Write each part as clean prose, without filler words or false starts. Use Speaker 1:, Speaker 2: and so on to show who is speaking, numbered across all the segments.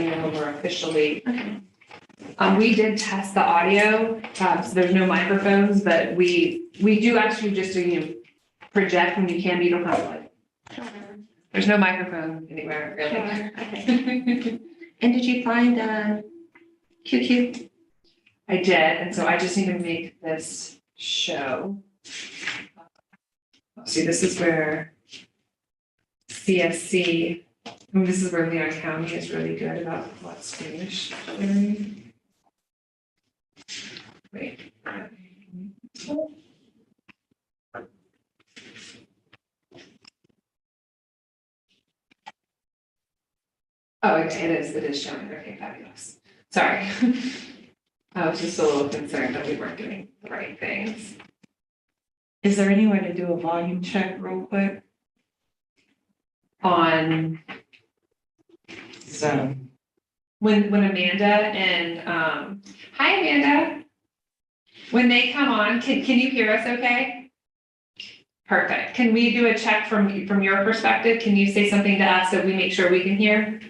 Speaker 1: let you know when we're officially.
Speaker 2: Okay.
Speaker 1: We did test the audio, so there's no microphones, but we do actually just project when you can, but you don't have to like.
Speaker 2: Sure.
Speaker 1: There's no microphone anywhere, really.
Speaker 2: Sure. Okay. And did you find QQ?
Speaker 1: I did, and so I just need to make this show. See, this is where CSC, this is where Leon County is really good about what screen is sharing. Wait. Oh, okay, it is showing, okay, fabulous. Sorry. I was just a little concerned that we weren't doing the right things.
Speaker 3: Is there any way to do a volume check real quick?
Speaker 1: On
Speaker 3: So,
Speaker 1: when Amanda and, hi Amanda. When they come on, can you hear us okay? Perfect. Can we do a check from your perspective? Can you say something to us so we make sure we can hear?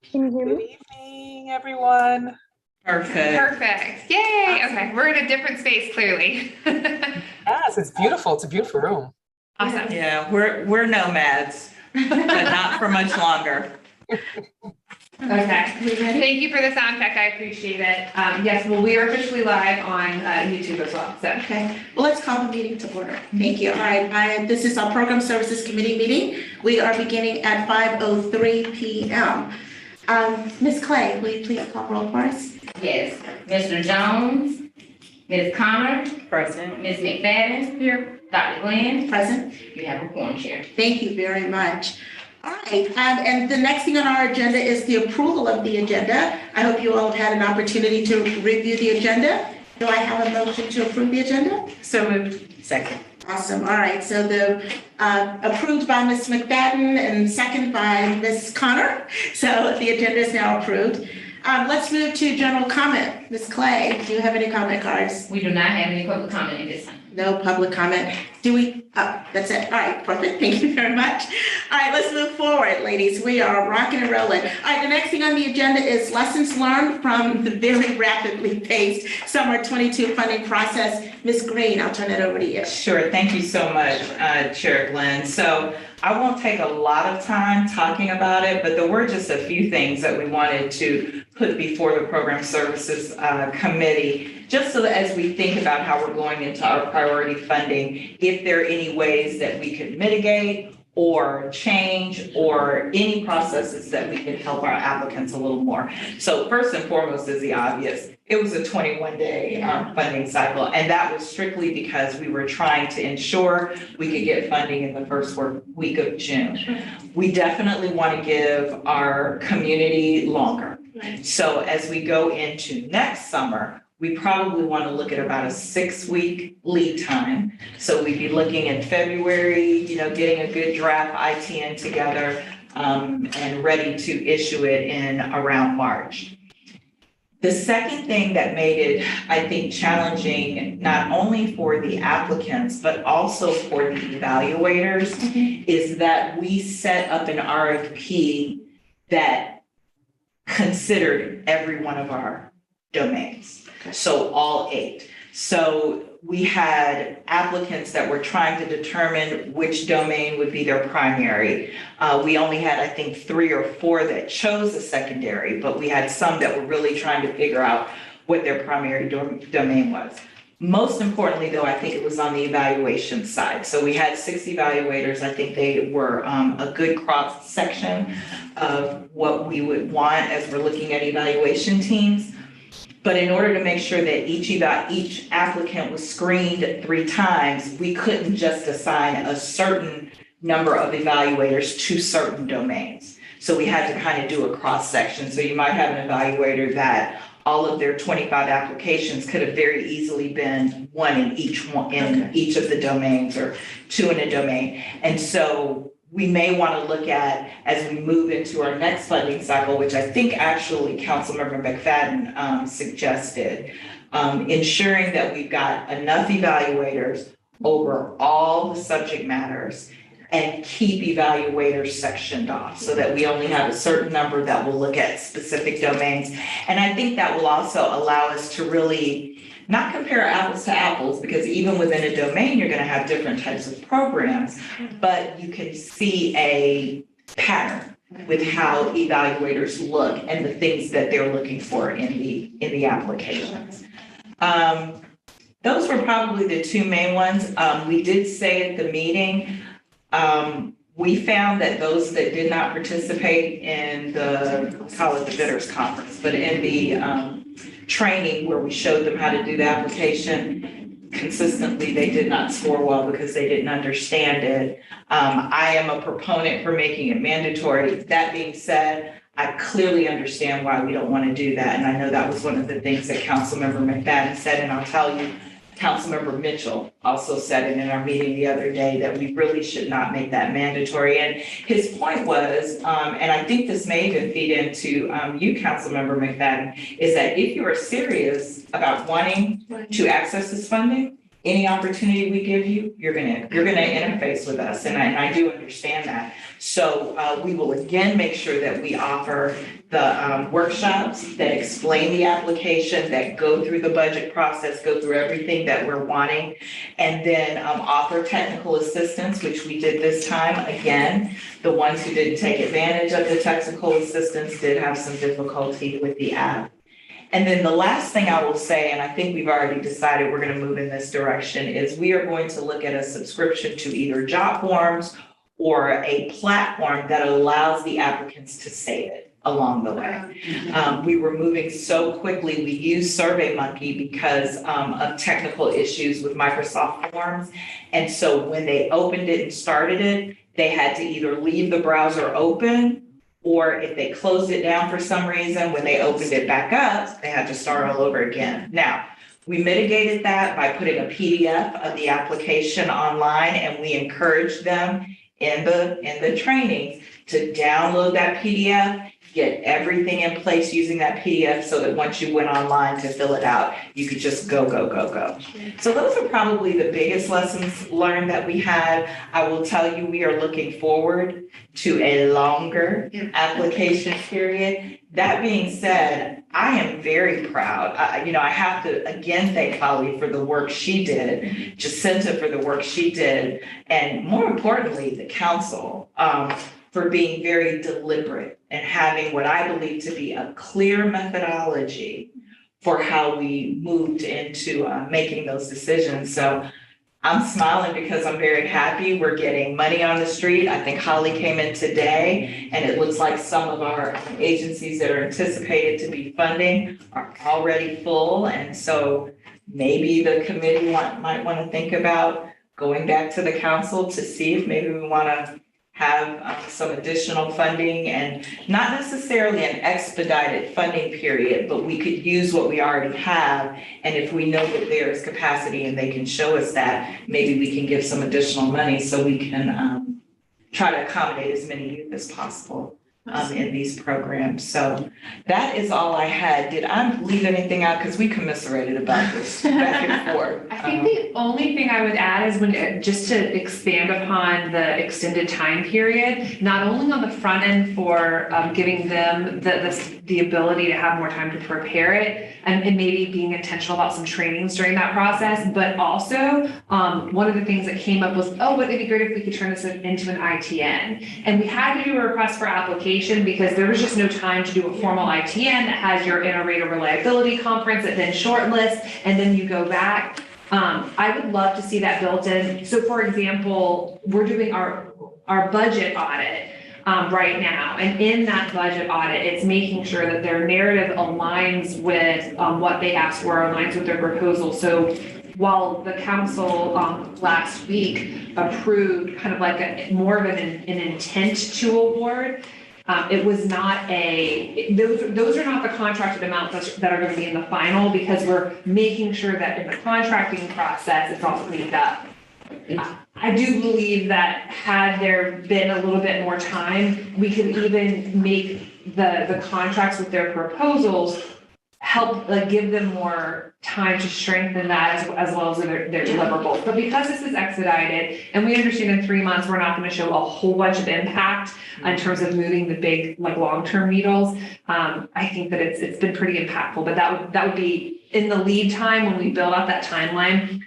Speaker 4: Can you hear
Speaker 5: Good
Speaker 4: me?
Speaker 5: evening, everyone.
Speaker 3: perfect.
Speaker 1: Perfect. Yay. Okay. We're in a different space, clearly.
Speaker 5: Yes, it's beautiful. It's a beautiful room.
Speaker 1: Awesome.
Speaker 3: Yeah, we're nomads, but not for much longer.
Speaker 1: Okay.
Speaker 2: We ready?
Speaker 1: Thank you for the sound check. I appreciate it. Yes, well, we are officially live on YouTube as well. So
Speaker 2: Okay, well, let's call the meeting to order. Thank you. All right, this is our Program Services Committee meeting. We are beginning at 5:03 p.m. Ms. Clay, will you please call roll for us?
Speaker 6: Yes, Mr. Jones, Ms. Connor,
Speaker 3: Present.
Speaker 6: Ms. McFadden. Here. Dr. Glenn,
Speaker 2: Present?
Speaker 6: you have a quorum, Chair.
Speaker 2: Thank you very much. All right, and the next thing on our agenda is the approval of the agenda. I hope you all have had an opportunity to review the agenda. Do I have a motion to approve the agenda?
Speaker 3: So moved. Second.
Speaker 2: Awesome, all right, so the approved by Ms. McFadden and second by Ms. Connor. So the agenda is now approved. Let's move to general comment. Ms. Clay, do you have any comment cards?
Speaker 6: We do not have any public comment at this time.
Speaker 2: No public comment. Do we, that's it. All right, perfect. Thank you very much. All right, let's move forward, ladies. We are rocking and rolling. All right, the next thing on the agenda is lessons learned from the very rapidly paced summer 22 funding process. Ms. Green, I'll turn it over to you.
Speaker 3: Sure, thank you so much, Chair Glenn. So I won't take a lot of time talking about it, but there were just a few things that we wanted to put before the Program Services Committee, just so that as we think about how we're going into our priority funding, if there are any ways that we could mitigate or change or any processes that we could help our applicants a little more. So first and foremost is the obvious. It was a 21-day funding cycle, and that was strictly because we were trying to ensure we could get funding in the first week of June. We definitely want to give our community longer.
Speaker 2: Right.
Speaker 3: So as we go into next summer, we probably want to look at about a 6-week lead time. So we'd be looking in February, getting a good draft ITN together and ready to issue it in around March. The second thing that made it, I think, challenging, not only for the applicants, but also for the evaluators, is that we set up an RFP that considered every one of our domains. So all 8. So we had applicants that were trying to determine which domain would be their primary. We only had, I think, 3 or 4 that chose a secondary, but we had some that were really trying to figure out what their primary domain was. Most importantly, though, I think it was on the evaluation side. So we had 6 evaluators. I think they were a good cross section of what we would want as we're looking at evaluation teams. But in order to make sure that each applicant was screened 3 times, we couldn't just assign a certain number of evaluators to certain domains. So we had to kind of do a cross section. So you might have an evaluator that all of their 25 applications could have very easily been 1 in each of the domains or 2 in a domain. And so we may want to look at, as we move into our next funding cycle, which I think actually Councilmember McFadden suggested, ensuring that we've got enough evaluators over all the subject matters and keep evaluators sectioned off so that we only have a certain number that will look at specific domains. And I think that will also allow us to really not compare apples to apples, because even within a domain, you're going to have different types of programs, but you can see a pattern with how evaluators look and the things that they're looking for in the applications. Those were probably the two main ones. We did say at the meeting, we found that those that did not participate in the, let's call it the bidders conference, but in the training where we showed them how to do the application, consistently, they did not score well because they didn't understand it. I am a proponent for making it mandatory. That being said, I clearly understand why we don't want to do that. And I know that was one of the things that Councilmember McFadden said, and I'll tell you, Councilmember Mitchell also said it in our meeting the other day, that we really should not make that mandatory. And his point was, and I think this may even feed into you, Councilmember McFadden, is that if you are serious about wanting to access this funding, any opportunity we give you, you're gonna interface with us, and I do understand that. So we will again make sure that we offer the workshops that explain the application, that go through the budget process, go through everything that we're wanting, and then offer technical assistance, which we did this time. Again, the ones who didn't take advantage of the technical assistance did have some difficulty with the app. And then the last thing I will say, and I think we've already decided we're going to move in this direction, is we are going to look at a subscription to either JotForms or a platform that allows the applicants to save it along the way. We were moving so quickly. We used SurveyMonkey because of technical issues with Microsoft Forms. And so when they opened it and started it, they had to either leave the browser open, or if they closed it down for some reason, when they opened it back up, they had to start all over again. Now, we mitigated that by putting a PDF of the application online, and we encouraged them in the trainings to download that PDF, get everything in place using that PDF so that once you went online to fill it out, you could just go. So those are probably the biggest lessons learned that we had. I will tell you, we are looking forward to a longer application period. That being said, I am very proud. I have to again thank Holly for the work she did, Jacinta for the work she did, and more importantly, the council for being very deliberate and having what I believe to be a clear methodology for how we moved into making those decisions. So I'm smiling because I'm very happy. We're getting money on the street. I think Holly came in today, and it looks like some of our agencies that are anticipated to be funding are already full. And so maybe the committee might want to think about going back to the council to see if maybe we want to have some additional funding, and not necessarily an expedited funding period, but we could use what we already have. And if we know that there is capacity and they can show us that, maybe we can give some additional money so we can try to accommodate as many youth as possible in these programs. So that is all I had. Did I leave anything out? Because we commiserated about this back and forth.
Speaker 1: I think the only thing I would add is just to expand upon the extended time period, not only on the front end for giving them the ability to have more time to prepare it, and maybe being intentional about some trainings during that process, but also one of the things that came up was, wouldn't it be great if we could turn this into an ITN? And we had to do a request for application because there was just no time to do a formal ITN that has your inter-rater reliability conference that then shortlists, and then you go back. I would love to see that built in. So for example, we're doing our budget audit right now. And in that budget audit, it's making sure that their narrative aligns with what they asked for, aligns with their proposal. So while the council last week approved kind of like more of an intent to award, it was not those are not the contracted amounts that are going to be in the final, because we're making sure that in the contracting process, it's all cleaned up. I do believe that had there been a little bit more time, we could even make the contracts with their proposals help, like, give them more time to strengthen that as well as their deliverables. But because this is expedited, and we understand in 3 months, we're not gonna show a whole bunch of impact in terms of moving the big, like, long-term needles, I think that it's been pretty impactful, but that would be in the lead time when we build out that timeline,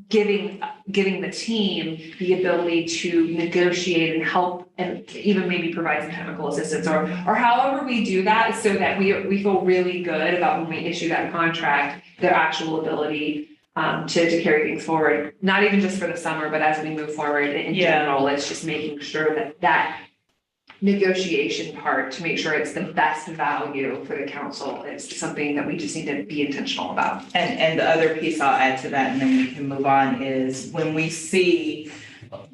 Speaker 1: giving the team the ability to negotiate and help and even maybe provide some technical assistance or however we do that so that we feel really good about when we issue that contract, their actual ability to carry things forward, not even just for the summer, but as we move forward in general, it's just making sure that negotiation part to make sure it's the best value for the council is something that we just need to be intentional about.
Speaker 3: And the other piece I'll add to that, and then we can move on, is when we see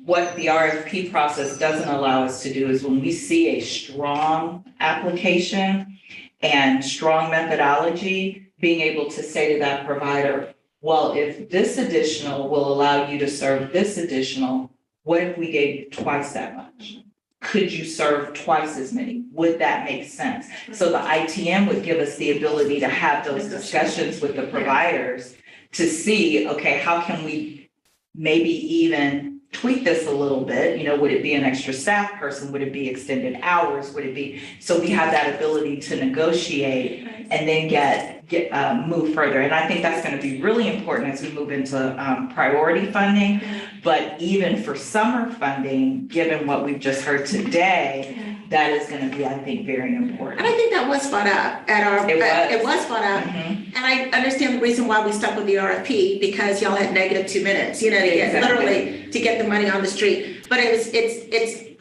Speaker 3: what the RFP process doesn't allow us to do is when we see a strong application and strong methodology, being able to say to that provider, well, if this additional will allow you to serve this additional, what if we gave you twice that much? Could you serve twice as many? Would that make sense? So the ITM would give us the ability to have those discussions with the providers to see, okay, how can we maybe even tweak this a little bit? You know, would it be an extra staff person? Would it be extended hours? Would it be, so we have that ability to negotiate and then move further. And I think that's going to be really important as we move into priority funding. But even for summer funding, given what we've just heard today, that is going to be, I think, very important.
Speaker 2: And I think that was brought up at our, it was brought up.
Speaker 3: Mhm.
Speaker 2: And I understand the reason why we stuck with the RFP, because y'all had negative 2 minutes, you know, to get,
Speaker 3: Exactly.
Speaker 2: literally, to get the money on the street. But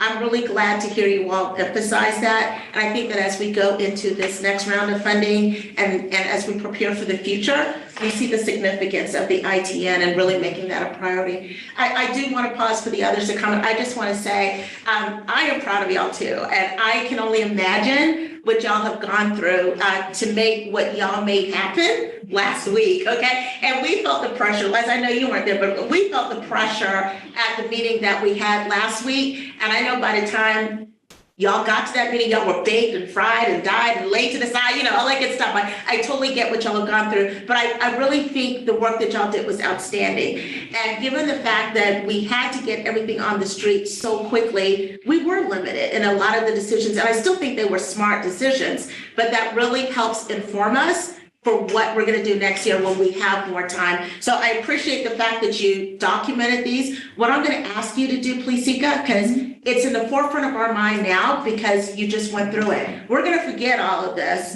Speaker 2: I'm really glad to hear you all emphasize that. And I think that as we go into this next round of funding and as we prepare for the future, we see the significance of the ITN and really making that a priority. I do want to pause for the others to comment. I just want to say, I am proud of y'all too. And I can only imagine what y'all have gone through to make what y'all made happen last week, okay? And we felt the pressure, Les, I know you weren't there, but we felt the pressure at the meeting that we had last week. And I know by the time y'all got to that meeting, y'all were baked and fried and dyed and laid to the side, you know, all that good stuff. I totally get what y'all have gone through, but I really think the work that y'all did was outstanding. And given the fact that we had to get everything on the street so quickly, we were limited in a lot of the decisions. And I still think they were smart decisions, but that really helps inform us for what we're gonna do next year when we have more time. So I appreciate the fact that you documented these. What I'm gonna ask you to do, please, Sika, because it's in the forefront of our mind now because you just went through it. We're gonna forget all of this,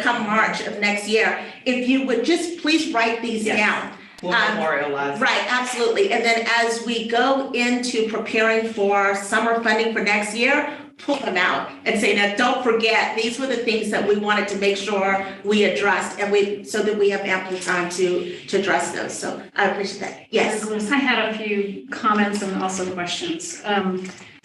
Speaker 2: come March of next year. If you would just please write these
Speaker 3: Yes.
Speaker 2: down.
Speaker 3: We'll memorialize.
Speaker 2: Right, absolutely. And then as we go into preparing for summer funding for next year, pull them out and say, now, don't forget, these were the things that we wanted to make sure we addressed and so that we have ample time to address those. So I appreciate that. Yes.
Speaker 7: I had a few comments and also questions.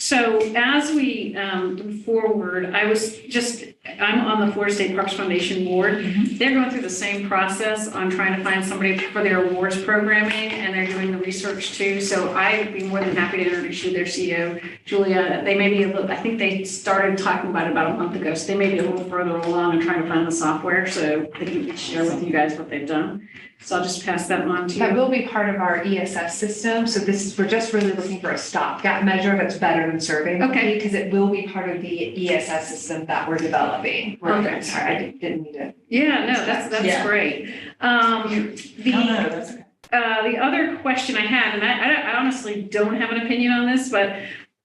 Speaker 7: So as we move forward, I'm on the Florida State Parks Foundation board. They're going through the same process on trying to find somebody for their awards programming, and they're doing the research too. So I'd be more than happy to introduce you to their CEO, Julia. They may be I think they started talking about it about a month ago, so they may be a little further along in trying to find the software, so they can share with you guys what they've done. So I'll just pass that on to you.
Speaker 1: That will be part of our ESS system, so we're just really looking for a stopgap measure that's better than survey.
Speaker 7: Okay.
Speaker 1: Because it will be part of the ESS system that we're developing.
Speaker 7: Okay.
Speaker 1: Sorry, I didn't mean to.
Speaker 7: Yeah, no, that's
Speaker 3: Yeah.
Speaker 7: great.
Speaker 3: No, that's okay.
Speaker 7: The other question I had, and I honestly don't have an opinion on this, but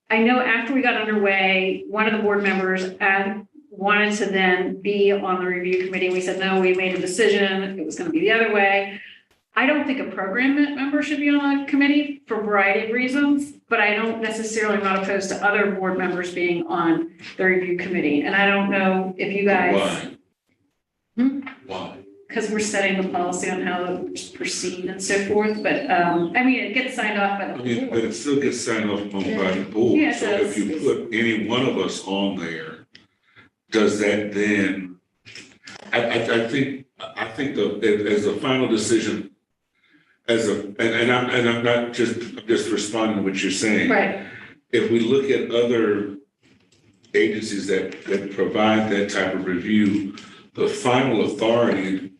Speaker 7: I know after we got underway, one of the board members wanted to then be on the review committee. We said, no, we made a decision. It was going to be the other way. I don't think a program member should be on a committee for a variety of reasons, but I don't necessarily, I'm not opposed to other board members being on the review committee. And I don't know if you guys.
Speaker 8: Why? Why?
Speaker 7: Because we're setting the policy on how to proceed and so forth, but, I mean, it gets signed off by the
Speaker 8: I mean, but
Speaker 7: board.
Speaker 8: it still gets signed off on by the board.
Speaker 7: Yeah, it
Speaker 8: So if you
Speaker 7: does.
Speaker 8: put any one of us on there, does that then, I think as a final decision, and I'm not just, I'm just responding to what you're saying.
Speaker 7: Right,
Speaker 8: If we look at other agencies that provide that type of review, the final authority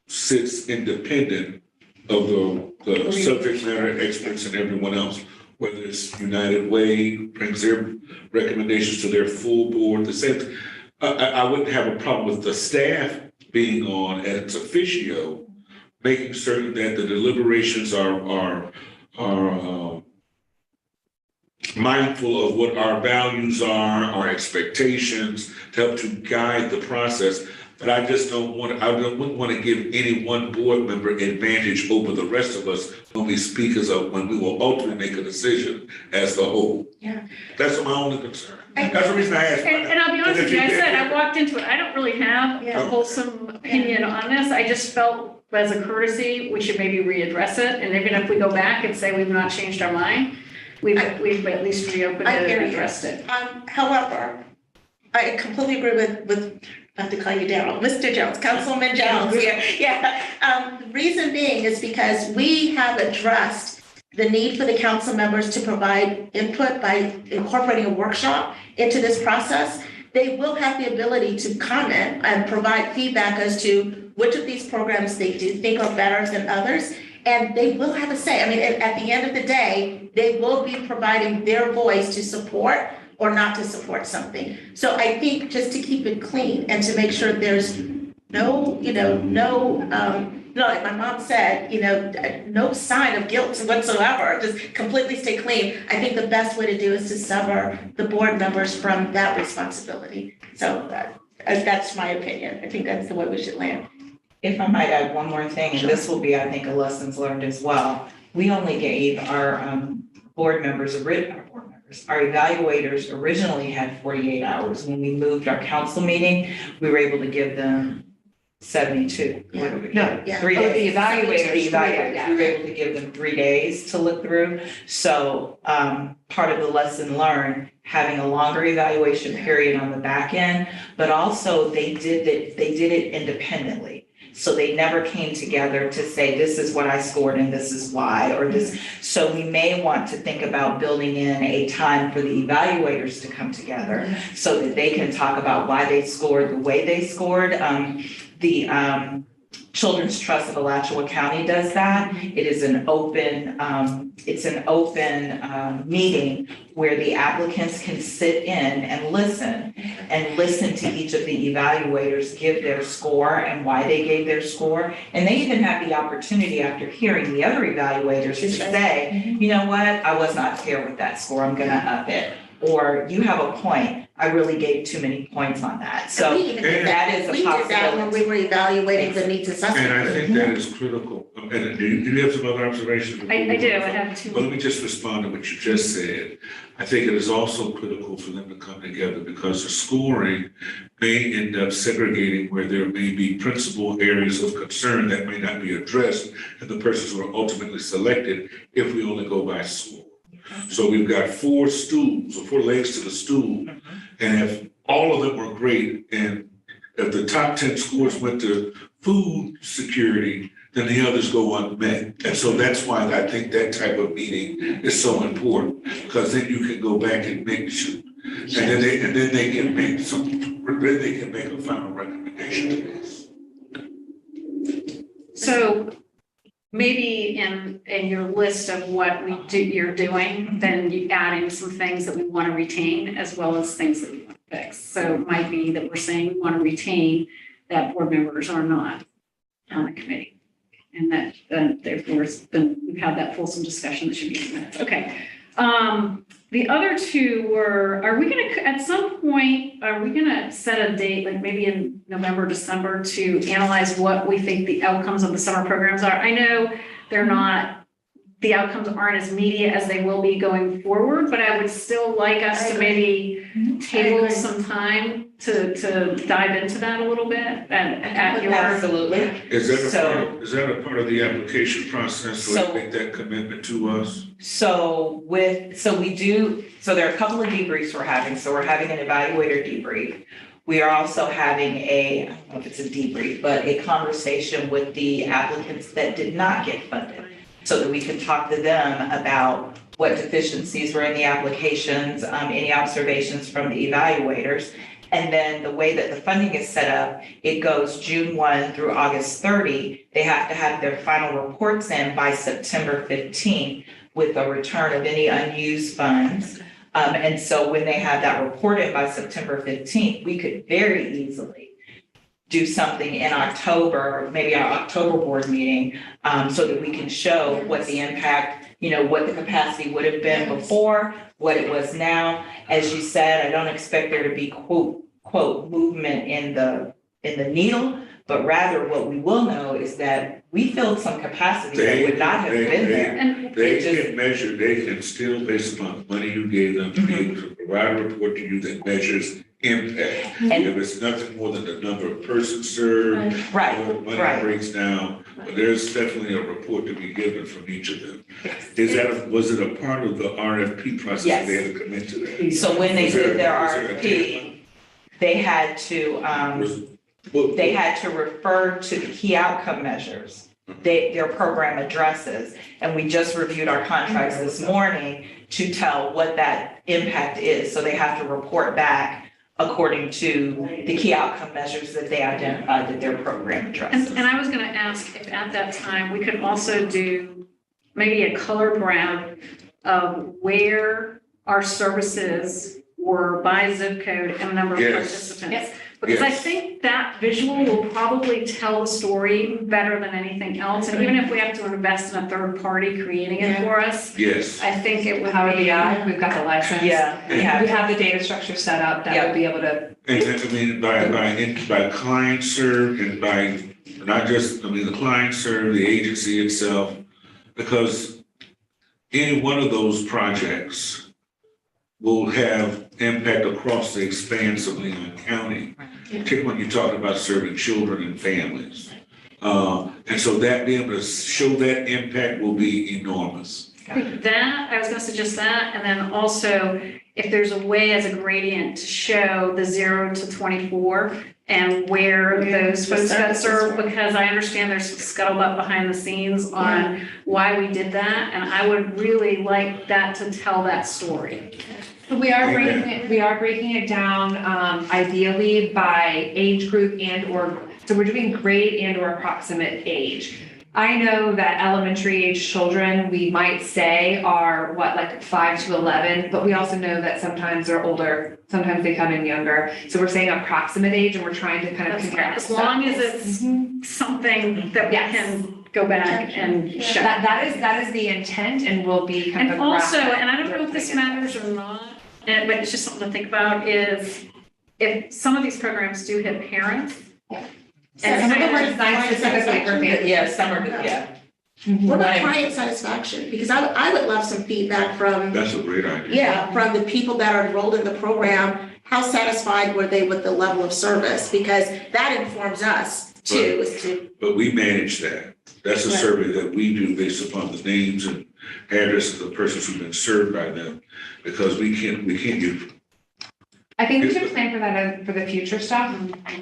Speaker 8: sits independent of the subject matter experts and everyone else, whether it's United Way brings their recommendations to their full board, the same. I wouldn't have a problem with the staff being on as officio, making certain that the deliberations are mindful of what our values are, our expectations, to help to guide the process. But I just wouldn't want to give any one board member advantage over the rest of us when we speak when we will ultimately make a decision as the whole.
Speaker 2: Yeah.
Speaker 8: That's my only concern. That's the reason I asked.
Speaker 7: And I'll be honest with you, I said, I walked into it, I don't really have
Speaker 2: Yeah.
Speaker 7: a wholesome opinion on this. I just felt as a courtesy, we should maybe readdress it. And even if we go back and say we've not changed our mind, we've at least reopened
Speaker 2: I
Speaker 7: it
Speaker 2: hear
Speaker 7: and
Speaker 2: you.
Speaker 7: addressed it.
Speaker 2: However, I completely agree with, I have to call you Daryl, Mr. Jones, Councilman Jones here. Yeah. The reason being is because we have addressed the need for the council members to provide input by incorporating a workshop into this process. They will have the ability to comment and provide feedback as to which of these programs they do think are better than others. And they will have a say. I mean, at the end of the day, they will be providing their voice to support or not to support something. So I think just to keep it clean and to make sure there's no, like my mom said, no sign of guilt whatsoever, just completely stay clean. I think the best way to do is to sever the board members from that responsibility. So that's my opinion. I think that's the way we should land.
Speaker 3: If I might add one more thing, and this will be, I think, a lessons learned as well. We only gave our board members, our evaluators originally had 48 hours. When we moved our council meeting, we were able to give them 72. What did we give?
Speaker 2: Yeah.
Speaker 3: 3
Speaker 1: Oh,
Speaker 3: days.
Speaker 1: the evaluators.
Speaker 3: The evaluators,
Speaker 1: Yeah.
Speaker 3: we were able to give them 3 days to look through. So part of the lesson learned, having a longer evaluation period on the back end, but also they did it independently. So they never came together to say, this is what I scored and this is why, or this. So we may want to think about building in a time for the evaluators to come together so that they can talk about why they scored the way they scored. The Children's Trust of Alachua County does that. It is an open, meeting where the applicants can sit in and listen to each of the evaluators give their score and why they gave their score. And they even have the opportunity after hearing the other evaluators to say, you know what, I was not fair with that score, I'm gonna up it. Or you have a point, I really gave too many points on that. So
Speaker 2: We even did
Speaker 3: that is a
Speaker 2: We did that when we were evaluating the needs assessment.
Speaker 8: And I think that is critical. And do you have some other observations?
Speaker 7: I do, I have two.
Speaker 8: Well, let me just respond to what you just said. I think it is also critical for them to come together because the scoring may end up segregating where there may be principal areas of concern that may not be addressed and the persons who are ultimately selected if we only go by score. So we've got 4 stools or 4 legs to the stool. And if all of them were great and if the top 10 scores went to food security, then the others go unmet. And so that's why I think that type of meeting is so important, because then you can go back and make sure. And then they can make a final recommendation to this.
Speaker 7: So maybe in your list of what you're doing, then you add in some things that we want to retain as well as things that we want to fix. So it might be that we're saying we want to retain that board members are not on the committee. And that therefore we've had that fulsome discussion that should be in the minutes. Okay. The other two were, at some point, are we gonna set a date, like maybe in November, December, to analyze what we think the outcomes of the summer programs are? I know the outcomes aren't as immediate as they will be going forward, but I would still like us to maybe table some time to dive into that a little bit at your.
Speaker 3: Absolutely.
Speaker 8: Is that a part of the application process where you make that commitment to us?
Speaker 3: So there are a couple of debriefs we're having. So we're having an evaluator debrief. We are also having I don't know if it's a debrief, but a conversation with the applicants that did not get funded, so that we can talk to them about what deficiencies were in the applications, any observations from the evaluators. And then the way that the funding is set up, it goes June 1 through August 30. They have to have their final reports in by September 15th with a return of any unused funds. And so when they have that report in by September 15th, we could very easily do something in October, maybe our October board meeting, so that we can show what the impact, what the capacity would have been before, what it was now. As you said, I don't expect there to be quote, movement in the needle, but rather what we will know is that we filled some capacity that would not have been there.
Speaker 7: And
Speaker 8: They can measure, they can still, based upon the money you gave them, be able to provide a report to you that measures impact.
Speaker 3: And-
Speaker 8: If it's nothing more than the number of persons served,
Speaker 3: Right,
Speaker 8: or money
Speaker 3: right.
Speaker 8: breaks down, but there's definitely a report to be given from each of them. Was it a part of the RFP process?
Speaker 3: Yes.
Speaker 8: They had to commit to that?
Speaker 3: So when they
Speaker 8: Was there-
Speaker 3: did their
Speaker 8: was there a
Speaker 3: RFP, they had to, they had to refer to the key outcome measures, their program addresses. And we just reviewed our contracts this morning to tell what that impact is. So they have to report back according to the key outcome measures that they identified that their program addresses.
Speaker 7: And I was gonna ask if at that time, we could also do maybe a color graph of where our services were by zip code and number of
Speaker 8: Yes.
Speaker 7: participants. Because I
Speaker 8: Yes.
Speaker 7: think that visual will probably tell the story better than anything else. And even if we have to invest in a third party creating it for us,
Speaker 8: Yes.
Speaker 7: I think it would
Speaker 1: Power
Speaker 7: be.
Speaker 1: BI, we've got the license.
Speaker 3: Yeah,
Speaker 1: We
Speaker 3: yeah.
Speaker 1: have the data structure set up that
Speaker 3: Yeah.
Speaker 1: will be able to,
Speaker 8: And I mean, by client served and by, not just, the client served, the agency itself, because any one of those projects will have impact across the expanse of Leon County, particularly when you talk about serving children and families. And so that being able to show that impact will be enormous.
Speaker 7: That, I was gonna suggest that, and then also if there's a way as a gradient to show the 0 to 24 and where those folks got served, because I understand there's some scuttlebutt behind the scenes on why we did that, and I would really like that to tell that story.
Speaker 1: we are breaking it down, ideally by age group so we're doing grade and or approximate age. I know that elementary age children, we might say are like 5 to 11, but we also know that sometimes they're older, sometimes they come in younger. So we're saying approximate age and we're trying to kind of
Speaker 7: That's
Speaker 1: compare.
Speaker 7: fine, as long as it's something that we
Speaker 1: Yes.
Speaker 7: can go back and show.
Speaker 1: That is the intent and will be kind of
Speaker 7: And
Speaker 1: a
Speaker 7: also,
Speaker 1: graphic
Speaker 7: and I don't know if this matters or not, but it's just something to think about, is if some of these programs do hit parents.
Speaker 1: And some of them are designed specifically for families.
Speaker 3: Yeah, summer, yeah.
Speaker 1: Mhm.
Speaker 2: What about client satisfaction? Because I would love some feedback from,
Speaker 8: That's a great idea.
Speaker 2: from the people that are enrolled in the program. How satisfied were they with the level of service? Because that informs us too, is to,
Speaker 8: But we manage that. That's a
Speaker 2: Right.
Speaker 8: survey that we do based upon the names and addresses of the persons who've been served by them. Because we can't give,
Speaker 1: I think we should plan for that for the future stuff.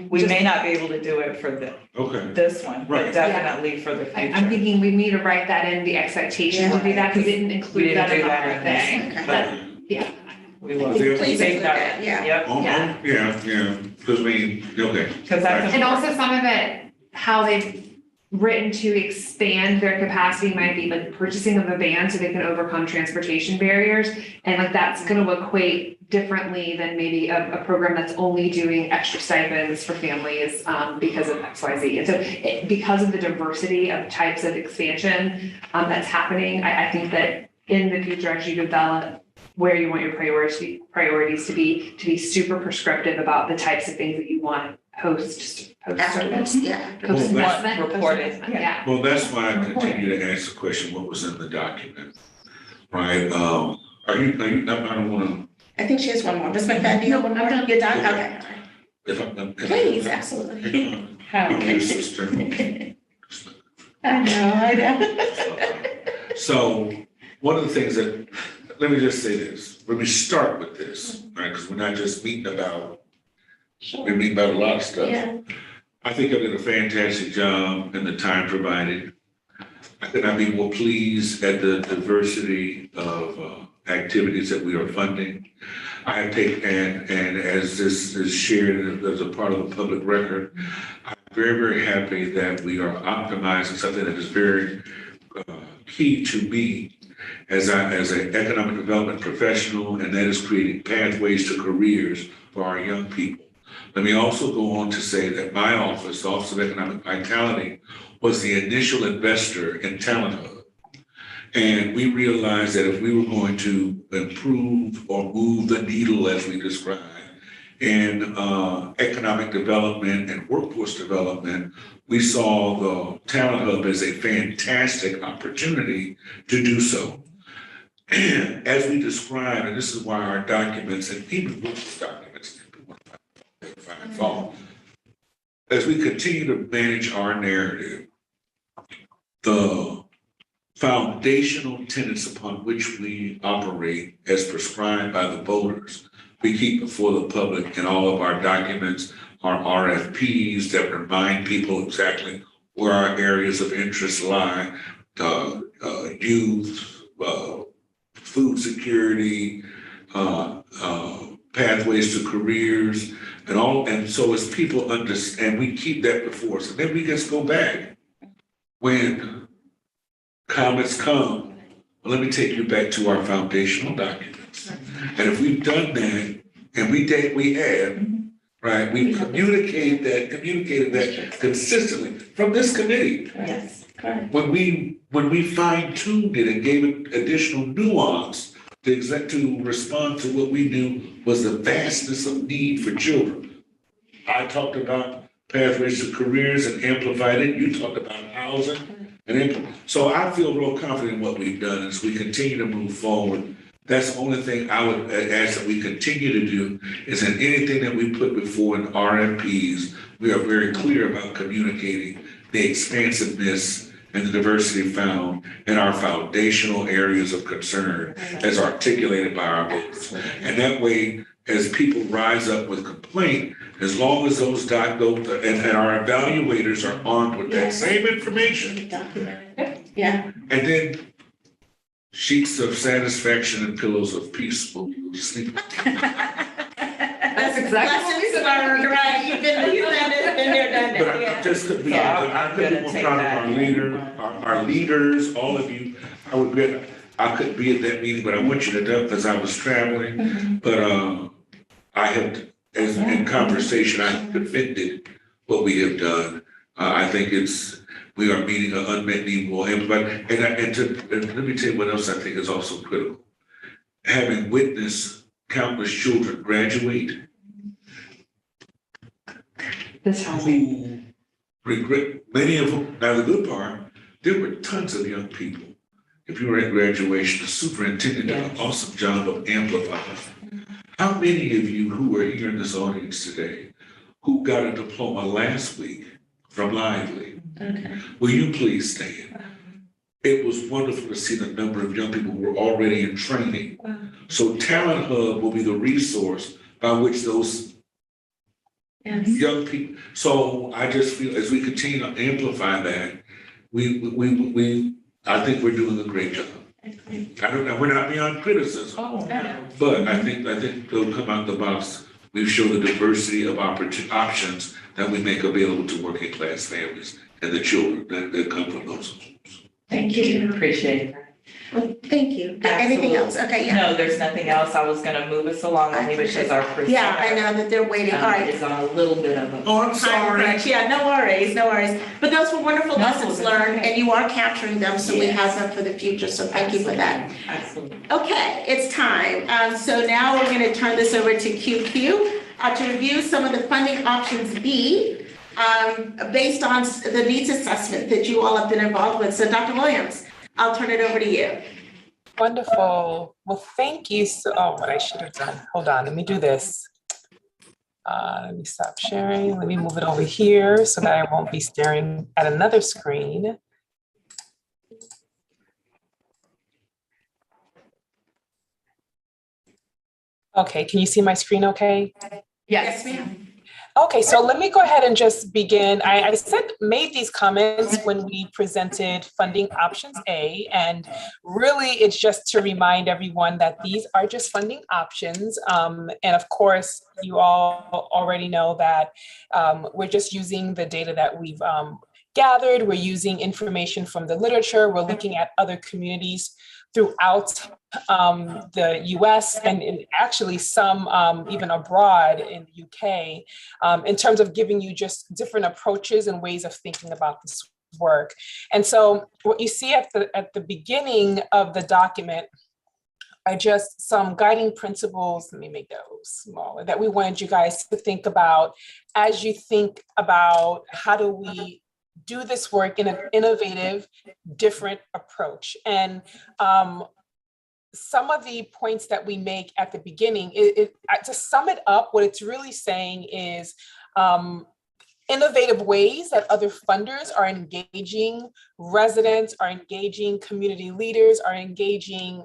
Speaker 3: We may not be able to do it for
Speaker 8: okay.
Speaker 3: this one, but
Speaker 8: Right.
Speaker 3: definitely for the
Speaker 1: I'm
Speaker 3: future.
Speaker 1: thinking we need to write that in the expectation would be that, because we didn't
Speaker 3: We
Speaker 1: include
Speaker 3: didn't
Speaker 1: that in
Speaker 3: do
Speaker 1: the
Speaker 3: that
Speaker 1: other
Speaker 3: in this.
Speaker 1: thing.
Speaker 2: Okay.
Speaker 1: But, yeah.
Speaker 3: We will.
Speaker 8: Please
Speaker 2: include
Speaker 3: Take
Speaker 2: that, yeah.
Speaker 3: Yep,
Speaker 8: Yeah, because okay.
Speaker 3: because that's.
Speaker 1: And also some of it, how they've written to expand their capacity might be like purchasing of a van so they can overcome transportation barriers. And like that's going to equate differently than maybe a program that's only doing extra stipends for families because of XYZ. And so because of the diversity of types of expansion that's happening, I think that in the future, as you develop where you want your priorities to be super prescriptive about the types of things that you want post-service.
Speaker 2: afterwards, yeah.
Speaker 1: Post-investment.
Speaker 3: Reported,
Speaker 1: post-investment, yeah.
Speaker 8: Well, that's why I continue to ask the question, what was in the document? Right, are you, I don't wanna,
Speaker 2: I think she has one more. Ms. McFadden, do you have one more? You're done? Okay.
Speaker 8: if I'm.
Speaker 2: Please, absolutely.
Speaker 8: Your sister.
Speaker 2: I know.
Speaker 8: So, one of the things that, let me just say this, let me start with this, right, because we're not just meeting about, we're meeting about a lot of stuff.
Speaker 2: Yeah.
Speaker 8: I think I did a fantastic job in the time provided. I could not be more pleased at the diversity of activities that we are funding. I have taken, and as this is shared as a part of the public record, I'm very, very happy that we are optimizing something that is very key to me as an economic development professional, and that is creating pathways to careers for our young people. Let me also go on to say that my office, the Office of Economic Vitality, was the initial investor in Talent Hub. And we realized that if we were going to improve or move the needle, as we described, in economic development and workforce development, we saw the Talent Hub as a fantastic opportunity to do so. And as we described, and this is why our documents, and even with documents, find fault, as we continue to manage our narrative, the foundational tenets upon which we operate as prescribed by the voters, we keep before the public in all of our documents, our RFPs that remind people exactly where our areas of interest lie, youth, food security, pathways to careers, and all. And so as people understand, we keep that before us. And then we just go back when comments come. Well, let me take you back to our foundational documents. And if we've done that, and we have, right, we communicated that consistently from this committee.
Speaker 2: Yes, correct.
Speaker 8: When we fine-tuned it and gave it additional nuance to respond to what we knew was the vastness of need for children. I talked about pathways to careers and amplified it. You talked about housing and so I feel real confident in what we've done as we continue to move forward. That's the only thing I would ask that we continue to do is in anything that we put before in RFPs, we are very clear about communicating the expansiveness and the diversity found in our foundational areas of concern as articulated by our voters. And that way, as people rise up with complaint, as long as those and our evaluators are armed with that same information,
Speaker 2: Yeah.
Speaker 8: and then sheets of satisfaction and pillows of peace will sleep.
Speaker 2: That's exactly what we learned, right? You've been there, done
Speaker 8: But
Speaker 2: that.
Speaker 8: I just could be,
Speaker 3: So
Speaker 8: I
Speaker 3: I'm
Speaker 8: could be
Speaker 3: gonna
Speaker 8: more
Speaker 3: take
Speaker 8: proud of
Speaker 3: that.
Speaker 8: our leaders, all of you. I couldn't be at that meeting, but I want you to know, because I was traveling. But I have, as in conversation, I have defended what we have done. I think we are meeting an unmet need for him. But and let me tell you what else I think is also critical. Having witnessed countless children graduate who regret, many of them, now the good part, there were tons of young people. If you were at graduation, the superintendent did an awesome job of amplifying. How many of you who are here in this audience today who got a diploma last week from Lively, will you please stand? It was wonderful to see the number of young people who were already in training. So Talent Hub will be the resource by which those young people, so I just feel as we continue to amplify that, I think we're doing a great job. I don't know, we're not beyond criticism, but I think they'll come out the box. We've shown the diversity of options that we make available to working class families and the children that come from those schools.
Speaker 3: Thank you, appreciate it.
Speaker 2: Well, thank you. Anything else? Okay, yeah.
Speaker 3: No, there's nothing else. I was gonna move us along only because our presenter.
Speaker 2: Yeah, I know that they're waiting. All right.
Speaker 3: Is on a little bit of a.
Speaker 8: Oh, I'm
Speaker 2: Time
Speaker 8: sorry.
Speaker 2: crunch. Yeah, no worries. But those were wonderful
Speaker 3: No,
Speaker 2: lessons
Speaker 3: that's
Speaker 2: learned,
Speaker 3: okay.
Speaker 2: and you are capturing them, so we
Speaker 3: Yes.
Speaker 2: have them for the future, so thank you for that.
Speaker 3: Absolutely.
Speaker 2: Okay, it's time. So now we're gonna turn this over to QQ to review some of the funding options B, based on the needs assessment that you all have been involved with. So Dr. Williams, I'll turn it over to you.
Speaker 5: Wonderful. Well, thank you. What I should have done. Hold on, let me do this. Let me stop sharing. Let me move it over here so that I won't be staring at another screen. Okay, can you see my screen okay?
Speaker 2: Yes, ma'am.
Speaker 5: Okay, so let me go ahead and just begin. I made these comments when we presented funding options A, and really it's just to remind everyone that these are just funding options. And of course, you all already know that we're just using the data that we've gathered. We're using information from the literature. We're looking at other communities throughout the US and actually some even abroad in the UK, in terms of giving you just different approaches and ways of thinking about this work. And so what you see at the beginning of the document are just some guiding principles, let me make those smaller, that we wanted you guys to think about as you think about how do we do this work in an innovative, different approach. And some of the points that we make at the beginning, to sum it up, what it's really saying is innovative ways that other funders are engaging residents, are engaging community leaders, are engaging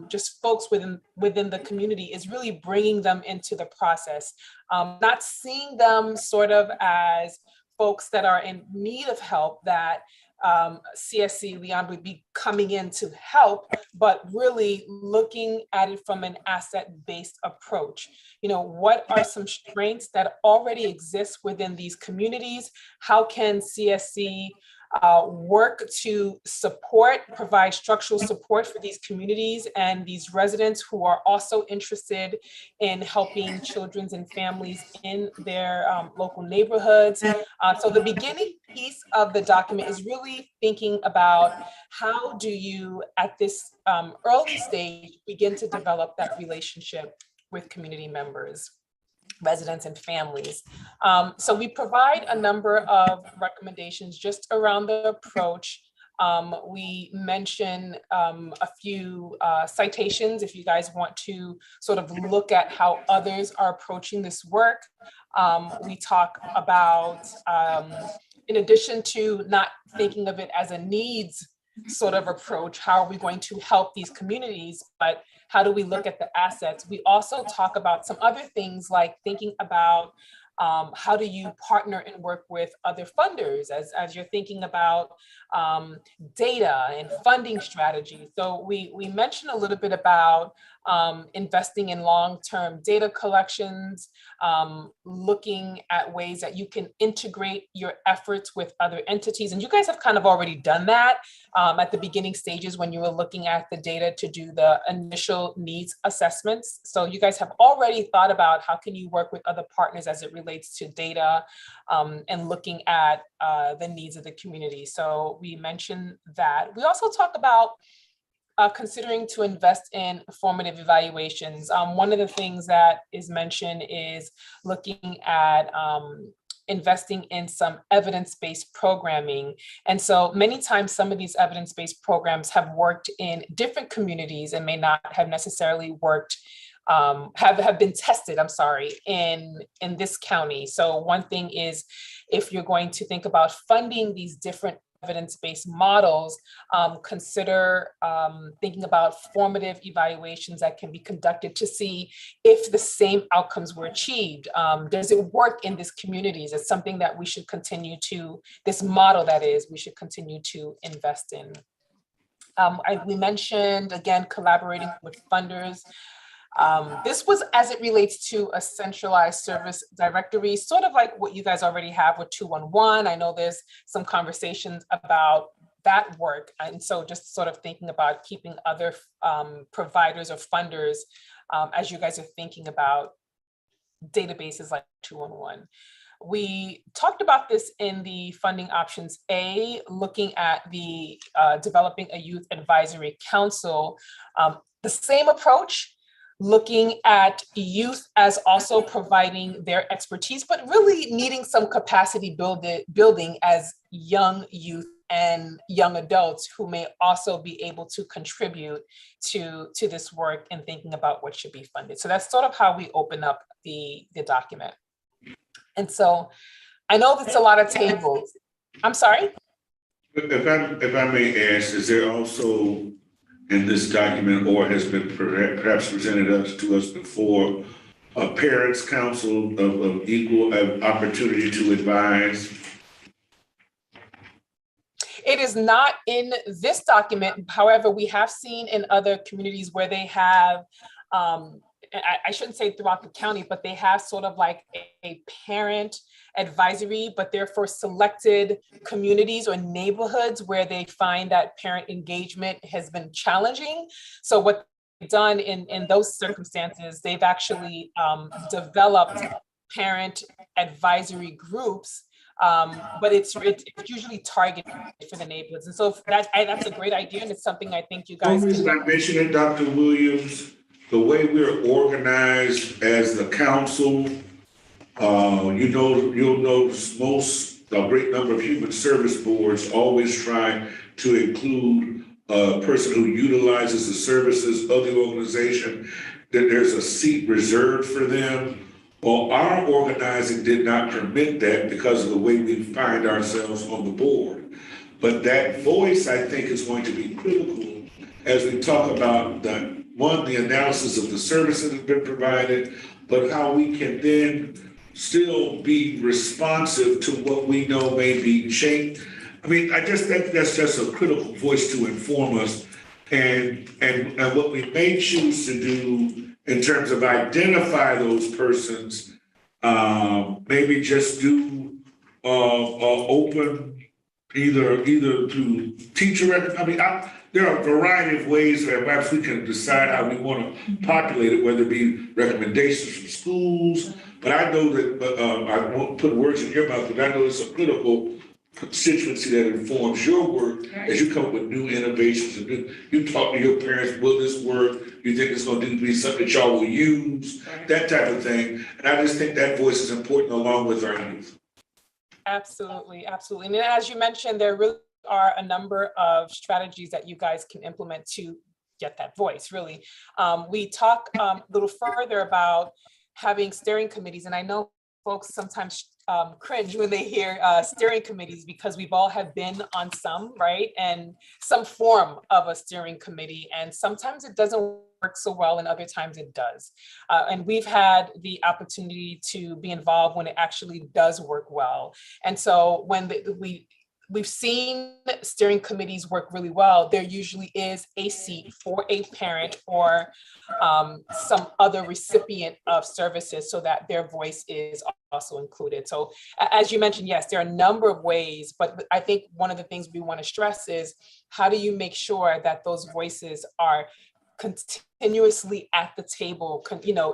Speaker 5: just folks within the community is really bringing them into the process, not seeing them sort of as folks that are in need of help that CSC Leon would be coming in to help, but really looking at it from an asset-based approach. You know, what are some strengths that already exist within these communities? How can CSC work to provide structural support for these communities and these residents who are also interested in helping children and families in their local neighborhoods. So the beginning piece of the document is really thinking about how do you, at this early stage, begin to develop that relationship with community members, residents and families. So we provide a number of recommendations just around the approach. We mention a few citations if you guys want to sort of look at how others are approaching this work. We talk about, in addition to not thinking of it as a needs sort of approach, how are we going to help these communities, but how do we look at the assets? We also talk about some other things like thinking about how do you partner and work with other funders as you're thinking about data and funding strategy. So we mentioned a little bit about investing in long-term data collections, looking at ways that you can integrate your efforts with other entities. And you guys have kind of already done that at the beginning stages when you were looking at the data to do the initial needs assessments. So you guys have already thought about how can you work with other partners as it relates to data and looking at the needs of the community. So we mentioned that. We also talk about considering to invest in formative evaluations. One of the things that is mentioned is looking at investing in some evidence-based programming. And so many times some of these evidence-based programs have worked in different communities and may not have necessarily worked, have been tested, I'm sorry, in this county. So one thing is, if you're going to think about funding these different evidence-based models, consider thinking about formative evaluations that can be conducted to see if the same outcomes were achieved. Does it work in these communities? It's something that we should continue to, this model that is, we should continue to invest in. We mentioned, again, collaborating with funders. This was as it relates to a centralized service directory, sort of like what you guys already have with 211. I know there's some conversations about that work. And so just sort of thinking about keeping other providers or funders as you guys are thinking about databases like 211. We talked about this in the funding options A, looking at the developing a youth advisory council. The same approach, looking at youth as also providing their expertise, but really needing some capacity building as young youth and young adults who may also be able to contribute to this work and thinking about what should be funded. So that's sort of how we open up the document. And so I know that's a lot of tables. I'm sorry?
Speaker 8: If I may ask, is there also in this document, or has been perhaps presented to us before, a parents' council of equal opportunity to advise?
Speaker 5: It is not in this document. However, we have seen in other communities where they have, I shouldn't say throughout the county, but they have sort of like a parent advisory, but they're for selected communities or neighborhoods where they find that parent engagement has been challenging. So what they've done in those circumstances, they've actually developed parent advisory groups, but it's usually targeted for the neighborhoods. And so that's a great idea, and it's something I think you guys
Speaker 8: One reason I mention it, Dr. Williams, the way we're organized as the council, you'll notice a great number of human service boards always try to include a person who utilizes the services of the organization, that there's a seat reserved for them. Well, our organizing did not permit that because of the way we find ourselves on the board. But that voice, I think, is going to be critical as we talk about the analysis of the services that have been provided, but how we can then still be responsive to what we know may be changed. I mean, I just think that's just a critical voice to inform us, and what we may choose to do in terms of identify those persons, maybe just do open either to teacher records. I mean, there are a variety of ways that perhaps we can decide how we want to populate it, whether it be recommendations from schools. But I know that I won't put words in your mouth, but I know it's a critical constituency that informs your work as you come up with new innovations and you talk to your parents. Will this work? You think it's going to be something that y'all will use? That type of thing. And I just think that voice is important along with our youth.
Speaker 5: Absolutely, absolutely. And as you mentioned, there really are a number of strategies that you guys can implement to get that voice, really. We talk a little further about having steering committees, and I know folks sometimes cringe when they hear steering committees because we've all have been on some, right? And some form of a steering committee, and sometimes it doesn't work so well and other times it does. And we've had the opportunity to be involved when it actually does work well. And so when we've seen steering committees work really well, there usually is a seat for a parent or some other recipient of services so that their voice is also included. So as you mentioned, yes, there are a number of ways, but I think one of the things we want to stress is how do you make sure that those voices are continuously at the table,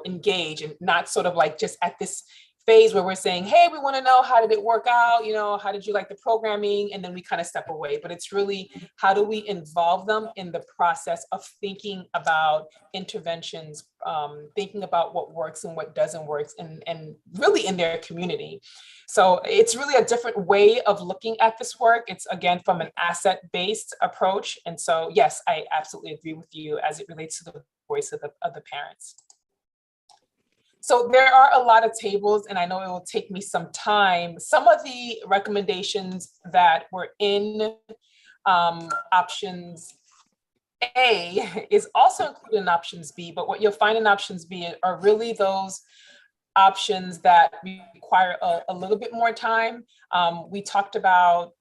Speaker 5: engage, and not sort of like just at this phase where we're saying, hey, we want to know how did it work out, how did you like the programming, and then we kind of step away. But it's really how do we involve them in the process of thinking about interventions, thinking about what works and what doesn't work, and really in their community. So it's really a different way of looking at this work. It's again from an asset-based approach. And so yes, I absolutely agree with you as it relates to the voice of the parents. So there are a lot of tables, and I know it will take me some time. Some of the recommendations that were in options A is also included in options B, but what you'll find in options B are really those options that require a little bit more time. We talked about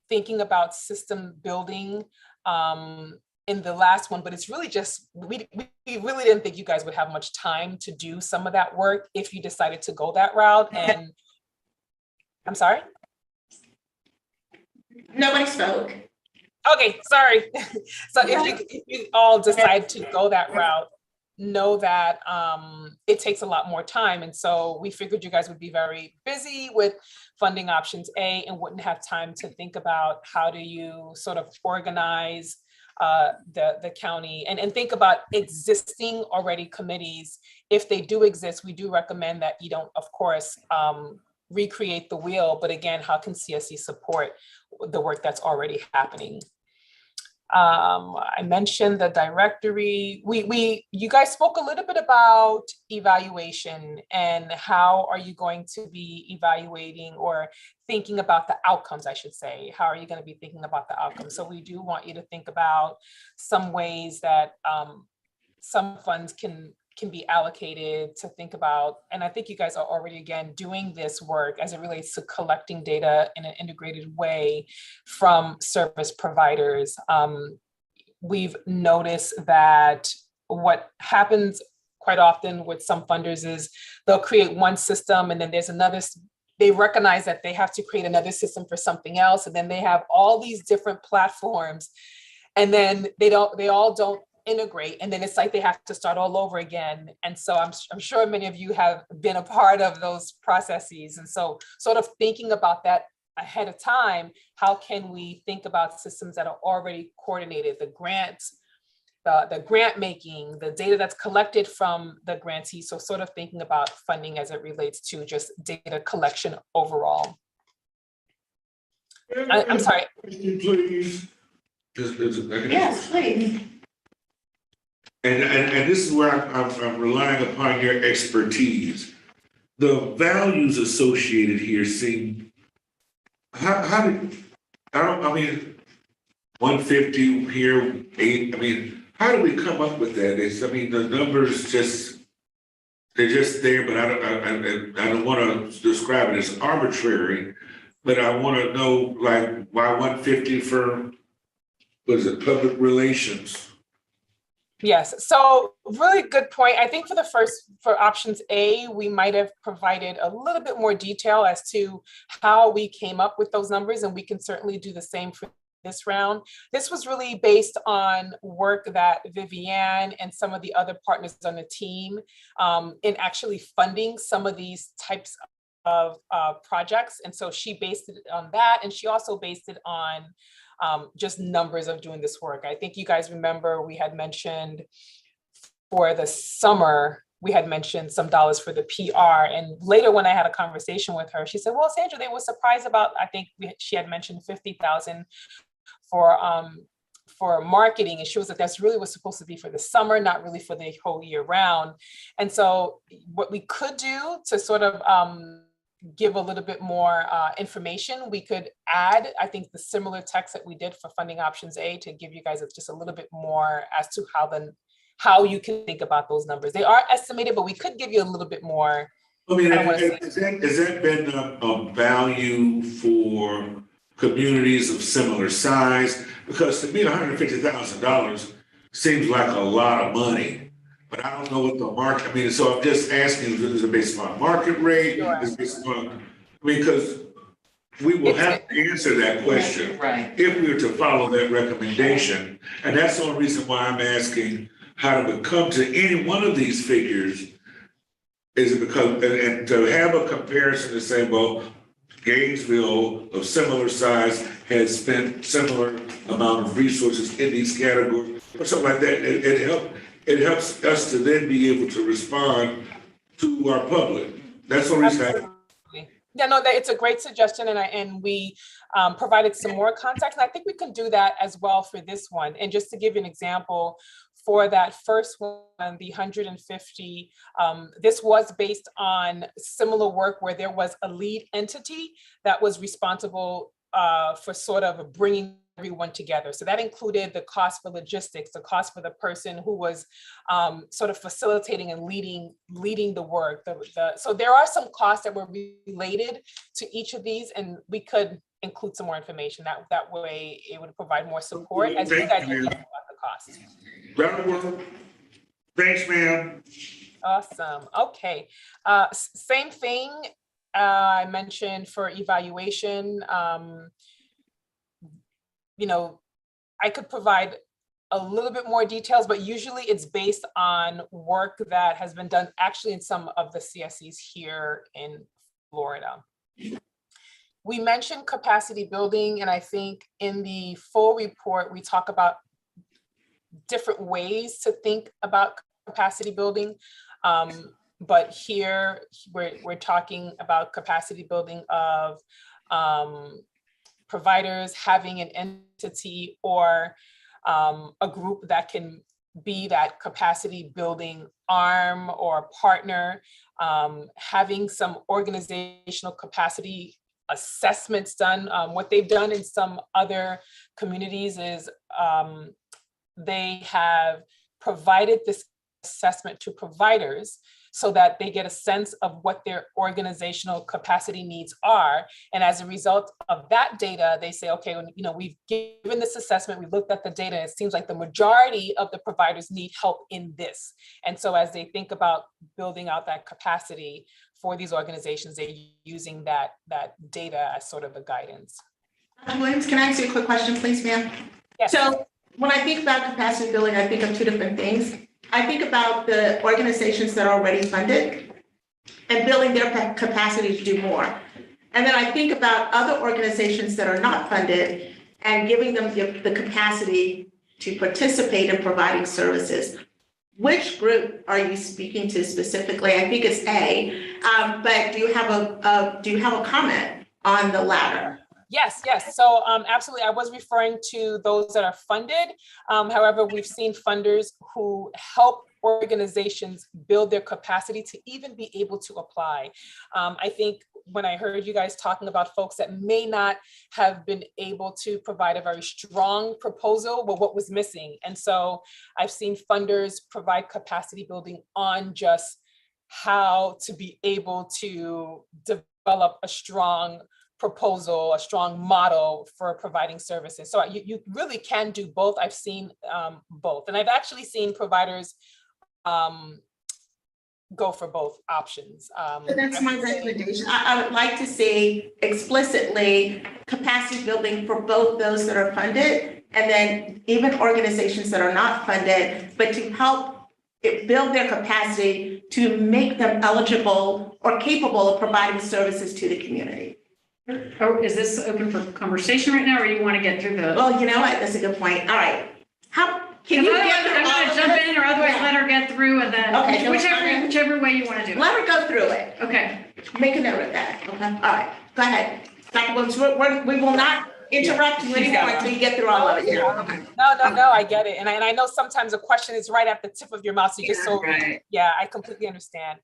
Speaker 5: thinking about system building in the last one, but it's really just, we really didn't think you guys would have much time to do some of that work if you decided to go that route. And I'm sorry?
Speaker 2: Nobody spoke.
Speaker 5: Okay, sorry. So if you all decide to go that route, know that it takes a lot more time. And so we figured you guys would be very busy with funding options A and wouldn't have time to think about how do you sort of organize the county and think about existing already committees. If they do exist, we do recommend that you don't, of course, recreate the wheel, but again, how can CSC support the work that's already happening? I mentioned the directory. You guys spoke a little bit about evaluation and how are you going to be evaluating or thinking about the outcomes, I should say. How are you going to be thinking about the outcomes? So we do want you to think about some ways that some funds can can be allocated to think about, and I think you guys are already, again, doing this work as it relates to collecting data in an integrated way from service providers. We've noticed that what happens quite often with some funders is they'll create one system and then there's another, they recognize that they have to create another system for something else. And then they have all these different platforms and then they all don't integrate. And then it's like they have to start all over again. And so I'm sure many of you have been a part of those processes. And so sort of thinking about that ahead of time, how can we think about systems that are already coordinated, the grants, the grant making, the data that's collected from the grantee. So sort of thinking about funding as it relates to just data collection overall. I'm sorry.
Speaker 8: Please.
Speaker 2: Yes, please.
Speaker 8: And this is where I'm relying upon your expertise. The values associated here seem, how did, I mean, 150 here, 8, I mean, how do we come up with that? The numbers they're just there, but I don't want to describe it as arbitrary, but I want to know, like, why 150 for, what is it, public relations?
Speaker 5: Yes, so really good point. I think for options A, we might have provided a little bit more detail as to how we came up with those numbers, and we can certainly do the same for this round. This was really based on work that Viviane and some of the other partners on the team in actually funding some of these types of projects. And so she based it on that, and she also based it on just numbers of doing this work. I think you guys remember we had mentioned for the summer, we had mentioned some dollars for the PR. And later when I had a conversation with her, she said, well, Sandra, they were surprised about, I think she had mentioned 50,000 for marketing. And she was like, that's really what's supposed to be for the summer, not really for the whole year round. And so what we could do to sort of give a little bit more information, we could add, I think, the similar text that we did for funding options A to give you guys just a little bit more as to how you can think about those numbers. They are estimated, but we could give you a little bit more.
Speaker 8: I mean, has that been a value for communities of similar size? Because to me, $150,000 seems like a lot of money, but I don't know what the market, so I'm just asking, is it based on market rate?
Speaker 5: Sure.
Speaker 8: Is it based on, because we will have to answer that question
Speaker 3: Right.
Speaker 8: if we were to follow that recommendation. And that's the only reason why I'm asking how to come to any one of these figures. Is it because, and to have a comparison to say, well, Gainesville of similar size has spent similar amount of resources in these categories or something like that. It helps us to then be able to respond to our public. That's the reason.
Speaker 5: Yeah, no, it's a great suggestion, and we provided some more context. And I think we can do that as well for this one. And just to give you an example, for that first one, the 150, this was based on similar work where there was a lead entity that was responsible for sort of bringing everyone together. So that included the cost for logistics, the cost for the person who was sort of facilitating and leading the work. So there are some costs that were related to each of these, and we could include some more information. That way it would provide more support as you guys think about the costs.
Speaker 8: Thanks, ma'am.
Speaker 5: Awesome. Okay. Same thing I mentioned for evaluation. I could provide a little bit more details, but usually it's based on work that has been done actually in some of the CSEs here in Florida. We mentioned capacity building, and I think in the full report, we talk about different ways to think about capacity building. But here we're talking about capacity building of providers having an entity or a group that can be that capacity building arm or partner, having some organizational capacity assessments done. What they've done in some other communities is they have provided this assessment to providers so that they get a sense of what their organizational capacity needs are. And as a result of that data, they say, okay, we've given this assessment, we looked at the data, it seems like the majority of the providers need help in this. And so as they think about building out that capacity for these organizations, they're using that data as sort of a guidance.
Speaker 2: Williams, can I ask you a quick question, please, ma'am?
Speaker 5: Yes.
Speaker 2: So when I think about capacity building, I think of two different things. I think about the organizations that are already funded and building their capacity to do more. And then I think about other organizations that are not funded and giving them the capacity to participate in providing services. Which group are you speaking to specifically? I think it's A, but do you have a comment on the latter?
Speaker 5: Yes. So absolutely, I was referring to those that are funded. However, we've seen funders who help organizations build their capacity to even be able to apply. I think when I heard you guys talking about folks that may not have been able to provide a very strong proposal, well, what was missing? And so I've seen funders provide capacity building on just how to be able to develop a strong proposal, a strong model for providing services. So you really can do both. I've seen both. And I've actually seen providers go for both options.
Speaker 2: So that's my recommendation. I would like to see explicitly capacity building for both those that are funded and then even organizations that are not funded, but to help build their capacity to make them eligible or capable of providing services to the community.
Speaker 7: Oh, is this open for conversation right now, or you want to get through the?
Speaker 2: Well, you know what? That's a good point. All right. Can you get through
Speaker 7: I'm
Speaker 2: all
Speaker 7: going
Speaker 2: of
Speaker 7: to jump
Speaker 2: it?
Speaker 7: in, or otherwise let her get through, and then
Speaker 2: Okay,
Speaker 7: whichever way you want to do it.
Speaker 2: Let her go through it.
Speaker 7: Okay.
Speaker 2: Make a note of that. Okay. All right. Go ahead. Dr. Williams, we will not interrupt you anymore until you get through all of it. Yeah. Okay.
Speaker 5: No, I get it. And I know sometimes a question is right at the tip of your mouth. So you just yeah, I completely understand.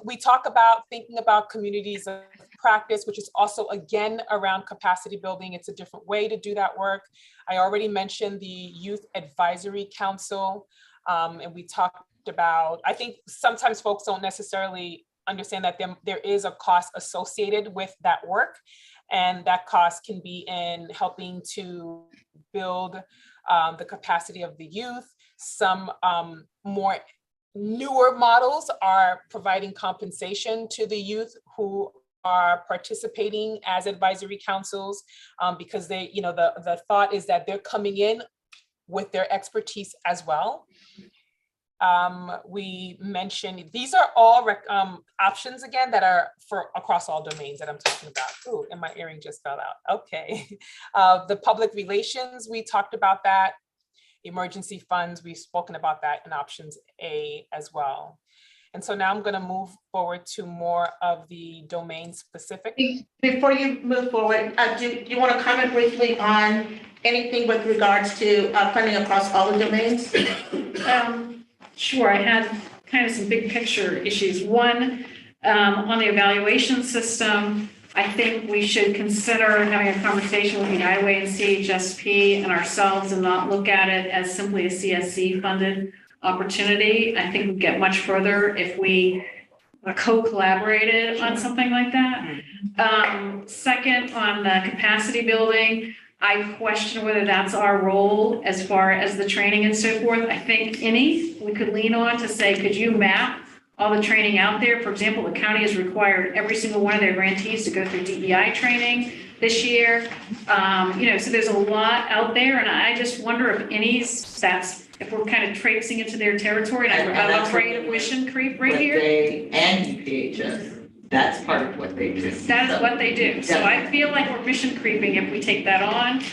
Speaker 5: We talk about thinking about communities of practice, which is also again around capacity building. It's a different way to do that work. I already mentioned the Youth Advisory Council. And we talked about, I think sometimes folks don't necessarily understand that there is a cost associated with that work. And that cost can be in helping to build the capacity of the youth. Some more newer models are providing compensation to the youth who are participating as advisory councils because they, the thought is that they're coming in with their expertise as well. We mentioned, these are all options again that are for across all domains that I'm talking about. Ooh, and my earring just fell out. Okay. The public relations, we talked about that. Emergency funds, we've spoken about that in options A as well. And so now I'm going to move forward to more of the domain specific.
Speaker 2: Before you move forward, do you want to comment briefly on anything with regards to funding across all the domains?
Speaker 7: Sure, I had kind of some big picture issues. One, on the evaluation system, I think we should consider having a conversation with the Iowa and CHSP and ourselves and not look at it as simply a CSC funded opportunity. I think we'd get much further if we co-collaborated on something like that. Second, on the capacity building, I question whether that's our role as far as the training and so forth. I think we could lean on to say, could you map all the training out there? For example, the county has required every single one of their grantees to go through DEI training this year. So there's a lot out there, and I just wonder if we're kind of traipsing into their territory, and I'm afraid of mission creep right here.
Speaker 3: And UPHS. That's part of what they do.
Speaker 7: That is what they do. So I feel like we're mission creeping if we take that on.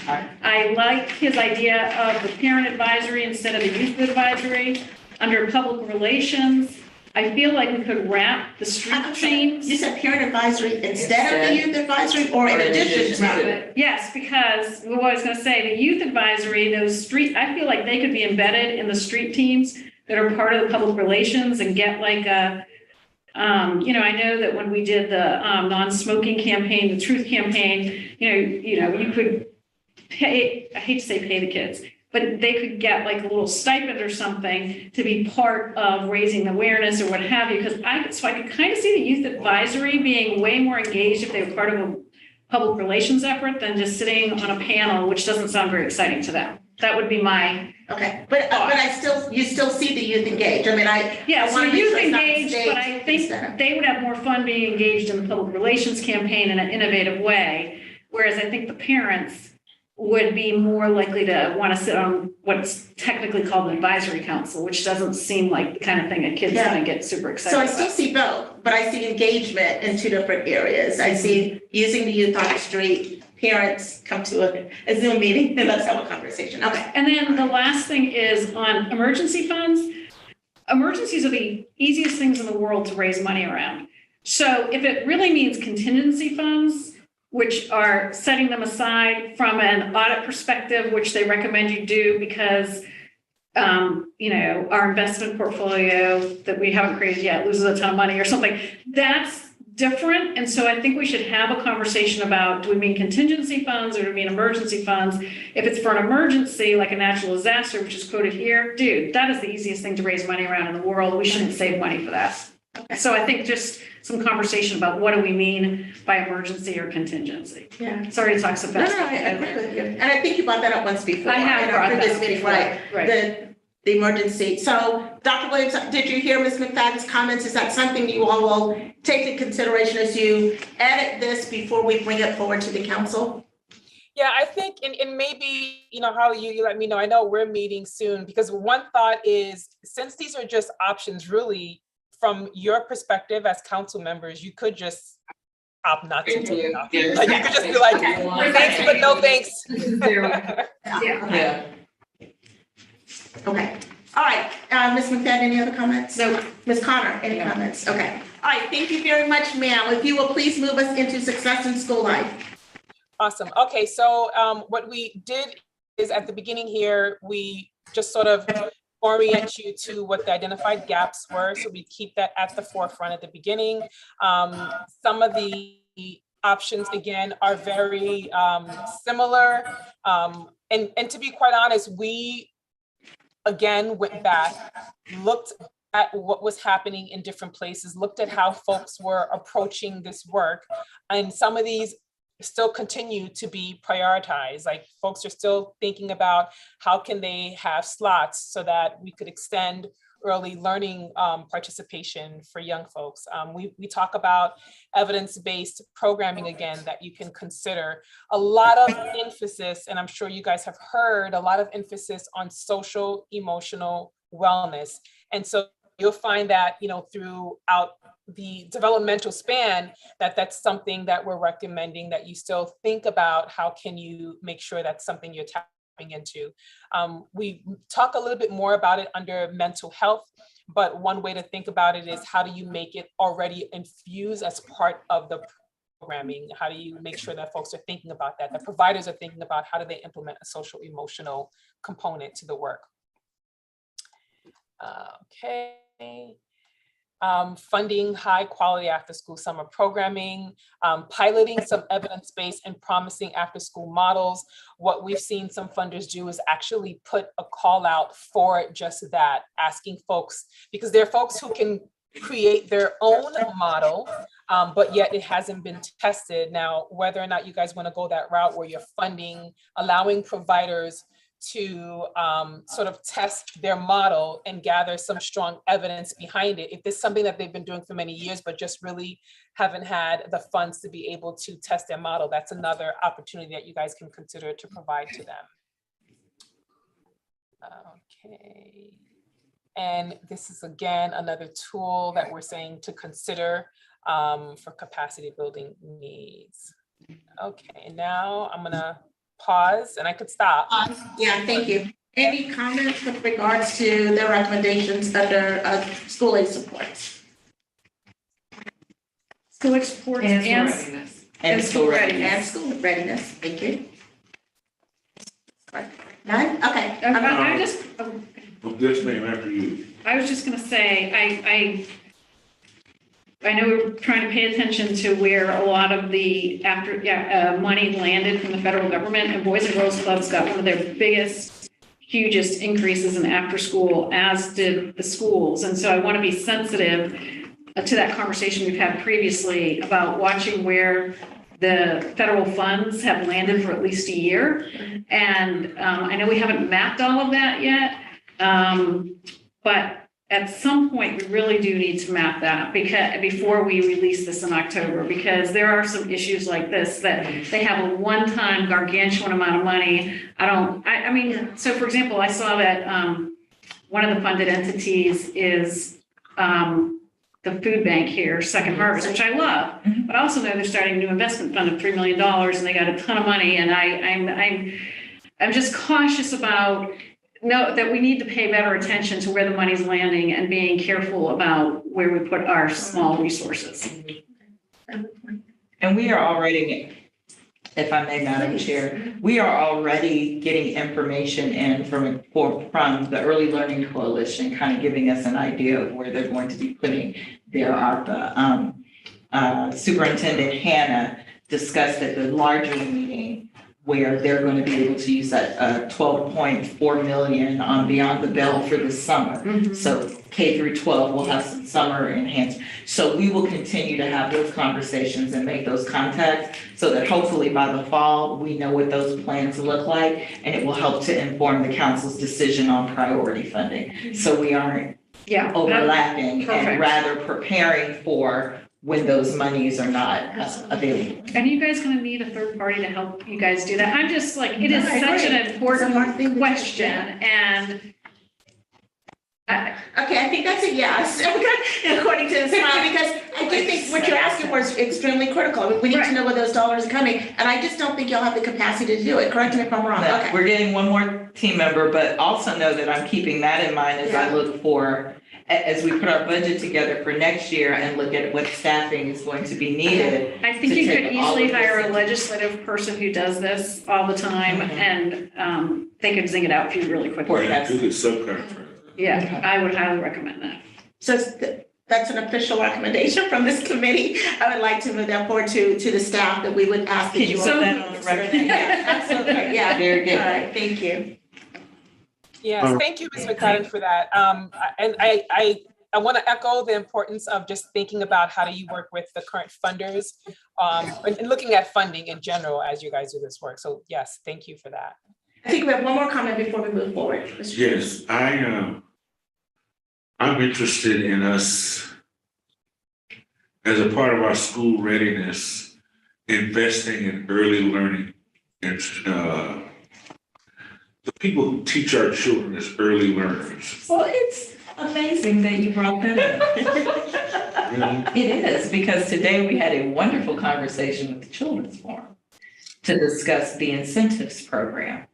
Speaker 7: I like his idea of the parent advisory instead of the youth advisory. Under public relations, I feel like we could wrap the street teams.
Speaker 2: You said parent advisory instead of the youth advisory or in addition to it?
Speaker 7: Yes, because what I was going to say, the youth advisory, I feel like they could be embedded in the street teams that are part of the public relations and get like a, I know that when we did the non-smoking campaign, the truth campaign, you could pay, I hate to say pay the kids, but they could get like a little stipend or something to be part of raising awareness or what have you, because I could kind of see the youth advisory being way more engaged if they were part of a public relations effort than just sitting on a panel, which doesn't sound very exciting to them. That would be my,
Speaker 2: Okay, but you still see the youth engaged. I mean,
Speaker 7: yeah,
Speaker 2: I
Speaker 7: so
Speaker 2: wanna make
Speaker 7: youth
Speaker 2: sure it's not
Speaker 7: engaged, but I
Speaker 2: staged
Speaker 7: think
Speaker 2: instead of-
Speaker 7: they would have more fun being engaged in the public relations campaign in an innovative way. Whereas I think the parents would be more likely to want to sit on what's technically called an advisory council, which doesn't seem like the kind of thing a kid's
Speaker 2: Yeah.
Speaker 7: gonna get super excited
Speaker 2: So I
Speaker 7: about.
Speaker 2: still see both, but I see engagement in two different areas. I see using the youth on the street, parents come to a Zoom meeting and let's have a conversation. Okay.
Speaker 7: And then the last thing is on emergency funds. Emergencies are the easiest things in the world to raise money around. So if it really means contingency funds, which are setting them aside from an audit perspective, which they recommend you do because, our investment portfolio that we haven't created yet loses a ton of money or something, that's different. And so I think we should have a conversation about, do we mean contingency funds or do we mean emergency funds? If it's for an emergency, like a natural disaster, which is quoted here, dude, that is the easiest thing to raise money around in the world. We shouldn't save money for that. So I think just some conversation about what do we mean by emergency or contingency.
Speaker 2: Yeah.
Speaker 7: Sorry to talk so
Speaker 2: No,
Speaker 7: fast.
Speaker 2: I agree with you. And I think you brought that up once before.
Speaker 7: I have
Speaker 2: in our
Speaker 7: brought that
Speaker 2: previous
Speaker 7: up
Speaker 2: meeting,
Speaker 7: before, right.
Speaker 2: The emergency. So, Dr. Williams, did you hear Ms. McFadden's comments? Is that something you all will take into consideration as you edit this before we bring it forward to the council?
Speaker 5: Yeah, I think, and maybe, how you let me know, I know we're meeting soon, because one thought is, since these are just options, really, from your perspective as council members, you could just opt not to do nothing. Like, you could just be like, thanks, but no thanks.
Speaker 7: Yeah.
Speaker 2: Okay. All right. Ms. McFadden, any other comments?
Speaker 7: No.
Speaker 2: Ms. Connor, any comments? Okay. All right. Thank you very much, ma'am. If you will please move us into success in school life.
Speaker 5: Awesome. Okay, so what we did is at the beginning here, we just sort of orient you to what the identified gaps were. So we keep that at the forefront at the beginning. Some of the options, again, are very similar. And to be quite honest, we, again, went back, looked at what was happening in different places, looked at how folks were approaching this work. And some of these still continue to be prioritized. Like, folks are still thinking about how can they have slots so that we could extend early learning participation for young folks. We talk about evidence-based programming again that you can consider. A lot of emphasis, and I'm sure you guys have heard, a lot of emphasis on social emotional wellness. And so you'll find that, throughout the developmental span, that's something that we're recommending that you still think about. How can you make sure that's something you're tapping into? We talk a little bit more about it under mental health, but one way to think about it is, how do you make it already infused as part of the programming? How do you make sure that folks are thinking about that? The providers are thinking about how do they implement a social emotional component to the work? Okay. Funding high quality after school summer programming, piloting some evidence-based and promising after school models. What we've seen some funders do is actually put a call out for just that, asking folks, because there are folks who can create their own model, but yet it hasn't been tested. Now, whether or not you guys want to go that route where you're funding, allowing providers to sort of test their model and gather some strong evidence behind it. If this is something that they've been doing for many years, but just really haven't had the funds to be able to test their model, that's another opportunity that you guys can consider to provide to them. Okay. And this is, again, another tool that we're saying to consider for capacity building needs. Okay, now I'm gonna pause and I could stop.
Speaker 2: Yeah, thank you. Any comments with regards to their recommendations under school aid supports?
Speaker 7: School age supports
Speaker 1: And
Speaker 7: and
Speaker 1: readiness.
Speaker 3: And school readiness.
Speaker 2: And school readiness, thank you. None? Okay.
Speaker 7: I just,
Speaker 8: Yes, ma'am, after you.
Speaker 7: I was just gonna say, I know we're trying to pay attention to where a lot of the money landed from the federal government, and Boys and Girls Clubs got one of their biggest hugest increases in after school, as did the schools. And so I want to be sensitive to that conversation we've had previously about watching where the federal funds have landed for at least a year. And I know we haven't mapped all of that yet, but at some point, we really do need to map that before we release this in October, because there are some issues like this that they have a one-time gargantuan amount of money. I mean, so for example, I saw that one of the funded entities is the food bank here, Second Harvest, which I love, but I also know they're starting a new investment fund of $3 million and they got a ton of money. And I'm just cautious about that we need to pay better attention to where the money's landing and being careful about where we put our small resources.
Speaker 3: And we are already, if I may, Madam Chair, we are already getting information in from the Early Learning Coalition, kind of giving us an idea of where they're going to be putting their ARPA. Superintendent Hannah discussed at the larger meeting where they're going to be able to use that 12.4 million on Beyond the Bell for the summer. So K through 12 will have some summer enhancement. So we will continue to have those conversations and make those contacts so that hopefully by the fall, we know what those plans look like, and it will help to inform the council's decision on priority funding. So we aren't overlapping and rather preparing for when those monies are not available.
Speaker 7: And you guys gonna need a third party to help you guys do that? I'm just like, it is such an important question, and
Speaker 2: Okay, I think that's a yes, according to the smile, because I do think what you're asking for is extremely critical. I mean, we need to know where those dollars are coming, and I just don't think you'll have the capacity to do it. Correct me if I'm wrong.
Speaker 3: No,
Speaker 2: Okay.
Speaker 3: we're getting one more team member, but also know that I'm keeping that in mind as I look for, as we put our budget together for next year and look at what staffing is going to be needed.
Speaker 7: I think
Speaker 3: to
Speaker 7: you
Speaker 3: take
Speaker 7: could
Speaker 3: all
Speaker 7: easily
Speaker 3: of this
Speaker 7: hire a
Speaker 3: into-
Speaker 7: legislative person who does this all the time, and they could zing it out for you really quickly.
Speaker 8: Yeah, do the subcontract.
Speaker 7: Yeah, I would highly recommend that.
Speaker 2: So that's an official recommendation from this committee. I would like to move that forward to the staff that we would ask.
Speaker 3: Can you put that on the record?
Speaker 2: Yeah, absolutely, yeah.
Speaker 3: Very good.
Speaker 2: All right, thank you.
Speaker 5: Yes, thank you, Ms. McCudden, for that. And I want to echo the importance of just thinking about how do you work with the current funders and looking at funding in general as you guys do this work. So yes, thank you for that.
Speaker 2: I think we have one more comment before we move forward. Mr.
Speaker 8: Yes, I'm interested in us, as a part of our school readiness, investing in early learning. And the people who teach our children as early learners.
Speaker 3: Well, it's amazing that you brought that up.
Speaker 8: Really?
Speaker 3: It is, because today we had a wonderful conversation with the Children's Forum to discuss the incentives program.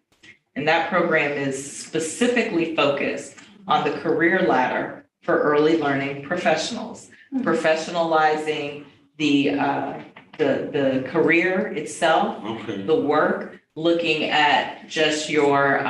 Speaker 3: And that program is specifically focused on the career ladder for early learning professionals, professionalizing the career itself,
Speaker 8: Okay.
Speaker 3: the work, looking at just your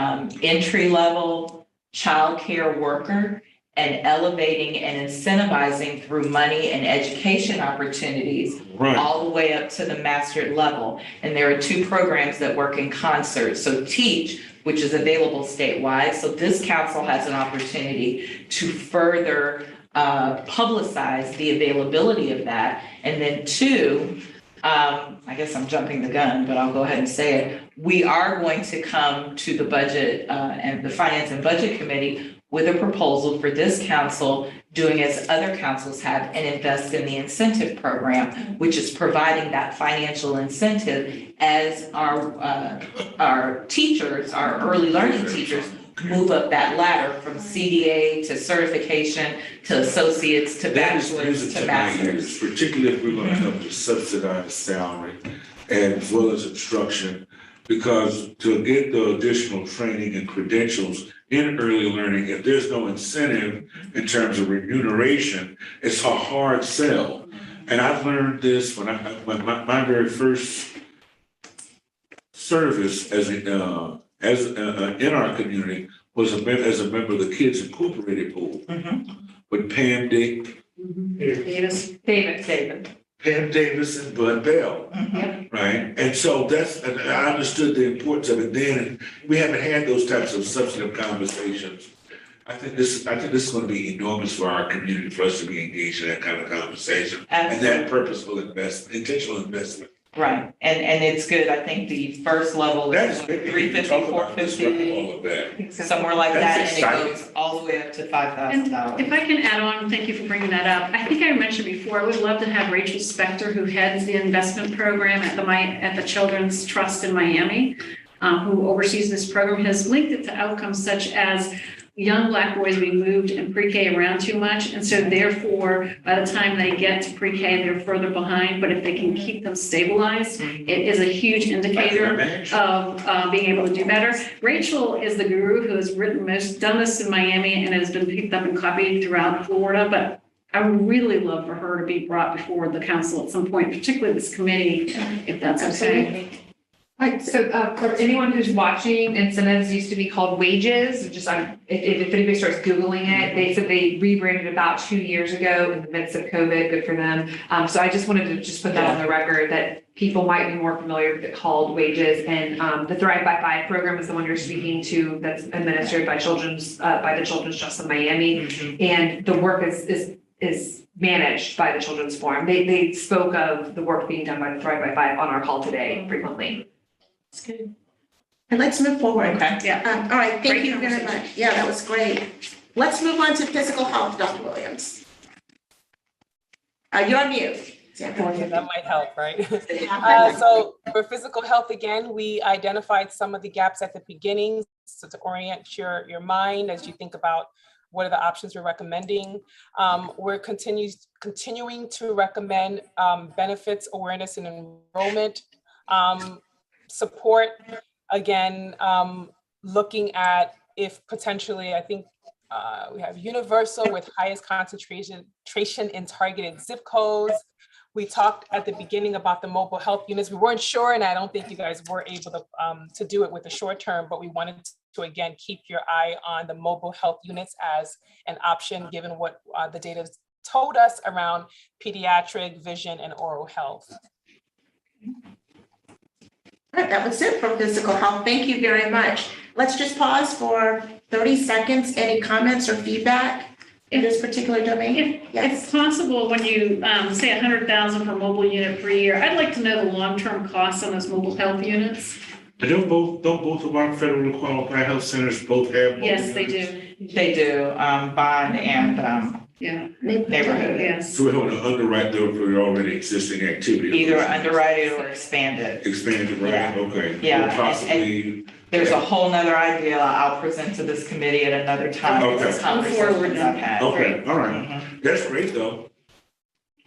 Speaker 3: entry level childcare worker, and elevating and incentivizing through money and education opportunities
Speaker 8: Right.
Speaker 3: all the way up to the mastered level. And there are two programs that work in concert. So TEACH, which is available statewide. So this council has an opportunity to further publicize the availability of that. And then two, I guess I'm jumping the gun, but I'll go ahead and say it. We are going to come to the budget and the Finance and Budget Committee with a proposal for this council, doing as other councils have, and invest in the incentive program, which is providing that financial incentive as our teachers, our early learning teachers, move up that ladder from CDA to certification to associates to
Speaker 8: That is
Speaker 3: bachelor's
Speaker 8: music
Speaker 3: to
Speaker 8: to my
Speaker 3: master's.
Speaker 8: ears, particularly if we're gonna have to subsidize salary as well as instruction. Because to get the additional training and credentials in early learning, if there's no incentive in terms of remuneration, it's a hard sell. And I've learned this when my very first service in our community was as a member of the Kids Incorporated Pool
Speaker 3: Mhm.
Speaker 8: with Pam Dick.
Speaker 7: Davis.
Speaker 3: David.
Speaker 8: Pam Davis and Bud Bell, right? And so and I understood the importance of it then, and we haven't had those types of substantive conversations. I think this is going to be enormous for our community, for us to be engaged in that kind of conversation and that purposeful intentional investment.
Speaker 3: Right, and it's good, I think the first level
Speaker 8: That
Speaker 3: is
Speaker 8: is great.
Speaker 3: 350,
Speaker 8: Talk about this,
Speaker 3: 450,
Speaker 8: all of that.
Speaker 3: somewhere like that,
Speaker 8: That's
Speaker 3: and it
Speaker 8: exciting.
Speaker 3: goes all the way up to
Speaker 7: And
Speaker 3: $5,000.
Speaker 7: if I can add on, thank you for bringing that up. I think I mentioned before, I would love to have Rachel Spector, who heads the investment program at the Children's Trust in Miami, who oversees this program, has linked it to outcomes such as young Black boys being moved in pre-K around too much. And so therefore, by the time they get to pre-K, they're further behind. But if they can keep them stabilized, it is a huge indicator of being able to do better. Rachel is the guru who has done this in Miami and has been picked up and copied throughout Florida. But I would really love for her to be brought before the council at some point, particularly this committee, if that's okay.
Speaker 1: Right, so for anyone who's watching, incentives used to be called wages, just if anybody starts Googling it, they said they rebranded about 2 years ago in the midst of COVID, good for them. So I just wanted to just put that on the record that people might be more familiar with it called wages. And the Thrive by Five program is the one you're speaking to that's administered by the Children's Trust in Miami. And the work is managed by the Children's Forum. They spoke of the work being done by the Thrive by Five on our call today frequently.
Speaker 2: That's good. And let's move forward.
Speaker 3: Okay.
Speaker 7: Yeah.
Speaker 2: All right, thank
Speaker 7: Great
Speaker 2: you very
Speaker 7: conversation.
Speaker 2: much. Yeah, that was great. Let's move on to physical health, Dr. Williams. You're on mute.
Speaker 5: Yeah, that might help, right? So for physical health, again, we identified some of the gaps at the beginning. So to orient your mind as you think about what are the options we're recommending. We're continuing to recommend benefits, awareness, and enrollment. Support, again, looking at if potentially, I think we have universal with highest concentration in targeted zip codes. We talked at the beginning about the mobile health units. We weren't sure, and I don't think you guys were able to do it with the short term, but we wanted to, again, keep your eye on the mobile health units as an option, given what the data told us around pediatric, vision, and oral health.
Speaker 2: All right, that was it for physical health. Thank you very much. Let's just pause for 30 seconds. Any comments or feedback in this particular domain?
Speaker 7: If possible, when you say 100,000 per mobile unit per year, I'd like to know the long-term costs on those mobile health units.
Speaker 8: Don't both of our federally qualified health centers both have mobile
Speaker 7: Yes, they
Speaker 8: units?
Speaker 7: do.
Speaker 3: They do, bond and
Speaker 7: Yeah,
Speaker 3: neighborhood.
Speaker 7: yes.
Speaker 8: So we want to underwrite those for your already existing activity.
Speaker 3: Either underwrite it or expand it.
Speaker 8: Expanded, right?
Speaker 3: Yeah.
Speaker 8: Okay.
Speaker 3: Yeah,
Speaker 8: Or
Speaker 3: and-
Speaker 8: possibly.
Speaker 3: There's a whole nother idea I'll present to this committee at another time.
Speaker 8: Okay.
Speaker 3: This is conversations I've had.
Speaker 8: Okay, all right.
Speaker 3: Mhm.
Speaker 8: That's great though.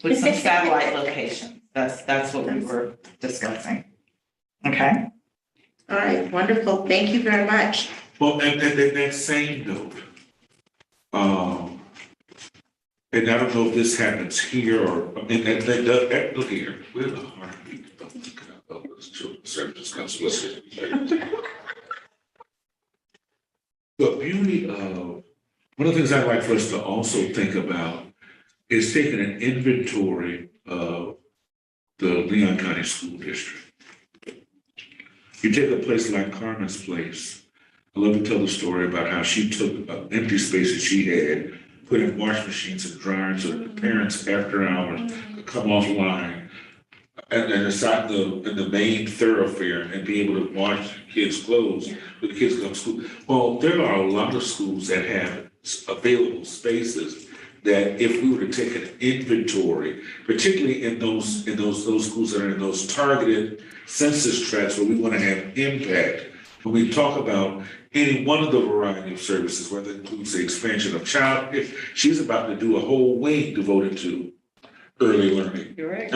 Speaker 3: With some satellite locations. That's what we were discussing. Okay?
Speaker 2: All right, wonderful. Thank you very much.
Speaker 8: Well, and that same note, and I don't know if this happens here or, look here, we're the heartbeat of this children's services council. Listen. The beauty of, one of the things I'd like for us to also think about is taking an inventory of the Leon County School District. You take a place like Carmen's Place. I love to tell the story about how she took an empty space that she had, put in wash machines and dryers so that the parents after hours could come offline and decide in the main thoroughfare and be able to wash kids' clothes when the kids go to school. Well, there are a lot of schools that have available spaces that if we were to take an inventory, particularly in those schools that are in those targeted census tracts where we want to have impact, when we talk about any one of the variety of services, whether it includes the expansion of child, if she's about to do a whole wing devoted to early learning.
Speaker 3: You're right.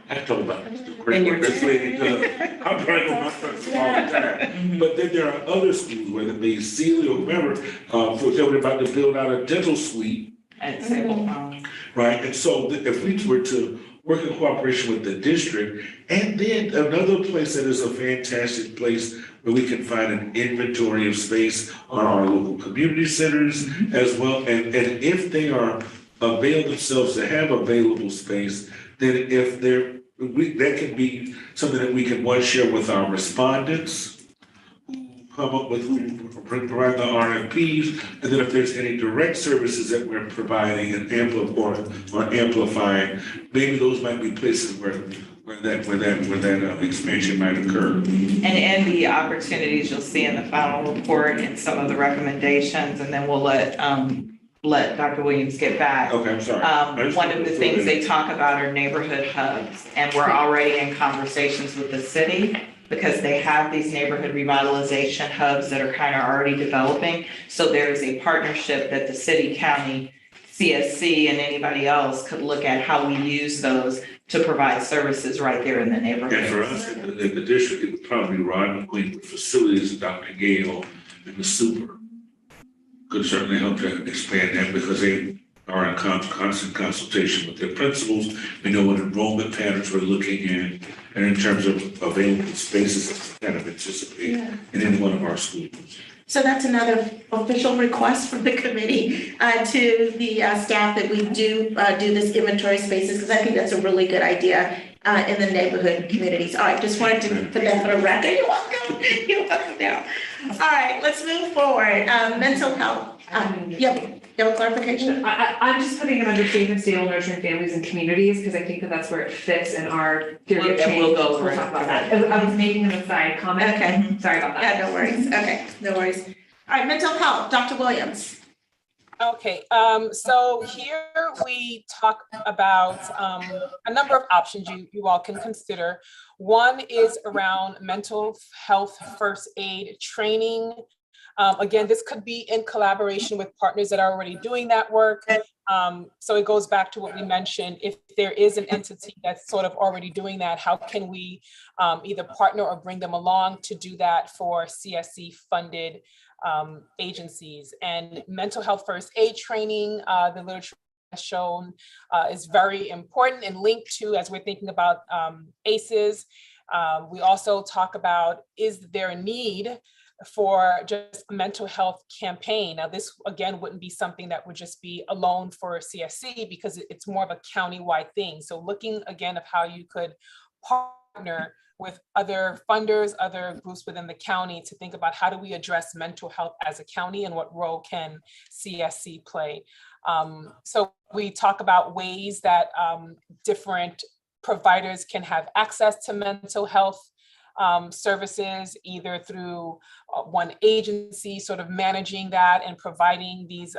Speaker 8: I talk about the great work this lady does. I'm trying to my friends all the time. But then there are other schools, whether it be Celia, whoever, for example, they're about to build out a dental suite.
Speaker 3: At Sable Farm.
Speaker 8: Right, and so if we were to work in cooperation with the district, and then another place that is a fantastic place where we can find an inventory of space are our local community centers as well. And if they are avail themselves to have available space, then if that could be something that we can share with our respondents, come up with, provide the RFPs, and then if there's any direct services that we're providing and amplifying, maybe those might be places where that expansion might occur.
Speaker 3: And the opportunities you'll see in the final report and some of the recommendations, and then we'll let Dr. Williams get back.
Speaker 8: Okay, I'm sorry.
Speaker 3: One of the things they talk about are neighborhood hubs, and we're already in conversations with the city because they have these neighborhood revitalization hubs that are kind of already developing. So there is a partnership that the city, county, CSC, and anybody else could look at how we use those to provide services right there in the neighborhood.
Speaker 8: And for us in the district, it would probably be Rod McQueen with facilities, Dr. Gale, and the super could certainly help to expand that because they are in constant consultation with their principals. We know what enrollment patterns we're looking at, and in terms of available spaces that we kind of anticipate in any one of our schools.
Speaker 2: So that's another official request from the committee to the staff that we do this inventory spaces, because I think that's a really good idea in the neighborhood communities. All right, just wanted to put that for the record. You're welcome. You're welcome now. All right, let's move forward. Mental health. You have a clarification?
Speaker 1: I'm just putting it under safe and stable nurturing families and communities, because I think that that's where it fits in our theory of change.
Speaker 3: We'll go over
Speaker 1: We'll talk
Speaker 3: it.
Speaker 1: about that. I was making an aside comment.
Speaker 2: Okay.
Speaker 1: Sorry about that.
Speaker 2: Yeah, no worries. Okay, no worries. All right, mental health, Dr. Williams.
Speaker 5: Okay, so here we talk about a number of options you all can consider. One is around mental health first aid training. Again, this could be in collaboration with partners that are already doing that work. So it goes back to what we mentioned. If there is an entity that's sort of already doing that, how can we either partner or bring them along to do that for CSC funded agencies? And mental health first aid training, the literature has shown is very important and linked to, as we're thinking about ACEs. We also talk about, is there a need for just a mental health campaign? Now, this again wouldn't be something that would just be alone for CSC because it's more of a county-wide thing. So looking again of how you could partner with other funders, other groups within the county to think about how do we address mental health as a county and what role can CSC play. So we talk about ways that different providers can have access to mental health services, either through one agency sort of managing that and providing these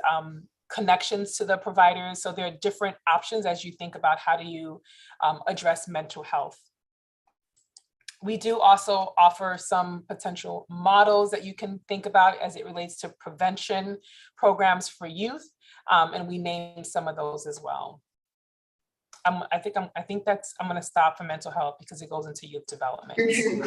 Speaker 5: connections to the providers. So there are different options as you think about how do you address mental health. We do also offer some potential models that you can think about as it relates to prevention programs for youth, and we named some of those as well. I think I'm going to stop for mental health because it goes into youth development.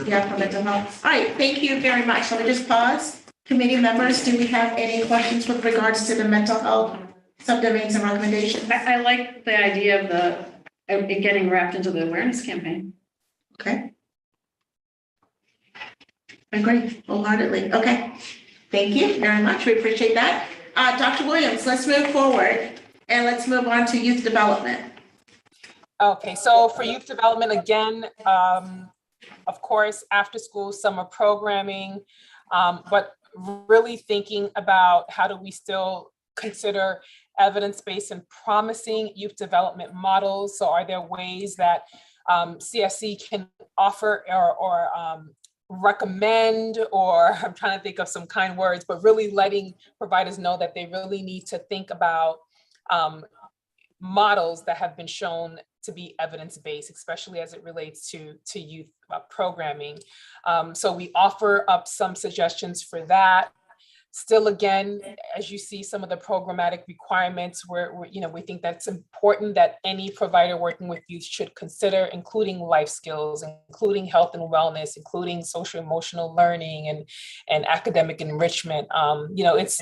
Speaker 2: Yeah, for mental health. All right, thank you very much. Let me just pause. Committee members, do we have any questions with regards to the mental health subdomains and recommendations?
Speaker 7: I like the idea of it getting wrapped into the awareness campaign.
Speaker 2: Okay. Agree wholeheartedly. Okay. Thank you very much. We appreciate that. Dr. Williams, let's move forward and let's move on to youth development.
Speaker 5: Okay, so for youth development, again, of course, after school summer programming, but really thinking about how do we still consider evidence-based and promising youth development models. So are there ways that CSC can offer or recommend, or I'm trying to think of some kind words, but really letting providers know that they really need to think about models that have been shown to be evidence-based, especially as it relates to youth programming. So we offer up some suggestions for that. Still, again, as you see some of the programmatic requirements where we think that's important that any provider working with youth should consider, including life skills, including health and wellness, including social emotional learning and academic enrichment. It's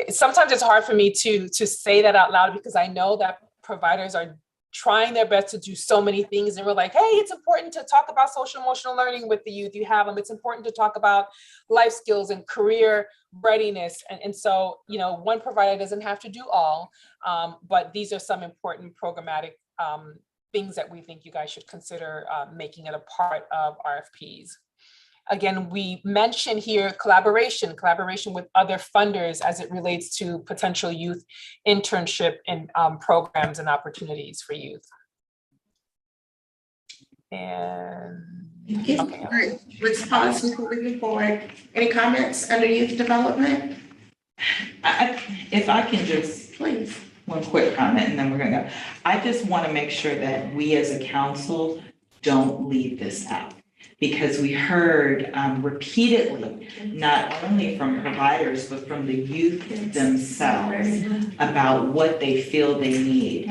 Speaker 5: sometimes it's hard for me to say that out loud because I know that providers are trying their best to do so many things. And we're like, hey, it's important to talk about social emotional learning with the youth. You have them. It's important to talk about life skills and career readiness. And so, one provider doesn't have to do all, but these are some important programmatic things that we think you guys should consider making it a part of RFPs. Again, we mention here collaboration with other funders as it relates to potential youth internship and programs and opportunities for youth. And
Speaker 2: Okay,
Speaker 5: okay.
Speaker 2: all right, let's pause before we move forward. Any comments under youth development?
Speaker 3: If I can just,
Speaker 2: Please.
Speaker 3: one quick comment and then we're gonna go. I just want to make sure that we as a council don't leave this out. Because we heard repeatedly, not only from providers, but from the youth themselves about what they feel they need.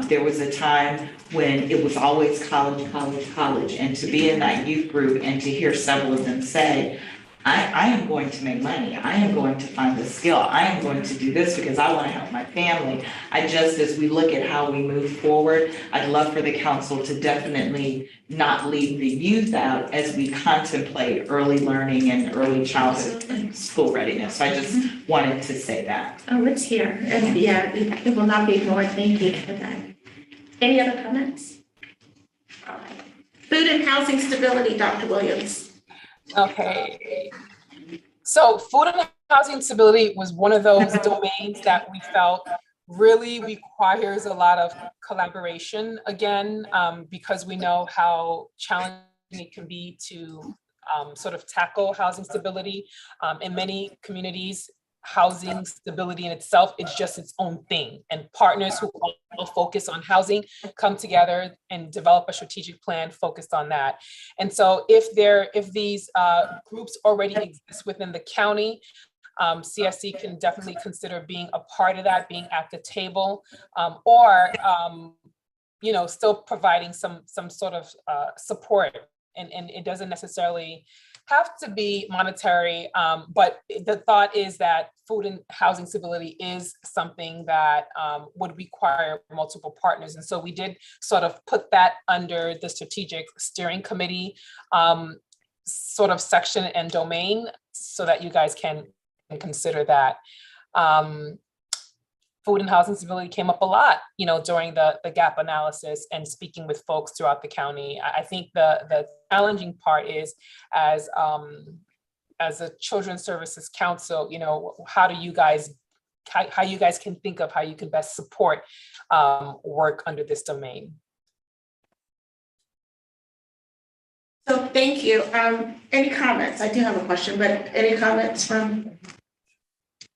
Speaker 3: There was a time when it was always college, and to be in that youth group and to hear several of them say, I am going to make money. I am going to find a skill. I am going to do this because I want to help my family. As we look at how we move forward, I'd love for the council to definitely not leave the youth out as we contemplate early learning and early childhood school readiness. So I just wanted to say that.
Speaker 2: Oh, it's here. And yeah, it will not be ignored. Thank you for that. Any other comments? All right. Food and housing stability, Dr. Williams.
Speaker 5: Okay. So food and housing stability was one of those domains that we felt really requires a lot of collaboration again, because we know how challenging it can be to sort of tackle housing stability. In many communities, housing stability in itself is just its own thing, and partners who all focus on housing come together and develop a strategic plan focused on that. And so if these groups already exist within the county, CSC can definitely consider being a part of that, being at the table, or still providing some sort of support. And it doesn't necessarily have to be monetary, but the thought is that food and housing stability is something that would require multiple partners. And so we did sort of put that under the strategic steering committee sort of section and domain so that you guys can consider that. Food and housing stability came up a lot, during the gap analysis and speaking with folks throughout the county. I think the challenging part is as a Children's Services Council, how you guys can think of how you can best support work under this domain.
Speaker 2: So thank you. Any comments? I do have a question, but any comments from?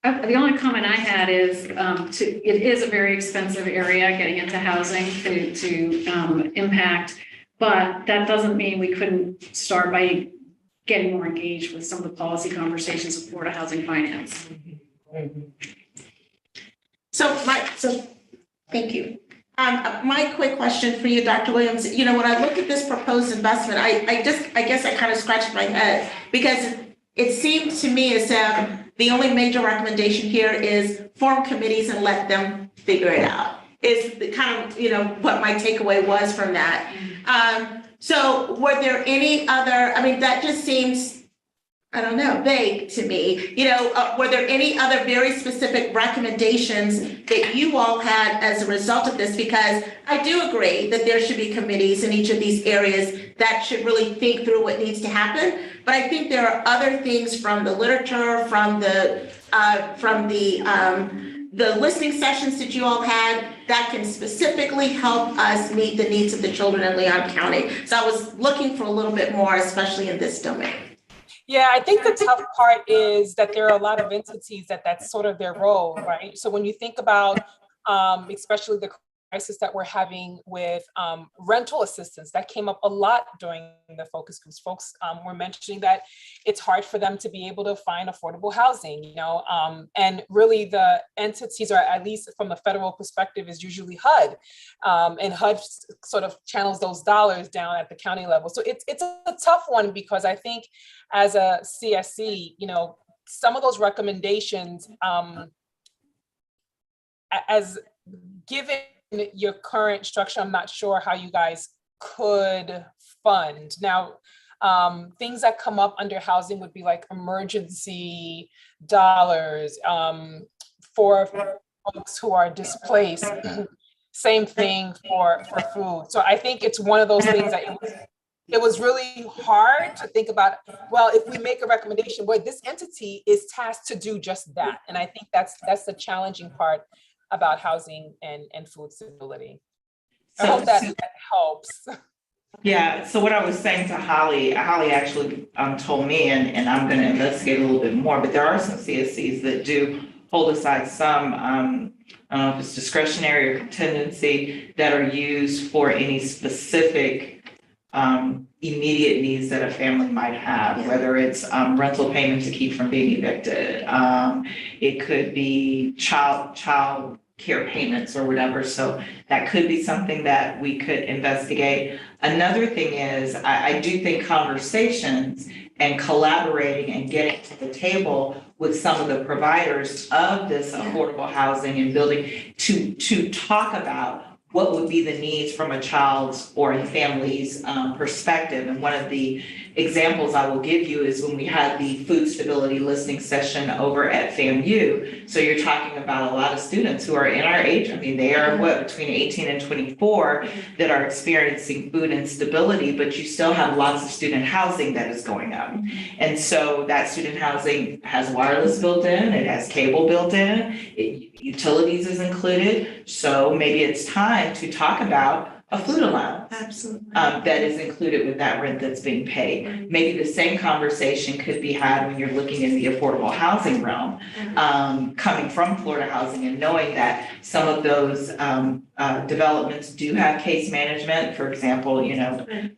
Speaker 7: The only comment I had is it is a very expensive area getting into housing to impact, but that doesn't mean we couldn't start by getting more engaged with some of the policy conversations of Florida Housing Finance.
Speaker 2: So thank you. My quick question for you, Dr. Williams, when I look at this proposed investment, I guess I kind of scratched my head because it seemed to me as if the only major recommendation here is form committees and let them figure it out. Is the kind of, what my takeaway was from that. So were there any other, that just seems, I don't know, vague to me. Were there any other very specific recommendations that you all had as a result of this? Because I do agree that there should be committees in each of these areas that should really think through what needs to happen. But I think there are other things from the literature, from the listening sessions that you all had that can specifically help us meet the needs of the children in Leon County. So I was looking for a little bit more, especially in this domain.
Speaker 5: Yeah, I think the tough part is that there are a lot of entities that's sort of their role, right? So when you think about, especially the crisis that we're having with rental assistance, that came up a lot during the focus groups. Folks were mentioning that it's hard for them to be able to find affordable housing, and really the entities, or at least from a federal perspective, is usually HUD, and HUD sort of channels those dollars down at the county level. So it's a tough one because I think as a CSC, some of those recommendations, as given your current structure, I'm not sure how you guys could fund. Now, things that come up under housing would be like emergency dollars for folks who are displaced. Same thing for food. So I think it's one of those things that it was really hard to think about, well, if we make a recommendation, boy, this entity is tasked to do just that. And I think that's the challenging part about housing and food stability. I hope that helps.
Speaker 3: Yeah, so what I was saying to Holly actually told me, and I'm gonna investigate a little bit more, but there are some CSCs that do hold aside some, I don't know if it's discretionary or contingency, that are used for any specific immediate needs that a family might have,
Speaker 2: Yeah.
Speaker 3: whether it's rental payment to keep from being evicted. It could be child care payments or whatever. So that could be something that we could investigate. Another thing is, I do think conversations and collaborating and getting to the table with some of the providers of this affordable housing and building to talk about what would be the needs from a child's or a family's perspective. And one of the examples I will give you is when we had the food stability listening session over at FAMU. So you're talking about a lot of students who are in our age. I mean, they are between 18 and 24 that are experiencing food instability, but you still have lots of student housing that is going up. And so that student housing has wireless built in, it has cable built in, utilities is included. So maybe it's time to talk about a food allowance.
Speaker 2: Absolutely.
Speaker 3: That is included with that rent that's being paid. Maybe the same conversation could be had when you're looking in the affordable housing realm, coming from Florida Housing and knowing that some of those developments do have case management, for example,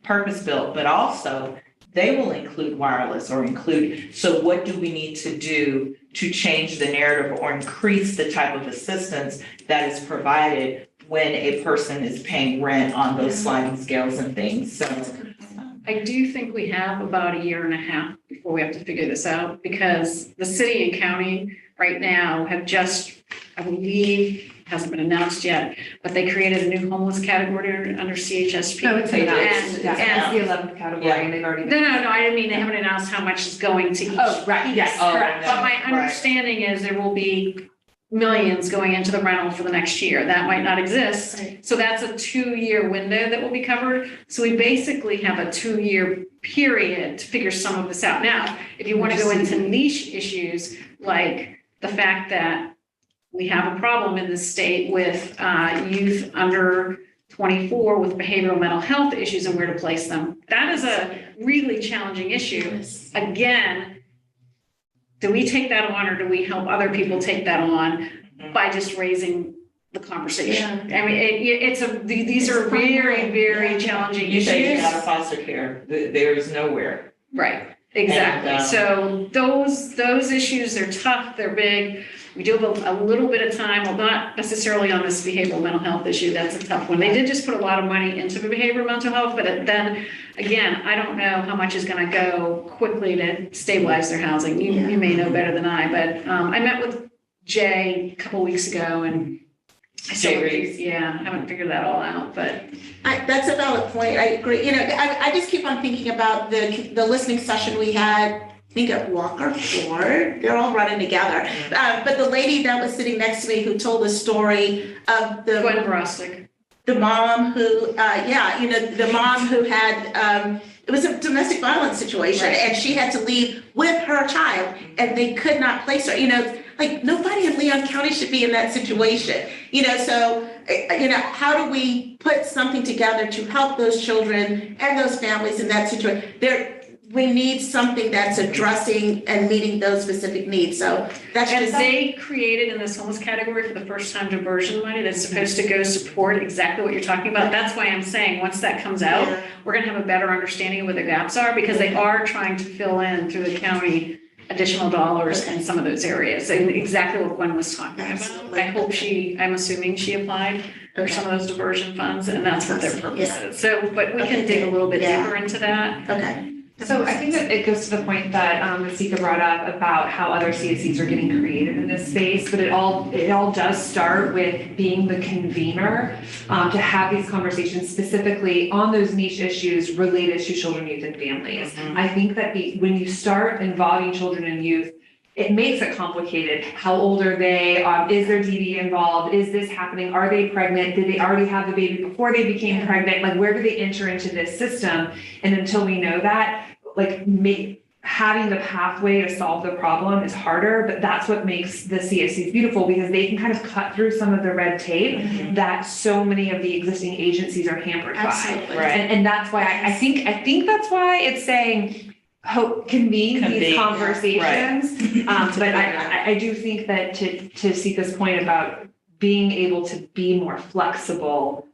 Speaker 3: purpose built, but also they will include wireless or include. So what do we need to do to change the narrative or increase the type of assistance that is provided when a person is paying rent on those sliding scales and things? So
Speaker 7: I do think we have about a year and a half before we have to figure this out, because the city and county right now have just, I believe, hasn't been announced yet, but they created a new homeless category under CHSP.
Speaker 1: No, it's announced.
Speaker 7: And-
Speaker 1: Yeah,
Speaker 7: and-
Speaker 1: it's the 11th category and they've already.
Speaker 7: No, I didn't mean they haven't announced how much is going to each.
Speaker 1: Oh, right, yes,
Speaker 3: Oh,
Speaker 1: correct.
Speaker 3: no.
Speaker 7: But my understanding is there will be millions going into the rental for the next year. That might not exist.
Speaker 2: Right.
Speaker 7: So that's a 2-year window that will be covered. So we basically have a 2-year period to figure some of this out. Now, if you want to go into niche issues, like the fact that we have a problem in the state with youth under 24 with behavioral mental health issues and where to place them, that is a really challenging issue. Again, do we take that on or do we help other people take that on by just raising the conversation? I mean, these are very, very challenging
Speaker 3: you say you're out of
Speaker 7: issues.
Speaker 3: foster care, there is nowhere.
Speaker 7: Right, exactly.
Speaker 3: And,
Speaker 7: So those issues, they're tough, they're big. We do have a little bit of time, well, not necessarily on this behavioral mental health issue, that's a tough one. They did just put a lot of money into behavioral mental health, but then, again, I don't know how much is gonna go quickly to stabilize their housing. You may know better than I, but I met with Jay a couple weeks ago and I still
Speaker 3: Jay Reeves.
Speaker 7: haven't figured that all out, but.
Speaker 2: That's a valid point. I agree. I just keep on thinking about the listening session we had, I think at Walker Ford. They're all running together. But the lady that was sitting next to me who told the story of
Speaker 7: Gwen Verostic.
Speaker 2: the mom who, the mom who had, it was a domestic violence situation
Speaker 7: Right.
Speaker 2: and she had to leave with her child and they could not place her, like nobody in Leon County should be in that situation, so, how do we put something together to help those children and those families in that situation? We need something that's addressing and meeting those specific needs, so that's
Speaker 7: And
Speaker 2: just.
Speaker 7: they created in this homeless category for the first time diversion money that's supposed to go support exactly what you're talking about. That's why I'm saying, once that comes out,
Speaker 2: Yeah.
Speaker 7: we're gonna have a better understanding of what the gaps are, because they are trying to fill in through the county additional dollars in some of those areas, and exactly what Gwen was talking about.
Speaker 2: Absolutely.
Speaker 7: I'm assuming she applied for some of those diversion funds, and that's what their purpose
Speaker 2: Yeah.
Speaker 7: is. So, but we can dig a little bit
Speaker 2: Yeah.
Speaker 7: deeper into that.
Speaker 2: Okay.
Speaker 1: So I think that it goes to the point that Masika brought up about how other CSCs are getting creative in this space, but it all does start with being the convener to have these conversations specifically on those niche issues related to children, youth, and families. I think that when you start involving children and youth it makes it complicated. How old are they? Is their DD involved? Is this happening? Are they pregnant? Did they already have the baby before they became pregnant? Like, where do they enter into this system? And until we know that, like, having the pathway to solve the problem is harder, but that's what makes the CSCs beautiful, because they can kind of cut through some of the red tape that so many of the existing agencies are hampered by.
Speaker 2: Absolutely.
Speaker 3: Right.
Speaker 1: And that's why I think that's why it's saying convene these conversations. But I do think that to Sika's point about being able to be more flexible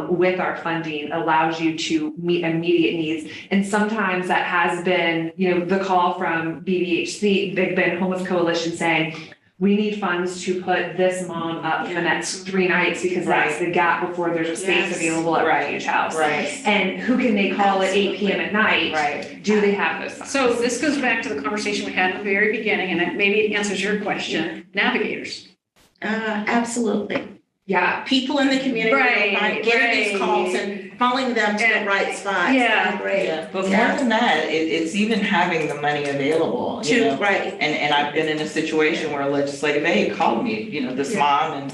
Speaker 1: with our funding allows you to meet immediate needs. And sometimes that has been, the call from BBHC, Big Ben Homeless Coalition, saying, we need funds to put this mom up for the next 3 nights because that's the gap before there's a space available at Refuge House.
Speaker 3: Right.
Speaker 1: And who can they call at 8 p.m. at night?
Speaker 3: Right.
Speaker 1: Do they have those funds?
Speaker 7: So this goes back to the conversation we had at the very beginning, and maybe it answers your question, navigators.
Speaker 2: Absolutely.
Speaker 1: Yeah.
Speaker 2: People in the community are getting these calls and following them to the right spots.
Speaker 7: Yeah.
Speaker 2: Great.
Speaker 3: Yeah, but more than that, it's even having the money available, you know?
Speaker 2: Right.
Speaker 3: And I've been in a situation where a legislative aide called me, this mom and,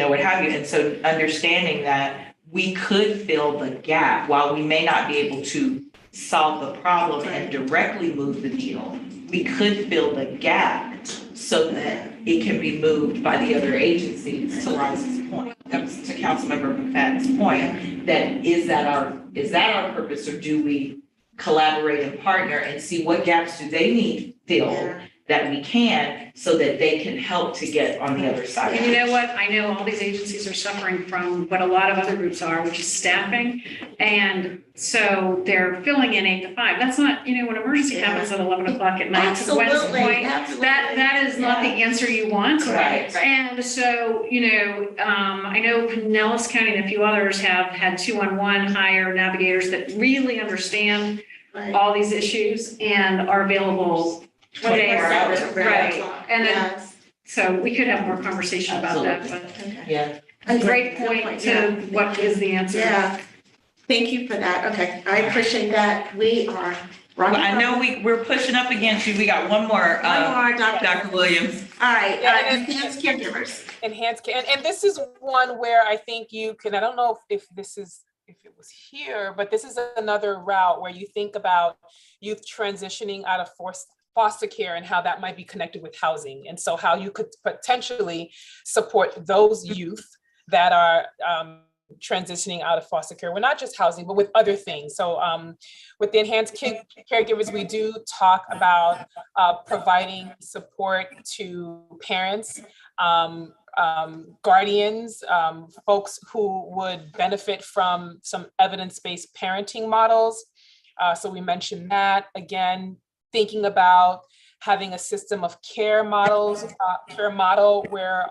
Speaker 3: what have you. And so understanding that we could fill the gap while we may not be able to solve the problem and directly move the needle, we could fill the gap so that it can be moved by the other agencies, to Rice's point, to Councilmember McFadden's point, that is that our purpose, or do we collaborate and partner and see what gaps do they need filled that we can, so that they can help to get on the other side.
Speaker 7: And you know what? I know all these agencies are suffering from what a lot of other groups are, which is staffing. And so they're filling in 8 to 5. That's not, when emergency happens at 11 o'clock at night, to Gwen's point, that is not the answer you want.
Speaker 3: Right.
Speaker 7: And so, I know Pinellas County and a few others have had 2-on-1 hire navigators that really understand all these issues and are available when they are right. And then, so we could have more conversation about that, but
Speaker 3: Yeah.
Speaker 7: a great point to what is the answer.
Speaker 2: Yeah. Thank you for that. Okay, I appreciate that. We are.
Speaker 3: Well, I know we're pushing up against you. We got one more, Dr. Williams.
Speaker 2: All right,
Speaker 5: enhanced
Speaker 2: caregivers.
Speaker 5: Enhanced care, and this is one where I think you can, I don't know if it was here, but this is another route where you think about youth transitioning out of foster care and how that might be connected with housing. And so how you could potentially support those youth that are transitioning out of foster care. We're not just housing, but with other things. So with the enhanced caregivers, we do talk about providing support to parents, guardians, folks who would benefit from some evidence-based parenting models. So we mentioned that. Again, thinking about having a system of care model where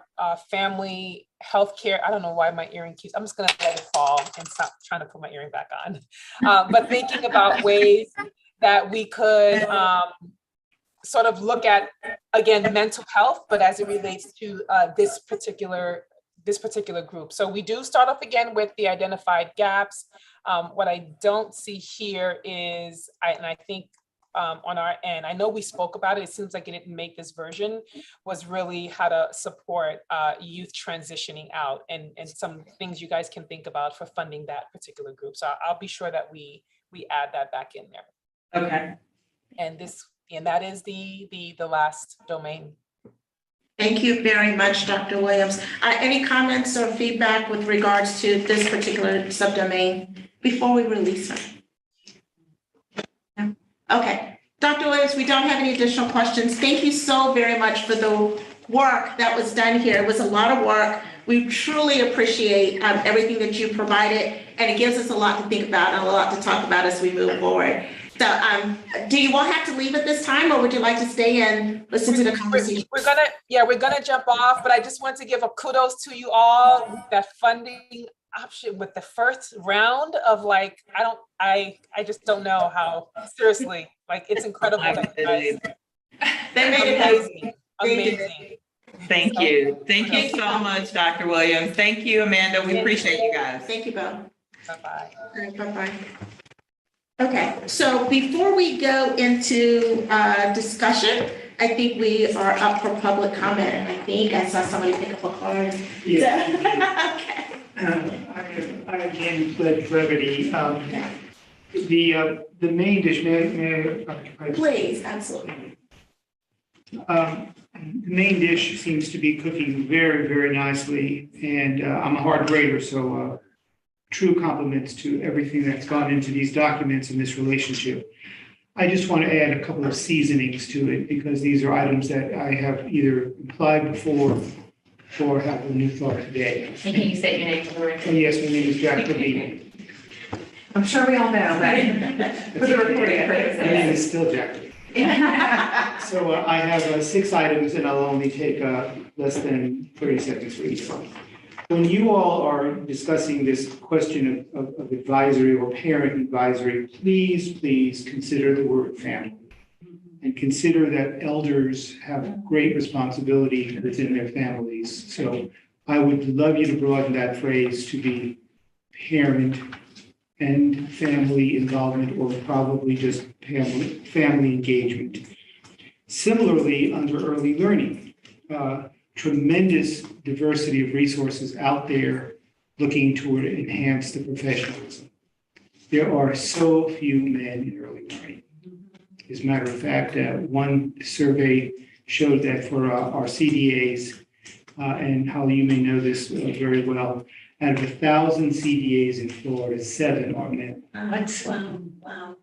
Speaker 5: family healthcare, I don't know why my earring keeps, I'm just gonna let it fall and stop trying to put my earring back on. But thinking about ways that we could sort of look at, again, mental health, but as it relates to this particular group. So we do start off again with the identified gaps. What I don't see here is, I think on our end, I know we spoke about it, it seems like it didn't make this version, was really how to support youth transitioning out and some things you guys can think about for funding that particular group. So I'll be sure that we add that back in there.
Speaker 3: Okay.
Speaker 5: And that is the last domain.
Speaker 2: Thank you very much, Dr. Williams. Any comments or feedback with regards to this particular subdomain before we release her? No? Okay, Dr. Williams, we don't have any additional questions. Thank you so very much for the work that was done here. It was a lot of work. We truly appreciate everything that you provided, and it gives us a lot to think about and a lot to talk about as we move forward. So do you all have to leave at this time, or would you like to stay and listen to the conversation?
Speaker 5: We're gonna jump off, but I just want to give a kudos to you all with that funding option with the first round of I just don't know how, seriously, it's incredible.
Speaker 2: They made it happen.
Speaker 5: Amazing.
Speaker 3: Thank you. Thank you so much, Dr. Williams. Thank you, Amanda. We appreciate you guys.
Speaker 2: Thank you, Bill.
Speaker 5: Bye-bye.
Speaker 2: All right, bye-bye. Okay, so before we go into discussion, I think we are up for public comment, and I think I saw somebody pick up a card.
Speaker 9: Yeah.
Speaker 2: Okay.
Speaker 9: I again pledge brevity. The main dish, may I?
Speaker 2: Please, absolutely.
Speaker 9: The main dish seems to be cooking very, very nicely, and I'm a hard grader, so true compliments to everything that's gone into these documents in this relationship. I just want to add a couple of seasonings to it, because these are items that I have either implied before or have a new thought today.
Speaker 6: And can you state your name for the record?
Speaker 9: And yes, my name is Jack Levine.
Speaker 1: I'm sure we all know that. For the recording
Speaker 9: My name
Speaker 1: purposes.
Speaker 9: is still Jack Levine. So I have 6 items, and I'll only take less than 30 seconds for each one. When you all are discussing this question of advisory or parent advisory, please consider the word family. And consider that elders have great responsibility within their families. So I would love you to broaden that phrase to be parent and family involvement, or probably just family engagement. Similarly, under early learning, tremendous diversity of resources out there looking to enhance the professionalism. There are so few men in early learning. As a matter of fact, one survey showed that for our CDAs, and Holly, you may know this very well, out of 1,000 CDAs in Florida, 7 are men.
Speaker 2: Wow.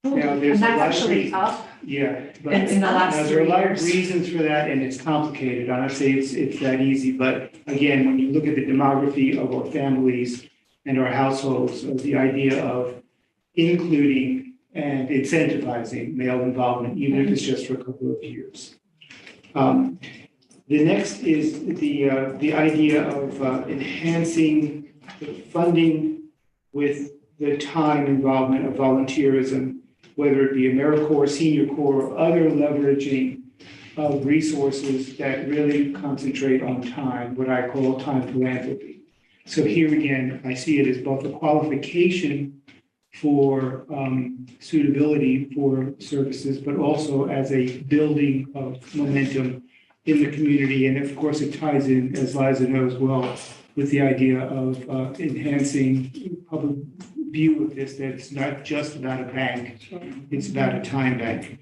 Speaker 9: Now,
Speaker 1: And
Speaker 9: there's a
Speaker 1: that's
Speaker 9: lot of
Speaker 1: actually
Speaker 9: reasons.
Speaker 1: up
Speaker 9: Yeah, but
Speaker 1: in the last
Speaker 9: now,
Speaker 1: 3
Speaker 9: there are a lot of
Speaker 1: years.
Speaker 9: reasons for that, and it's complicated. I'm not saying it's that easy, but again, when you look at the demography of our families and our households, the idea of including and incentivizing male involvement, even if it's just for a couple of years. The next is the idea of enhancing the funding with the time involvement of volunteerism, whether it be AmeriCorps, Senior Corps, or other leveraging of resources that really concentrate on time, what I call time philanthropy. So here again, I see it as both a qualification for suitability for services, but also as a building of momentum in the community. And of course, it ties in, as Liza knows well, with the idea of enhancing public view of this, that it's not just about a bank, it's about a time bank.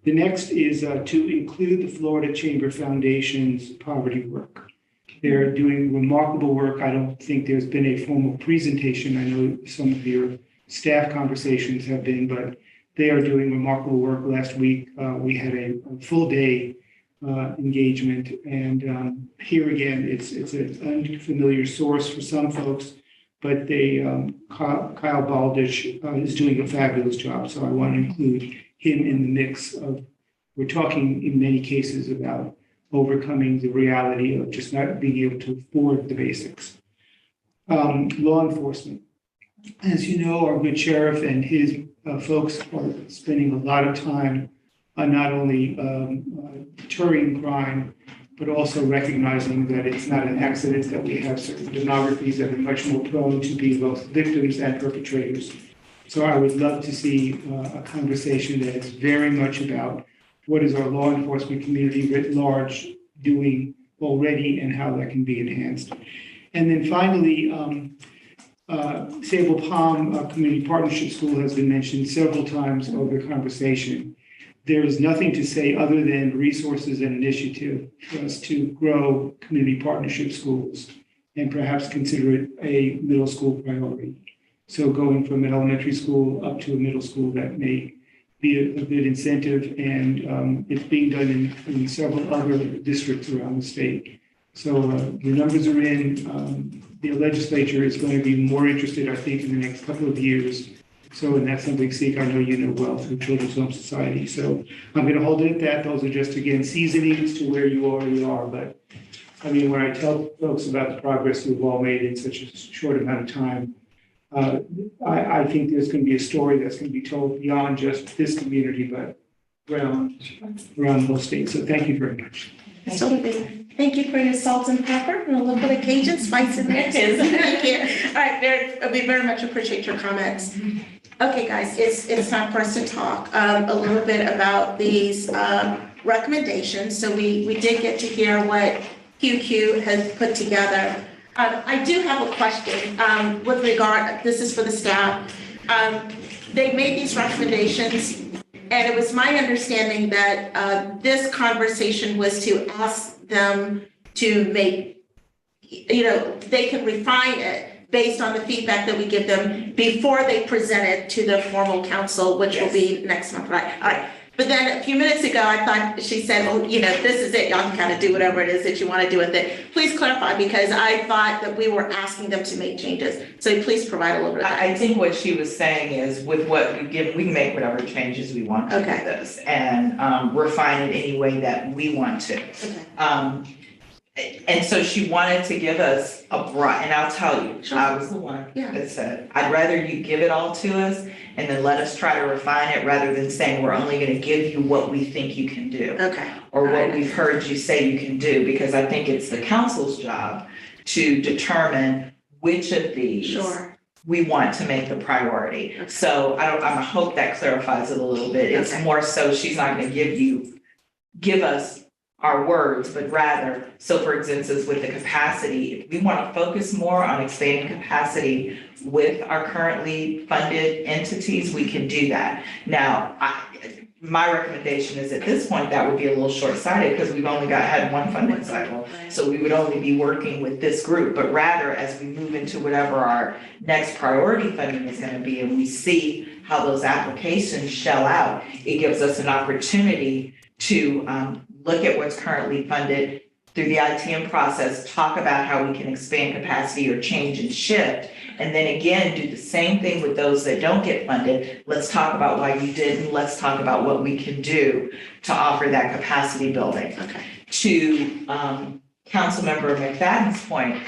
Speaker 9: The next is to include the Florida Chamber Foundation's poverty work. They're doing remarkable work. I don't think there's been a formal presentation. I know some of your staff conversations have been, but they are doing remarkable work. Last week, we had a full day engagement. And here again, it's an unfamiliar source for some folks, but Kyle Baldich is doing a fabulous job. So I want to include him in the mix of, we're talking in many cases about overcoming the reality of just not being able to afford the basics. Law enforcement. As you know, our good sheriff and his folks are spending a lot of time on not only deterring crime, but also recognizing that it's not an accident that we have certain demographies that are much more prone to be both victims and perpetrators. So I would love to see a conversation that is very much about what is our law enforcement community writ large doing already and how that can be enhanced. And then finally, Sable Palm Community Partnership School has been mentioned several times over the conversation. There is nothing to say other than resources and initiative for us to grow community partnership schools and perhaps consider it a middle school priority. So going from an elementary school up to a middle school, that may be a good incentive, and it's being done in several other districts around the state. So the numbers are in. The legislature is going to be more interested, I think, in the next couple of years. So, and that's something, Seek, I know you know well through Children's Home Society. So I'm going to hold it at that. Those are just, again, seasonings to where you already are. But I mean, when I tell folks about the progress we've all made in such a short amount of time, I think there's going to be a story that's going to be told beyond just this community, but around the whole state. So thank you very much.
Speaker 2: Absolutely. Thank you for your salt and pepper and a little bit of Cajun spice in there too. Thank you. All right, we very much appreciate your comments. Okay, guys, it's time for us to talk a little bit about these recommendations. So we did get to hear what QQ has put together. I do have a question with regard, this is for the staff. They made these recommendations, and it was my understanding that this conversation was to ask them to make, they can refine it based on the feedback that we give them before they present it to the formal council, which will be next month, right? All right. But then a few minutes ago, I thought she said, oh, this is it. Y'all can kind of do whatever it is that you want to do with it. Please clarify, because I thought that we were asking them to make changes. So please provide a little bit of that.
Speaker 3: I think what she was saying is with what we give, we can make whatever changes we want to
Speaker 2: Okay.
Speaker 3: this and refine it any way that we want to.
Speaker 2: Okay.
Speaker 3: And so she wanted to give us a broad, and I'll tell you,
Speaker 2: Sure.
Speaker 3: I was the one
Speaker 2: Yeah.
Speaker 3: that said, I'd rather you give it all to us and then let us try to refine it rather than saying, we're only gonna give you what we think you can do.
Speaker 2: Okay.
Speaker 3: Or what
Speaker 2: Alright.
Speaker 3: we've heard you say you can do, because I think it's the council's job to determine which of these
Speaker 2: Sure.
Speaker 3: we want to make the priority.
Speaker 2: Okay.
Speaker 3: So I hope that clarifies it a little bit. It's
Speaker 2: Okay.
Speaker 3: more so she's not gonna give us our words, but rather, so for instance, with the capacity, if we want to focus more on expanding capacity with our currently funded entities, we can do that. Now, my recommendation is at this point, that would be a little short-sighted because we've only had one funding cycle. So we would only be working with this group, but rather as we move into whatever our next priority funding is gonna be and we see how those applications shell out, it gives us an opportunity to look at what's currently funded through the ITM process, talk about how we can expand capacity or change and shift. And then again, do the same thing with those that don't get funded. Let's talk about why you didn't. Let's talk about what we can do to offer that capacity building.
Speaker 2: Okay.
Speaker 3: To Councilmember McFadden's point,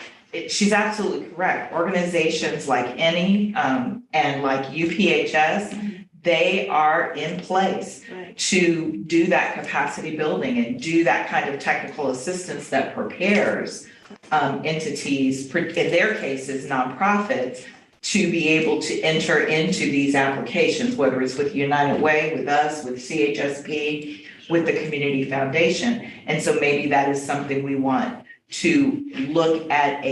Speaker 3: she's absolutely correct. Organizations like any and like UPHS, they are in place
Speaker 2: Right.
Speaker 3: to do that capacity building and do that kind of technical assistance that prepares entities, in their cases, nonprofits, to be able to enter into these applications, whether it's with United Way, with us, with CHSP, with the Community Foundation. And so maybe that is something we want to look at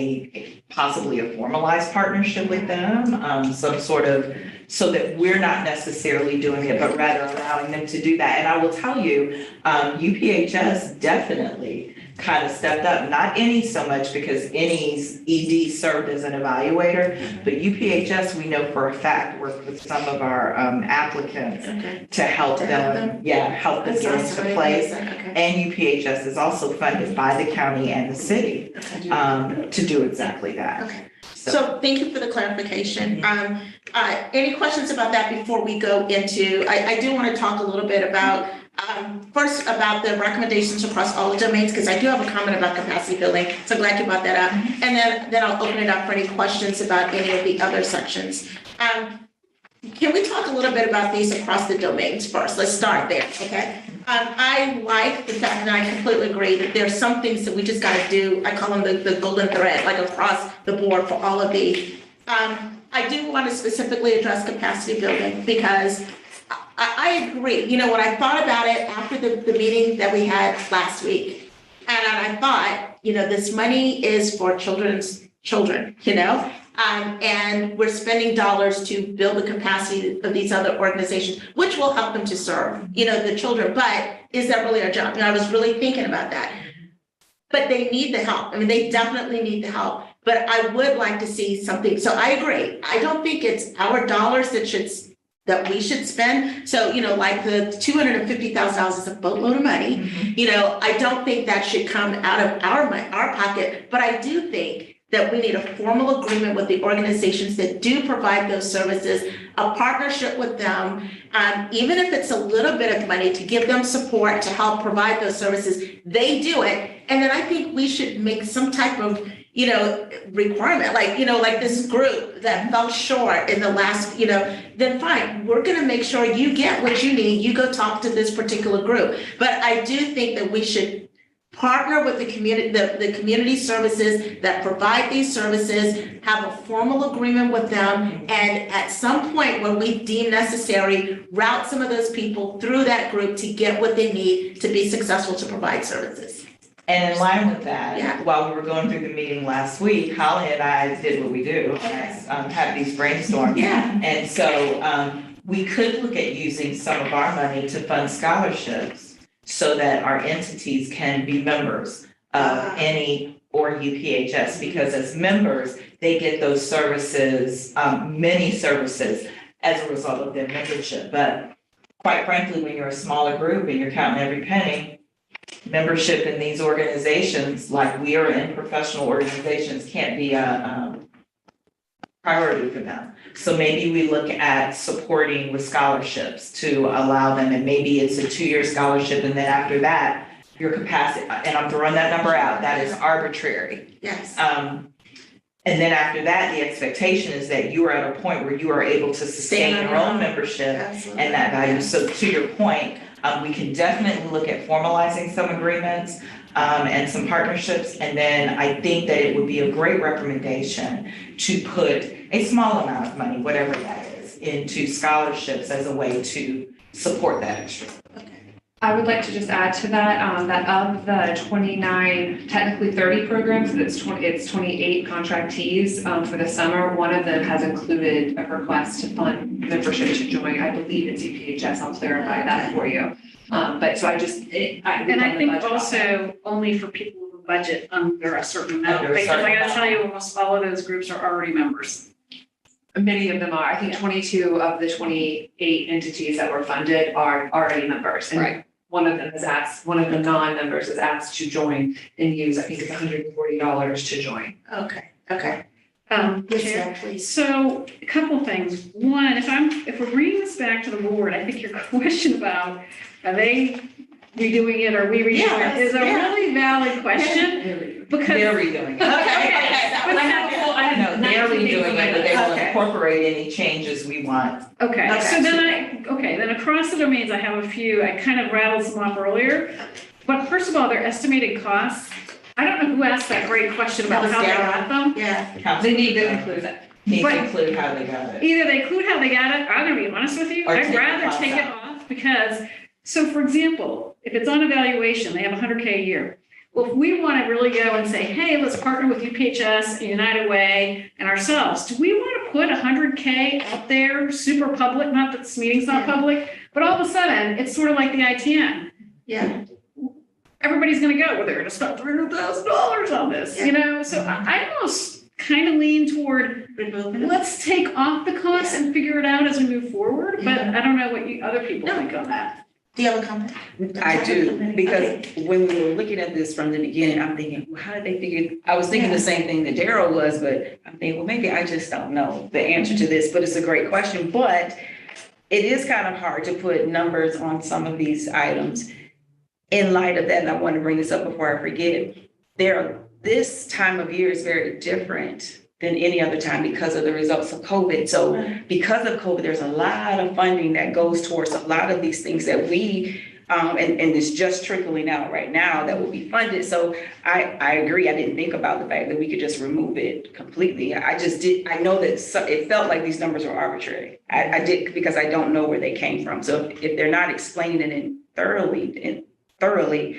Speaker 3: possibly a formalized partnership with them, some sort of, so that we're not necessarily doing it, but rather allowing them to do that. And I will tell you, UPHS definitely kind of stepped up, not any so much because any's ED served as an evaluator, but UPHS, we know for a fact, worked with some of our applicants
Speaker 2: Okay.
Speaker 3: to help
Speaker 2: To help
Speaker 3: them, help them
Speaker 2: That's
Speaker 3: get
Speaker 2: awesome.
Speaker 3: into place.
Speaker 2: Okay.
Speaker 3: And UPHS is also funded by the county and the city
Speaker 2: Okay.
Speaker 3: to do exactly that.
Speaker 2: Okay. So thank you for the clarification. Any questions about that before we go into, I do want to talk a little bit about, first about the recommendations across all the domains, because I do have a comment about capacity building, so glad you brought that up. And then I'll open it up for any questions about any of the other sections. Can we talk a little bit about these across the domains first? Let's start there, okay? I like the fact, and I completely agree, that there's some things that we just gotta do, I call them the golden thread, like across the board for all of these. I do want to specifically address capacity building because I agree. When I thought about it after the meeting that we had last week, and I thought, this money is for children's children, and we're spending dollars to build the capacity of these other organizations, which will help them to serve, the children. But is that really our job? I was really thinking about that. But they need the help. They definitely need the help. But I would like to see something. So I agree. I don't think it's our dollars that we should spend. So, like the $250,000 is a boatload of money. I don't think that should come out of our pocket. But I do think that we need a formal agreement with the organizations that do provide those services, a partnership with them, even if it's a little bit of money to give them support to help provide those services, they do it. And then I think we should make some type of, requirement, like this group that fell short in the last, then fine, we're gonna make sure you get what you need, you go talk to this particular group. But I do think that we should partner with the community services that provide these services, have a formal agreement with them, and at some point when we deem necessary, route some of those people through that group to get what they need to be successful to provide services.
Speaker 3: And in line with
Speaker 2: Yeah.
Speaker 3: that, while we were going through the meeting last week, Holly and I did what we do, have these brainstorms.
Speaker 2: Yeah.
Speaker 3: And so we could look at using some of our money to fund scholarships so that our entities can be members of any or UPHS, because as members, they get those services, many services as a result of their membership. But quite frankly, when you're a smaller group and you're counting every penny, membership in these organizations, like we are in professional organizations, can't be a priority for them. So maybe we look at supporting with scholarships to allow them, and maybe it's a 2-year scholarship, and then after that, your capacity, and I'm throwing that number out, that is arbitrary.
Speaker 2: Yes.
Speaker 3: And then after that, the expectation is that you are at a point where you are able to sustain your own membership
Speaker 2: Absolutely.
Speaker 3: and that value. So to your point, we can definitely look at formalizing some agreements and some partnerships. And then I think that it would be a great recommendation to put a small amount of money, whatever that is, into scholarships as a way to support that extra.
Speaker 1: I would like to just add to that, that of the 29, technically 30 programs, it's 28 contractees for the summer. One of them has included a request to fund membership to join. I believe it's UPHS. I'll clarify that for you. But so I just,
Speaker 7: And I think also only for people with a budget under a certain amount,
Speaker 3: Under a
Speaker 7: because
Speaker 3: certain
Speaker 7: I gotta
Speaker 3: amount.
Speaker 7: tell you, almost all of those groups are already members.
Speaker 1: many of them are. I think 22 of the 28 entities that were funded are already members. And one of them has asked, one of the non-members has asked to join and use, I think it's $140 to join.
Speaker 2: Okay, okay.
Speaker 7: Chair.
Speaker 2: Yes, please.
Speaker 7: So a couple things. One, if we're bringing this back to the board, I think your question about, are they redoing it or we redoing
Speaker 2: Yes,
Speaker 7: it is a
Speaker 2: yeah.
Speaker 7: really valid question. Because.
Speaker 3: They're redoing it.
Speaker 7: But
Speaker 3: No, they're redoing it, but they will
Speaker 2: Okay.
Speaker 3: incorporate any changes we want.
Speaker 7: Okay,
Speaker 2: Okay.
Speaker 7: so then across the domains, I have a few, I kind of rattled some off earlier. But first of all, their estimated costs, I don't know who asked that great question about
Speaker 2: That was
Speaker 7: how they
Speaker 2: Darryl.
Speaker 7: got them.
Speaker 2: Yeah.
Speaker 1: They need to include that.
Speaker 3: Need
Speaker 7: But-
Speaker 3: to include how they got it.
Speaker 7: Either they include how they got it, I'm gonna be honest with you,
Speaker 3: Or
Speaker 7: I'd
Speaker 3: take the
Speaker 7: rather
Speaker 3: cost
Speaker 7: take it
Speaker 3: out.
Speaker 7: off because, so for example, if it's on evaluation, they have 100K a year. Well, if we wanna really go and say, hey, let's partner with UPHS, United Way, and ourselves, do we wanna put 100K out there, super public, not that this meeting's not public, but all of a sudden, it's sort of like the ITN.
Speaker 2: Yeah.
Speaker 7: Everybody's gonna go, well, they're gonna spend $300,000 on this, you know? So I almost kind of lean toward, let's take off the costs and figure it out as we move forward, but I don't know what you, other people think on that.
Speaker 2: Do you have a comment?
Speaker 10: I do, because when we were looking at this from the beginning, I'm thinking, well, how did they figure? I was thinking the same thing that Daryl was, but I'm thinking, well, maybe I just don't know the answer to this, but it's a great question. But it is kind of hard to put numbers on some of these items. In light of that, and I want to bring this up before I forget, this time of year is very different than any other time because of the results of COVID. So because of COVID, there's a lot of funding that goes towards a lot of these things that we, and it's just trickling out right now that will be funded. So I agree. I didn't think about the fact that we could just remove it completely. I know that it felt like these numbers were arbitrary. I did, because I don't know where they came from. So if they're not explaining it thoroughly,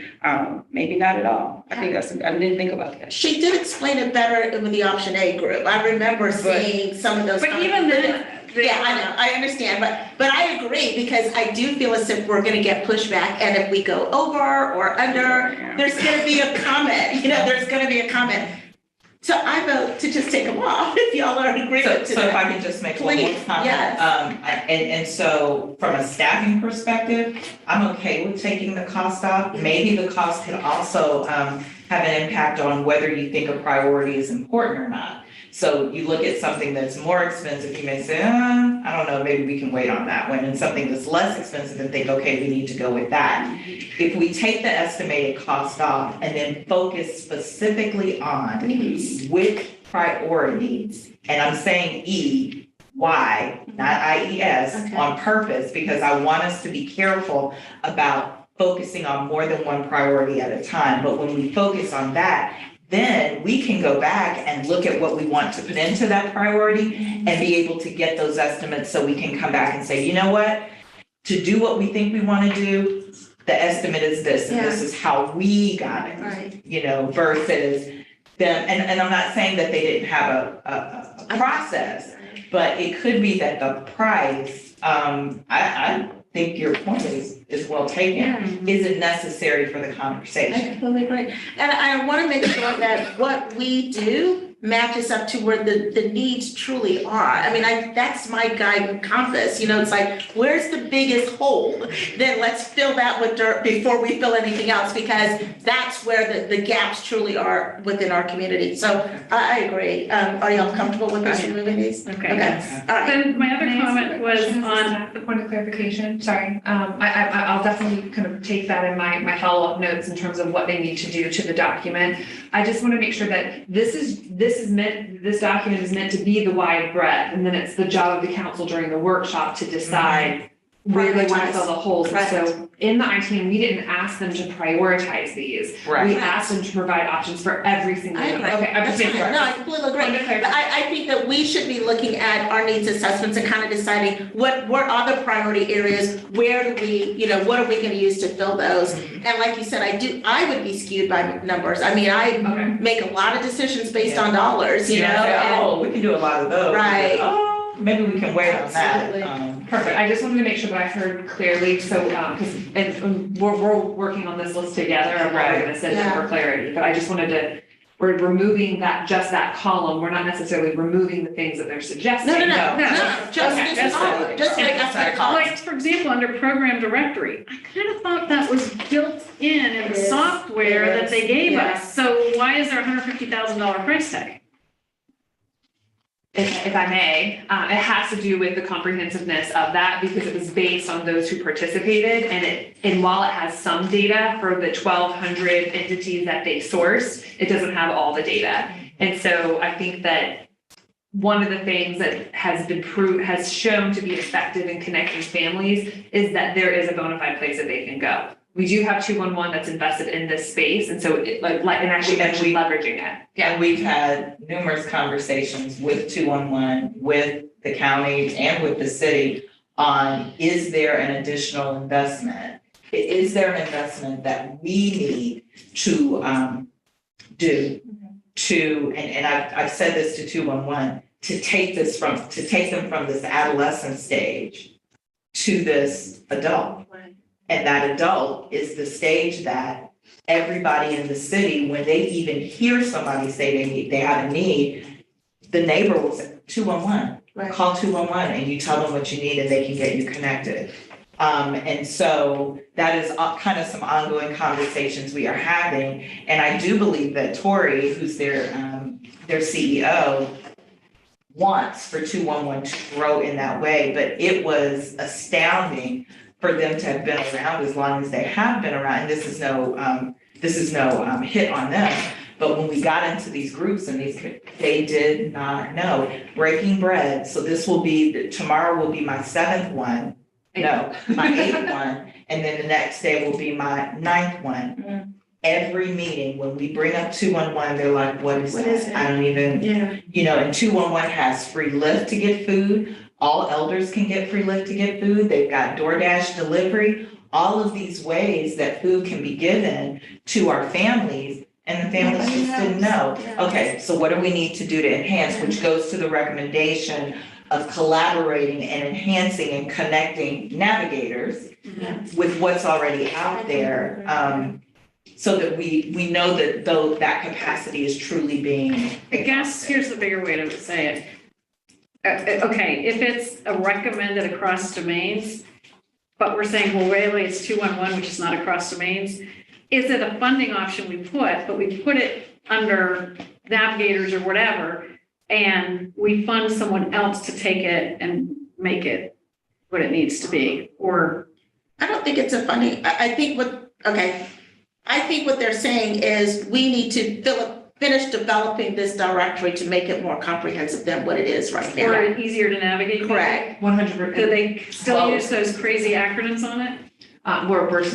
Speaker 10: maybe not at all. I didn't think about that.
Speaker 2: She did explain it better with the option A group. I remember seeing some of those.
Speaker 7: But even then.
Speaker 2: Yeah, I know, I understand, but I agree, because I do feel as if we're gonna get pushback, and if we go over or under, there's gonna be a comment, there's gonna be a comment. So I vote to just take them off, if y'all are in agreement to
Speaker 3: So if I
Speaker 2: that.
Speaker 3: can just make one more
Speaker 2: Please,
Speaker 3: comment.
Speaker 2: yes.
Speaker 3: And so from a staffing perspective, I'm okay with taking the cost off. Maybe the cost can also have an impact on whether you think a priority is important or not. So you look at something that's more expensive, you may say, I don't know, maybe we can wait on that one. And something that's less expensive and think, okay, we need to go with that. If we take the estimated cost off and then focus specifically on which priorities, and I'm saying Y, not IES,
Speaker 2: Okay.
Speaker 3: on purpose, because I want us to be careful about focusing on more than one priority at a time. But when we focus on that, then we can go back and look at what we want to put into that priority and be able to get those estimates so we can come back and say, you know what? To do what we think we want to do, the estimate is this, and this is how we got it.
Speaker 2: Right.
Speaker 3: You know, versus them, and I'm not saying that they didn't have a process, but it could be that the price, I think your point is well taken, isn't necessary for the conversation.
Speaker 2: I totally agree. And I want to make sure that what we do matches up to where the needs truly are. I mean, that's my guide compass, you know, it's like, where's the biggest hole? Then let's fill that with dirt before we fill anything else, because that's where the gaps truly are within our community. So I agree. Are y'all comfortable with us removing these?
Speaker 7: Okay.
Speaker 2: Okay, all right.
Speaker 7: Then my other
Speaker 1: Can I ask
Speaker 7: comment
Speaker 1: a
Speaker 7: was
Speaker 1: question?
Speaker 7: on,
Speaker 1: The point of clarification, sorry. I'll definitely kind of take that in my follow-up notes in terms of what they need to do to the document. I just want to make sure that this document is meant to be the wide breadth, and then it's the job of the council during the workshop to decide where they want to fill the holes.
Speaker 2: Right.
Speaker 1: So in the ITM, we didn't ask them to prioritize these.
Speaker 3: Right.
Speaker 1: We asked them to provide options for every single.
Speaker 2: I agree.
Speaker 1: Okay, I'm
Speaker 2: That's
Speaker 1: just
Speaker 2: fine. No, I completely agree.
Speaker 1: Point of
Speaker 2: But I think that we should be looking at our needs assessments and kind of deciding what are the priority areas, where do we, you know, what are we gonna use to fill those? And like you said, I would be skewed by numbers. I mean, I
Speaker 1: Okay.
Speaker 2: make a lot of decisions based on dollars, you know?
Speaker 3: Yeah,
Speaker 2: and-
Speaker 3: oh, we can do a lot of those.
Speaker 2: Right.
Speaker 3: Oh, maybe we can wait on that.
Speaker 2: Absolutely.
Speaker 1: Perfect. I just wanted to make sure that I heard clearly, so, because, and we're working on this list together, and what we're gonna send it for clarity, but I just wanted to, we're removing just that column, we're not necessarily removing the things that they're suggesting.
Speaker 2: No,
Speaker 7: No.
Speaker 2: just
Speaker 1: Okay,
Speaker 2: this
Speaker 1: that's
Speaker 2: column,
Speaker 1: fine.
Speaker 2: just like that's the column.
Speaker 7: like, for example, under program directory, I kind of thought that was built in
Speaker 2: It
Speaker 7: the
Speaker 2: is.
Speaker 7: software
Speaker 2: It
Speaker 7: that
Speaker 2: is.
Speaker 7: they gave
Speaker 2: Yeah.
Speaker 7: us. So why is there a $150,000 price tag?
Speaker 1: If I may, it has to do with the comprehensiveness of that, because it was based on those who participated, and while it has some data for the 1,200 entities that they sourced, it doesn't have all the data. And so I think that one of the things that has shown to be effective in connecting families is that there is a bona fide place that they can go. We do have 211 that's invested in this space, and so and actually leveraging it.
Speaker 3: And we've had numerous conversations with 211, with the county and with the city on, is there an additional investment? Is there an investment that we need to do to, and I've said this to 211, to take them from this adolescent stage to this adult. And that adult is the stage that everybody in the city, when they even hear somebody say they have a need, the neighbor will say, 211,
Speaker 2: Right.
Speaker 3: call 211, and you tell them what you need and they can get you connected. And so that is kind of some ongoing conversations we are having. And I do believe that Tori, who's their CEO, wants for 211 to grow in that way, but it was astounding for them to have been around as long as they have been around. And this is no hit on them. But when we got into these groups and they did not know. Breaking bread. So tomorrow will be my 7th one. No, my 8th one. And then the next day will be my 9th one. Every meeting, when we bring up 211, they're like, what is that? I don't even, and 211 has free Lyft to get food. All elders can get free Lyft to get food. They've got DoorDash delivery, all of these ways that food can be given to our families, and the families just didn't know. Okay, so what do we need to do to enhance, which goes to the recommendation of collaborating and enhancing and connecting navigators with what's already out there, so that we know that though that capacity is truly being
Speaker 7: I guess here's the bigger way to say it. Okay, if it's a recommended across domains, but we're saying, well, really, it's 211, which is not across domains. Is it a funding option we put, but we put it under navigators or whatever, and we fund someone else to take it and make it what it needs to be, or?
Speaker 2: I don't think it's a funding, I think what they're saying is we need to finish developing this directory to make it more comprehensive than what it is right now.
Speaker 7: Or easier to navigate?
Speaker 2: Correct.
Speaker 1: 100%.
Speaker 7: Do they still use those crazy acronyms on it?
Speaker 1: We're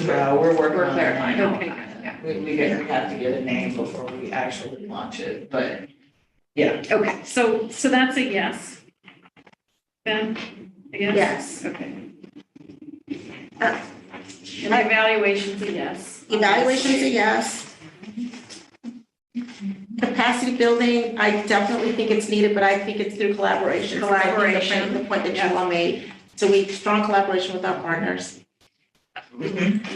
Speaker 3: No, we're working
Speaker 1: we're
Speaker 3: on it.
Speaker 1: clarifying all of
Speaker 7: Okay.
Speaker 1: that, yeah.
Speaker 3: We have to get a name before we actually launch it, but
Speaker 7: Okay, so that's a yes. Ben, a yes?
Speaker 2: Yes.
Speaker 7: Okay.
Speaker 2: Uh,
Speaker 7: And the evaluation's a yes.
Speaker 2: Evaluation's a yes. Capacity building, I definitely think it's needed, but I think it's through collaboration. So I think
Speaker 7: Collaboration.
Speaker 2: The point that you all made. So strong collaboration with our partners.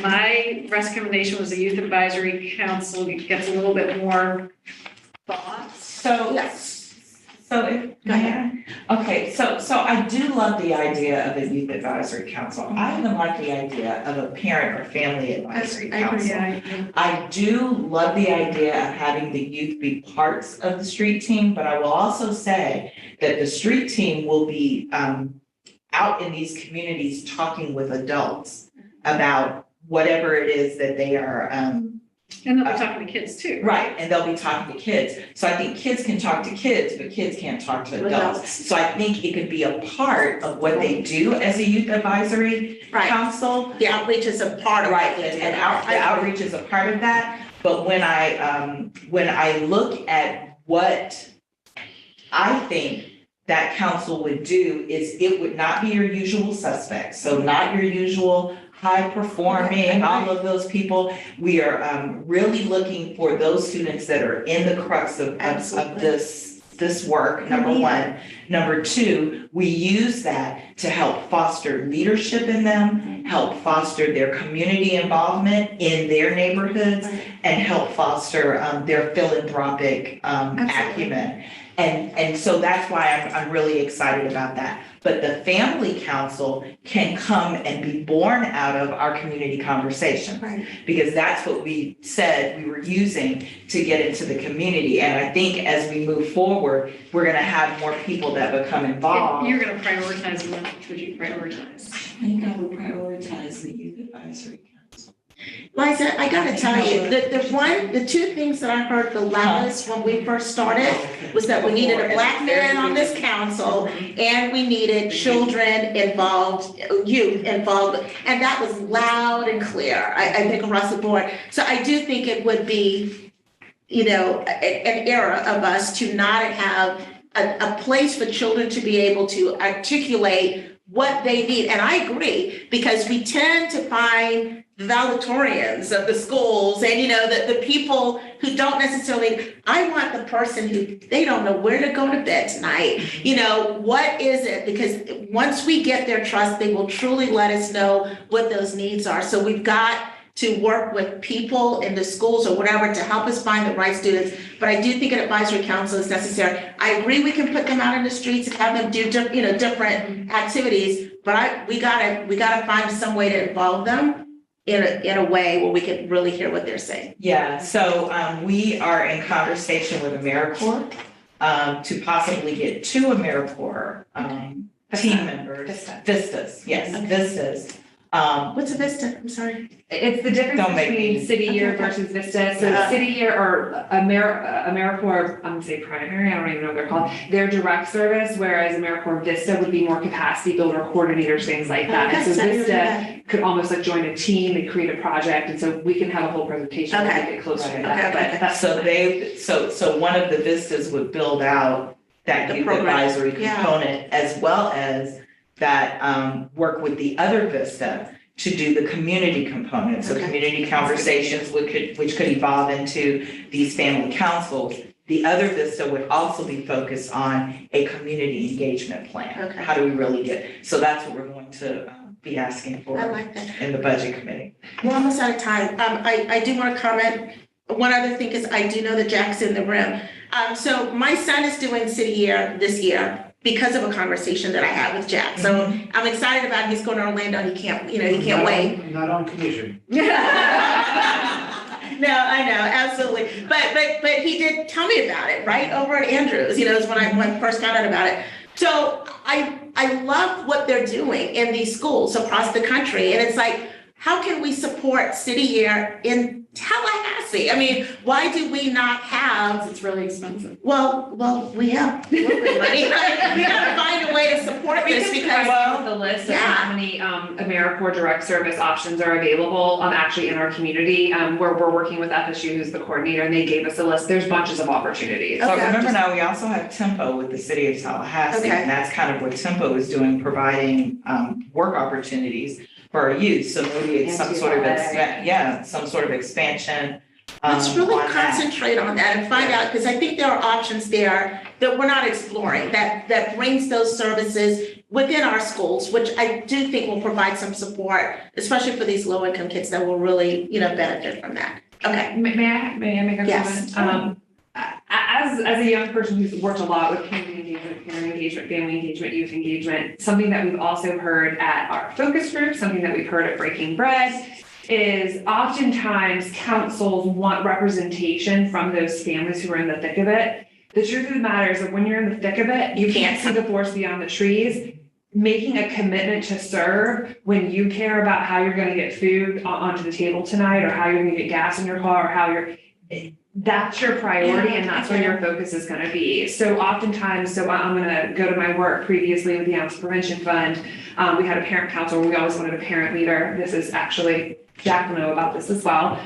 Speaker 7: My recommendation was the Youth Advisory Council gets a little bit more thoughts.
Speaker 3: so.
Speaker 2: Yes.
Speaker 3: So if,
Speaker 2: Go ahead.
Speaker 3: okay, so I do love the idea of a youth advisory council. I even like the idea of a parent or family advisory council. I do love the idea of having the youth be parts of the street team, but I will also say that the street team will be out in these communities talking with adults about whatever it is that they are
Speaker 7: And they'll be talking to kids too.
Speaker 3: right, and they'll be talking to kids. So I think kids can talk to kids, but kids can't talk to adults. So I think it could be a part of what they do as a youth advisory
Speaker 2: Right.
Speaker 3: council.
Speaker 2: The outreach is a part of
Speaker 3: Right,
Speaker 2: it.
Speaker 3: and the outreach is a part of that, but when I look at what I think that council would do is it would not be your usual suspects, so not your usual high performing, all of those people. We are really looking for those students that are in the crux of this work, number one. Number two, we use that to help foster leadership in them, help foster their community involvement in their neighborhoods, and help foster their philanthropic acumen. And so that's why I'm really excited about that. But the family council can come and be born out of our community conversation.
Speaker 2: Right.
Speaker 3: Because that's what we said we were using to get into the community. And I think as we move forward, we're gonna have more people that become involved.
Speaker 7: If you're gonna prioritize one, which would you prioritize?
Speaker 3: I think I would prioritize the youth advisory council.
Speaker 2: Liza, I gotta tell you, the two things that I heard the loudest when we first started was that we needed a Black man on this council and we needed children involved, youth involved, and that was loud and clear, I think across the board. So I do think it would be, an era of us to not have a place for children to be able to articulate what they need. And I agree, because we tend to find the valedictorians of the schools and, the people who don't necessarily, I want the person who, they don't know where to go to bed tonight. What is it? Because once we get their trust, they will truly let us know what those needs are. So we've got to work with people in the schools or whatever to help us find the right students. But I do think an advisory council is necessary. I agree we can put them out in the streets and have them do, different activities, but we gotta find some way to involve them in a way where we can really hear what they're saying.
Speaker 3: Yeah, so we are in conversation with AmeriCorps to possibly get two AmeriCorps team members. Vistas, yes,
Speaker 2: Okay.
Speaker 3: Vistas.
Speaker 2: What's a Vista? I'm sorry.
Speaker 1: It's the difference
Speaker 3: Don't make
Speaker 1: between
Speaker 3: me-
Speaker 1: city year versus Vista. So
Speaker 2: Yeah.
Speaker 1: city year or AmeriCorps, I'm gonna say primary, I don't even know what they're called. They're direct service, whereas AmeriCorps Vista would be more capacity builder, coordinators, things like that. And so
Speaker 2: Okay,
Speaker 1: Vista could almost like join a team, they create a project, and so we can have a whole presentation when
Speaker 2: Okay.
Speaker 1: we get closer to
Speaker 3: Okay,
Speaker 1: that,
Speaker 2: okay.
Speaker 1: but that's.
Speaker 3: So one of the Vistas would build out that
Speaker 2: The
Speaker 3: youth
Speaker 2: program,
Speaker 3: advisory
Speaker 2: yeah.
Speaker 3: component, as well as that work with the other Vista to do the community component. So
Speaker 2: Okay.
Speaker 3: community conversations which could evolve into these family councils. The other Vista would also be focused on a community engagement plan.
Speaker 2: Okay.
Speaker 3: How do we really get, so that's what we're going to be asking
Speaker 2: I
Speaker 3: for
Speaker 2: like that.
Speaker 3: in the budget committee.
Speaker 2: We're almost out of time. I do want to comment. One other thing is I do know that Jack's in the room. So my son is doing city year this year because of a conversation that I had with Jack. So I'm excited about it. He's going to Orlando and he can't wait.
Speaker 9: Not on commission.
Speaker 2: No, I know, absolutely. But he did tell me about it, right? Over at Andrews, is when I first found out about it. So I love what they're doing in these schools across the country. And it's like, how can we support City Year in Tallahassee? I mean, why do we not have,
Speaker 7: It's really expensive.
Speaker 2: well, we have a little bit of money. We gotta find a way to support
Speaker 1: We
Speaker 2: this
Speaker 1: can
Speaker 2: because,
Speaker 1: provide the list of
Speaker 2: Yeah.
Speaker 1: how many AmeriCorps direct service options are available actually in our community, where we're working with FSU, who's the coordinator, and they gave us a list. There's bunches of opportunities.
Speaker 3: So
Speaker 2: Okay.
Speaker 3: remember now, we also have Tempo with the city of Tallahassee,
Speaker 2: Okay.
Speaker 3: and that's kind of what Tempo is doing, providing work opportunities for our youth. So maybe it's some sort of, some sort of expansion.
Speaker 2: let's really
Speaker 3: on that.
Speaker 2: concentrate on that and find out, because I think there are options there that we're not exploring, that brings those services within our schools, which I do think will provide some support, especially for these low-income kids that will really, benefit from that. Okay.
Speaker 1: May I make a
Speaker 2: Yes.
Speaker 1: comment? As a young person who's worked a lot with community engagement, parent engagement, family engagement, youth engagement, something that we've also heard at our focus group, something that we've heard at Breaking Bread, is oftentimes councils want representation from those families who are in the thick of it. The truth of the matter is that when you're in the thick of it, you can't see the forest beyond the trees. Making a commitment to serve when you care about how you're gonna get food onto the table tonight, or how you're gonna get gas in your car, or how that's your priority, and that's where your focus is gonna be. So oftentimes, I'm gonna go to my work previously with the Ounce Prevention Fund. We had a parent council, we always wanted a parent leader. This is actually, Jack will know about this as well.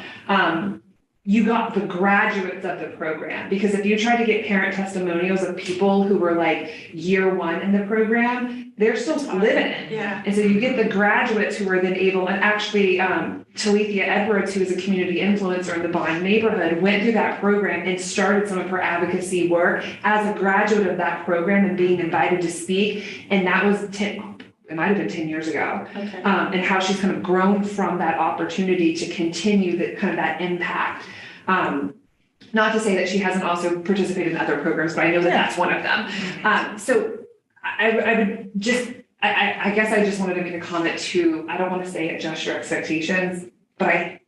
Speaker 1: You got the graduates of the program, because if you try to get parent testimonials of people who were like year one in the program, they're still living it.
Speaker 2: Yeah.
Speaker 1: And so you get the graduates who are then able, and actually Talithia Edwards, who is a community influencer in the Bond neighborhood, went through that program and started some of her advocacy work as a graduate of that program and being invited to speak. And that was it might have been 10 years ago.
Speaker 2: Okay.
Speaker 1: And how she's kind of grown from that opportunity to continue that impact. Not to say that she hasn't also participated in other programs, but I know that that's one of them. So I would just, I guess I just wanted to make a comment too. I don't want to say adjust your expectations, but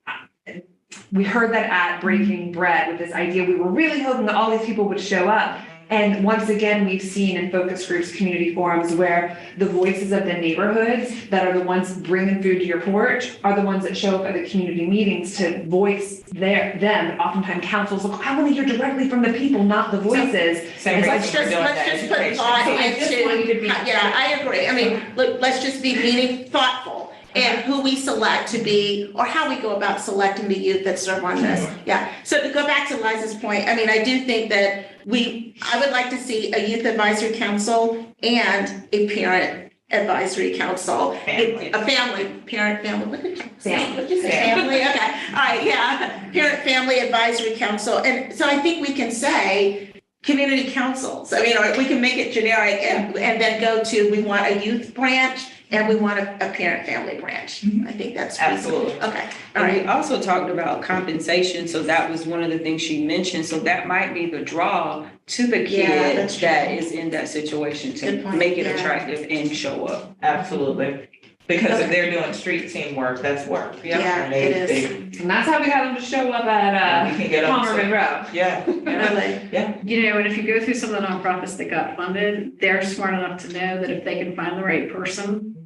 Speaker 1: we heard that at Breaking Bread with this idea, we were really hoping that all these people would show up. And once again, we've seen in focus groups, community forums, where the voices of the neighborhoods that are the ones bringing food to your porch are the ones that show up at the community meetings to voice them. Oftentimes councils look, I want to hear directly from the people, not the voices.
Speaker 3: Same
Speaker 2: Let's
Speaker 3: reason we're
Speaker 2: just,
Speaker 3: doing
Speaker 2: let's
Speaker 3: that
Speaker 2: just put
Speaker 3: education.
Speaker 2: thought
Speaker 1: So I just want you to
Speaker 2: into,
Speaker 1: be-
Speaker 2: yeah, I agree. I mean, look, let's just be thoughtful and who we select to be, or how we go about selecting the youth that serve on this. Yeah, so to go back to Liza's point, I mean, I do think that I would like to see a youth advisory council and a parent advisory council.
Speaker 3: Family.
Speaker 2: A family, family, what did you say?
Speaker 1: Family.
Speaker 2: What did you say? Family, okay, all right, yeah, parent-family advisory council. And so I think we can say community councils. I mean, or we can make it generic and then go to, we want a youth branch and we want a parent-family branch. I think that's reasonable.
Speaker 3: Absolutely.
Speaker 2: Okay, all
Speaker 10: And we
Speaker 2: right.
Speaker 10: also talked about compensation, so that was one of the things she mentioned, so that might be the draw to the
Speaker 2: Yeah,
Speaker 10: kid
Speaker 2: that's
Speaker 10: that
Speaker 2: true.
Speaker 10: is in that situation
Speaker 2: Good
Speaker 10: to
Speaker 2: point,
Speaker 10: make it
Speaker 2: yeah.
Speaker 10: attractive and show up.
Speaker 3: Absolutely. Because if they're doing street team work, that's work.
Speaker 2: Yeah,
Speaker 3: And
Speaker 2: it
Speaker 3: they-
Speaker 2: is.
Speaker 1: And that's how we got them to show up
Speaker 3: We
Speaker 1: at
Speaker 3: can get them
Speaker 1: Palmer
Speaker 3: to-
Speaker 1: Monroe.
Speaker 3: Yeah.
Speaker 2: Really.
Speaker 7: You know, and if you go through some of the nonprofits that got funded, they're smart enough to know that if they can find the right person,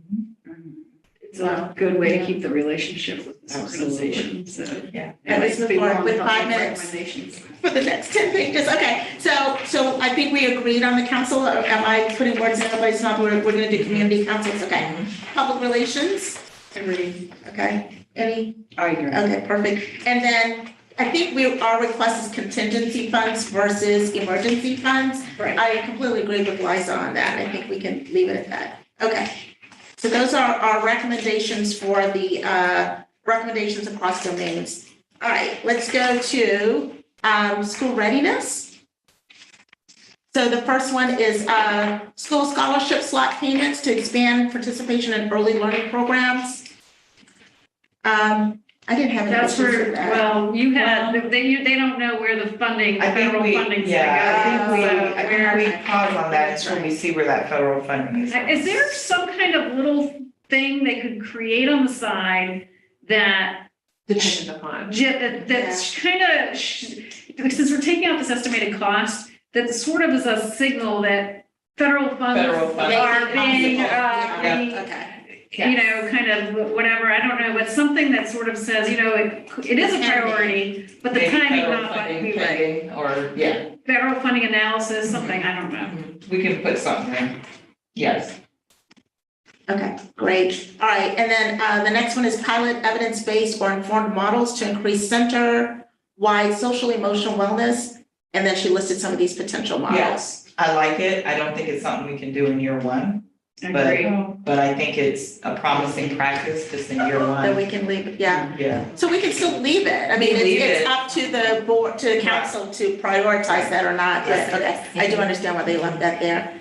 Speaker 7: it's a good way to keep the relationship with this
Speaker 3: Absolutely.
Speaker 7: organization, so.
Speaker 3: Yeah.
Speaker 2: And let's move forward with 5
Speaker 7: People on
Speaker 2: minutes.
Speaker 7: recommendations.
Speaker 2: For the next 10 pages, okay, so I think we agreed on the council, am I putting words in everybody's mouth, we're gonna do community councils, okay? Public relations,
Speaker 7: Agreed.
Speaker 2: okay, any,
Speaker 10: I agree.
Speaker 2: okay, perfect, and then I think our request is contingency funds versus emergency funds.
Speaker 7: Right.
Speaker 2: I completely agree with Liza on that, I think we can leave it at that, okay. So those are our recommendations for the, recommendations across domains. All right, let's go to school readiness. So the first one is school scholarship slot payments to expand participation in early learning programs. I didn't have any
Speaker 7: That's
Speaker 2: questions
Speaker 7: where,
Speaker 2: for that.
Speaker 7: well, you had, they don't know where the funding, the
Speaker 3: I think
Speaker 7: federal
Speaker 3: we,
Speaker 7: funding's
Speaker 3: yeah,
Speaker 7: gonna go.
Speaker 3: I think we pause on that
Speaker 2: That's
Speaker 3: until we
Speaker 2: right.
Speaker 3: see where that federal funding is.
Speaker 7: Is there some kind of little thing they could create on the side that
Speaker 1: Dependent upon.
Speaker 7: that's kind of, since we're taking out this estimated cost, that sort of is a signal that federal funds
Speaker 3: Federal funds.
Speaker 7: are being,
Speaker 2: Yeah,
Speaker 7: being
Speaker 2: okay.
Speaker 7: you know, kind of whatever, I don't know, but something that sort of says, you know, it is a priority, but the
Speaker 3: Maybe
Speaker 7: timing
Speaker 3: federal
Speaker 7: not what
Speaker 3: funding
Speaker 7: we like.
Speaker 3: pending, or, yeah,
Speaker 7: Federal funding analysis, something, I don't know.
Speaker 3: we can put something in. Yes.
Speaker 2: Okay, great. All right, and then the next one is pilot evidence-based or informed models to increase center-wide social emotional wellness. And then she listed some of these potential models.
Speaker 3: Yes, I like it. I don't think it's something we can do in year one,
Speaker 7: Agree.
Speaker 3: but I think it's a promising practice just in year
Speaker 2: That
Speaker 3: one.
Speaker 2: we can leave, it. Yeah.
Speaker 3: Yeah.
Speaker 2: So we can still leave it. I mean,
Speaker 3: Leave
Speaker 2: it's
Speaker 3: it.
Speaker 2: up to the board, to the council to prioritize that or not. But,
Speaker 3: Yeah.
Speaker 2: okay, I do understand why they left that there.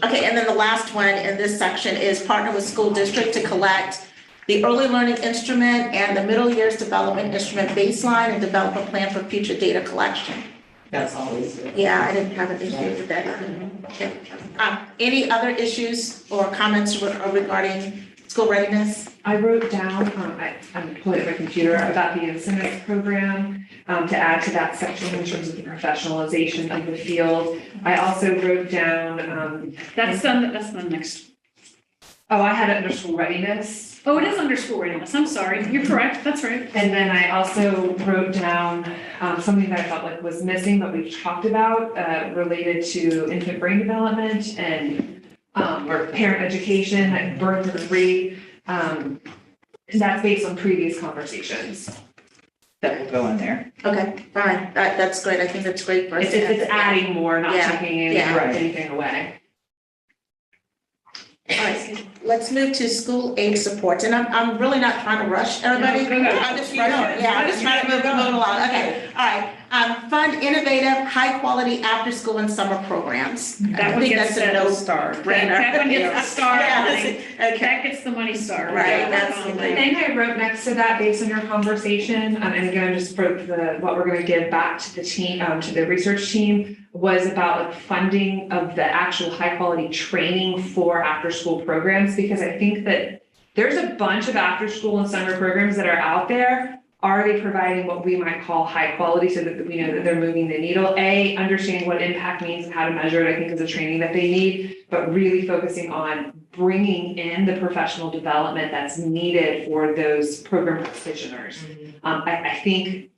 Speaker 2: Okay, and then the last one in this section is partner with school district to collect the early learning instrument and the middle years development instrument baseline and develop a plan for future data collection.
Speaker 3: That's always good.
Speaker 2: Yeah, I didn't have an issue with that either. Okay. Any other issues or comments regarding school readiness?
Speaker 1: I wrote down, I'm pulling up my computer, about the incentive program, to add to that section in terms of the professionalization of the field. I also wrote down,
Speaker 7: That's the next.
Speaker 1: oh, I had it under school readiness.
Speaker 7: Oh, it is under school readiness. I'm sorry. You're correct. That's right.
Speaker 1: And then I also wrote down something that I felt like was missing, but we've talked about, related to infant brain development and or parent education, like birth to 3. That's based on previous conversations.
Speaker 3: That will go in there.
Speaker 2: Okay, fine. That's great. I think that's great for us.
Speaker 1: It's adding more, not
Speaker 2: Yeah,
Speaker 1: taking
Speaker 2: yeah.
Speaker 1: anything away.
Speaker 2: All right, let's move to school aid supports, and I'm really not trying to rush everybody.
Speaker 7: No, go ahead.
Speaker 2: I'm just rushing, yeah, I'm just trying to move along, okay, all right. Fund innovative, high-quality after-school and summer programs.
Speaker 7: That
Speaker 2: I
Speaker 7: one
Speaker 2: think
Speaker 7: gets
Speaker 2: that's a
Speaker 7: the
Speaker 2: no-brainer.
Speaker 7: That one gets the star.
Speaker 2: Yeah,
Speaker 7: honey.
Speaker 2: okay,
Speaker 7: That gets the money star.
Speaker 2: Right,
Speaker 1: The
Speaker 2: absolutely.
Speaker 1: thing I wrote next to that, based on your conversation, and again, just for what we're gonna give back to the team, to the research team, was about like funding of the actual high quality training for after school programs, because I think that there's a bunch of after school and summer programs that are out there. Are they providing what we might call high quality so that we know that they're moving the needle? Understanding what impact means and how to measure it, I think is a training that they need, but really focusing on bringing in the professional development that's needed for those program practitioners. I think,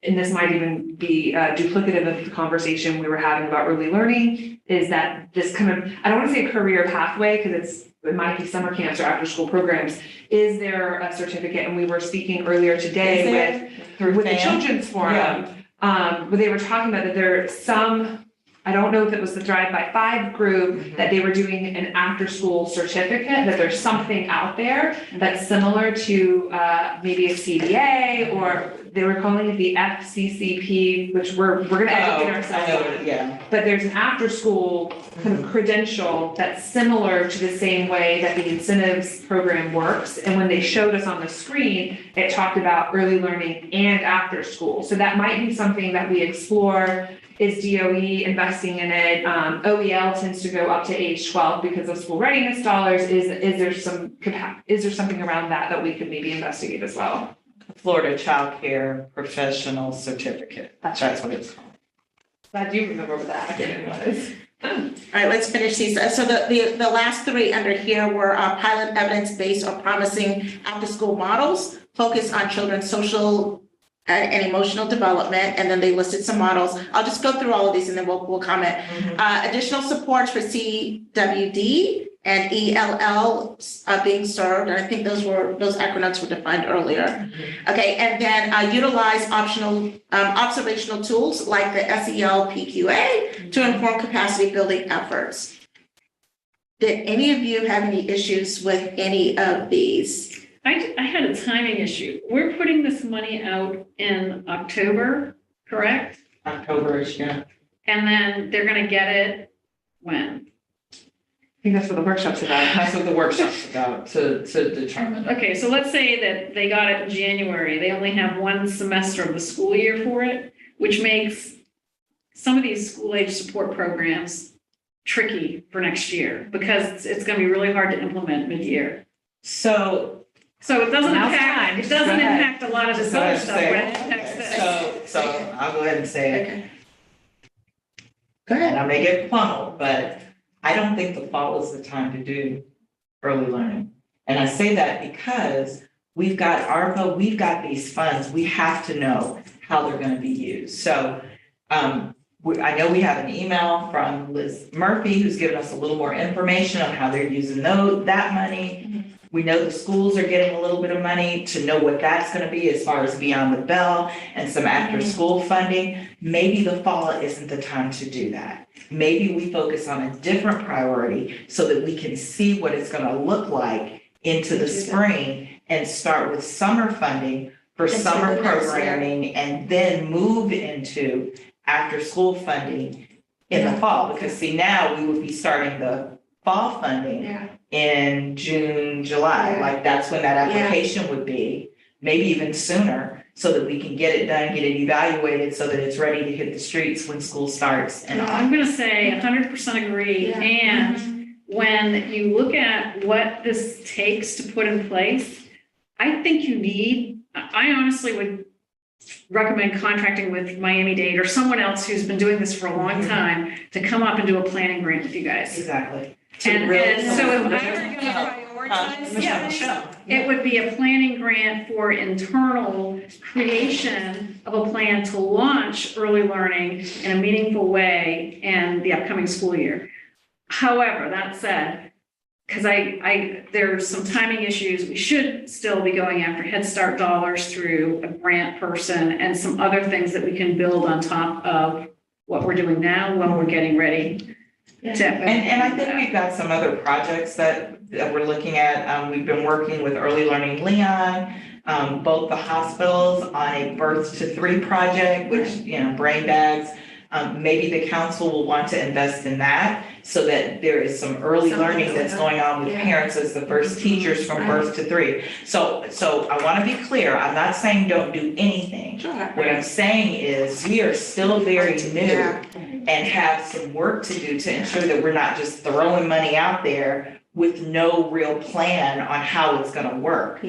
Speaker 1: and this might even be duplicative of the conversation we were having about early learning, is that this kind of, I don't want to say career pathway, because it might be summer camps or after school programs. Is there a certificate? And we were speaking earlier today with the Children's Forum, where they were talking about that there are some, I don't know if it was the Thrive by 5 group, that they were doing an after-school certificate, that there's something out there that's similar to maybe a CDA, or they were calling it the FCCP, which we're gonna educate ourselves on.
Speaker 3: Yeah.
Speaker 1: But there's an after-school kind of credential that's similar to the same way that the incentives program works. And when they showed us on the screen, it talked about early learning and after school. So that might be something that we explore. Is DOE investing in it? OEL tends to go up to age 12 because of school readiness dollars. Is there something around that we could maybe investigate as well?
Speaker 3: Florida Child Care Professional Certificate. That's what it's called.
Speaker 1: Glad you remember what that acronym was.
Speaker 2: All right, let's finish these. So the last 3 under here were pilot evidence-based or promising after-school models, focused on children's social and emotional development, and then they listed some models. I'll just go through all of these and then we'll comment. Additional supports for CWD and ELL being served, and I think those acronyms were defined earlier. Okay, and then utilize observational tools like the SEL PQA to inform capacity building efforts. Did any of you have any issues with any of these?
Speaker 7: I had a timing issue. We're putting this money out in October, correct?
Speaker 3: October-ish, yeah.
Speaker 7: And then they're gonna get it when?
Speaker 1: I think that's what the workshop's about.
Speaker 3: That's what the workshop's about, to determine.
Speaker 7: Okay, so let's say that they got it in January. They only have 1 semester of the school year for it, which makes some of these school age support programs tricky for next year, because it's gonna be really hard to implement mid-year.
Speaker 3: So
Speaker 7: So it doesn't
Speaker 1: Now's
Speaker 7: impact,
Speaker 1: time.
Speaker 7: it doesn't
Speaker 1: Go ahead.
Speaker 7: impact a lot of this
Speaker 3: Go
Speaker 7: other
Speaker 3: ahead,
Speaker 7: stuff,
Speaker 3: say
Speaker 7: but
Speaker 3: it.
Speaker 7: it impacts this.
Speaker 3: So I'll go ahead and say it,
Speaker 2: Okay. Go ahead.
Speaker 3: and I may get pummeled, but I don't think the fall is the time to do early learning. And I say that because we've got ARPA, we've got these funds, we have to know how they're gonna be used. So, I know we have an email from Liz Murphy, who's given us a little more information on how they're using that money. We know the schools are getting a little bit of money to know what that's gonna be as far as Beyond the Bell and some after-school funding. Maybe the fall isn't the time to do that. Maybe we focus on a different priority so that we can see what it's gonna look like into the spring and start with summer funding for summer programming and then move into after-school funding in the fall. Because see, now we would be starting the fall funding in June, July, like that's when that application would be, maybe even sooner, so that we can get it done, get it evaluated, so that it's ready to hit the streets when school starts and all.
Speaker 7: I'm gonna say 100% agree, and when you look at what this takes to put in place, I think I honestly would recommend contracting with Miami-Dade or someone else who's been doing this for a long time to come up and do a planning grant with you guys.
Speaker 3: Exactly.
Speaker 7: And so if I were gonna prioritize, it would be a planning grant for internal creation of a plan to launch early learning in a meaningful way in the upcoming school year. However, that said, because there's some timing issues, we should still be going after Head Start dollars through a grant person and some other things that we can build on top of what we're doing now while we're getting ready.
Speaker 3: And I think we've got some other projects that we're looking at. We've been working with Early Learning Leon, both the hospitals on a Birth to 3 project, which, brain bags. Maybe the council will want to invest in that so that there is some early learning that's going on with parents as the first teachers from birth to 3. So I want to be clear. I'm not saying don't do anything. What I'm saying is we are still very new and have some work to do to ensure that we're not just throwing money out there with no real plan on how it's going to work.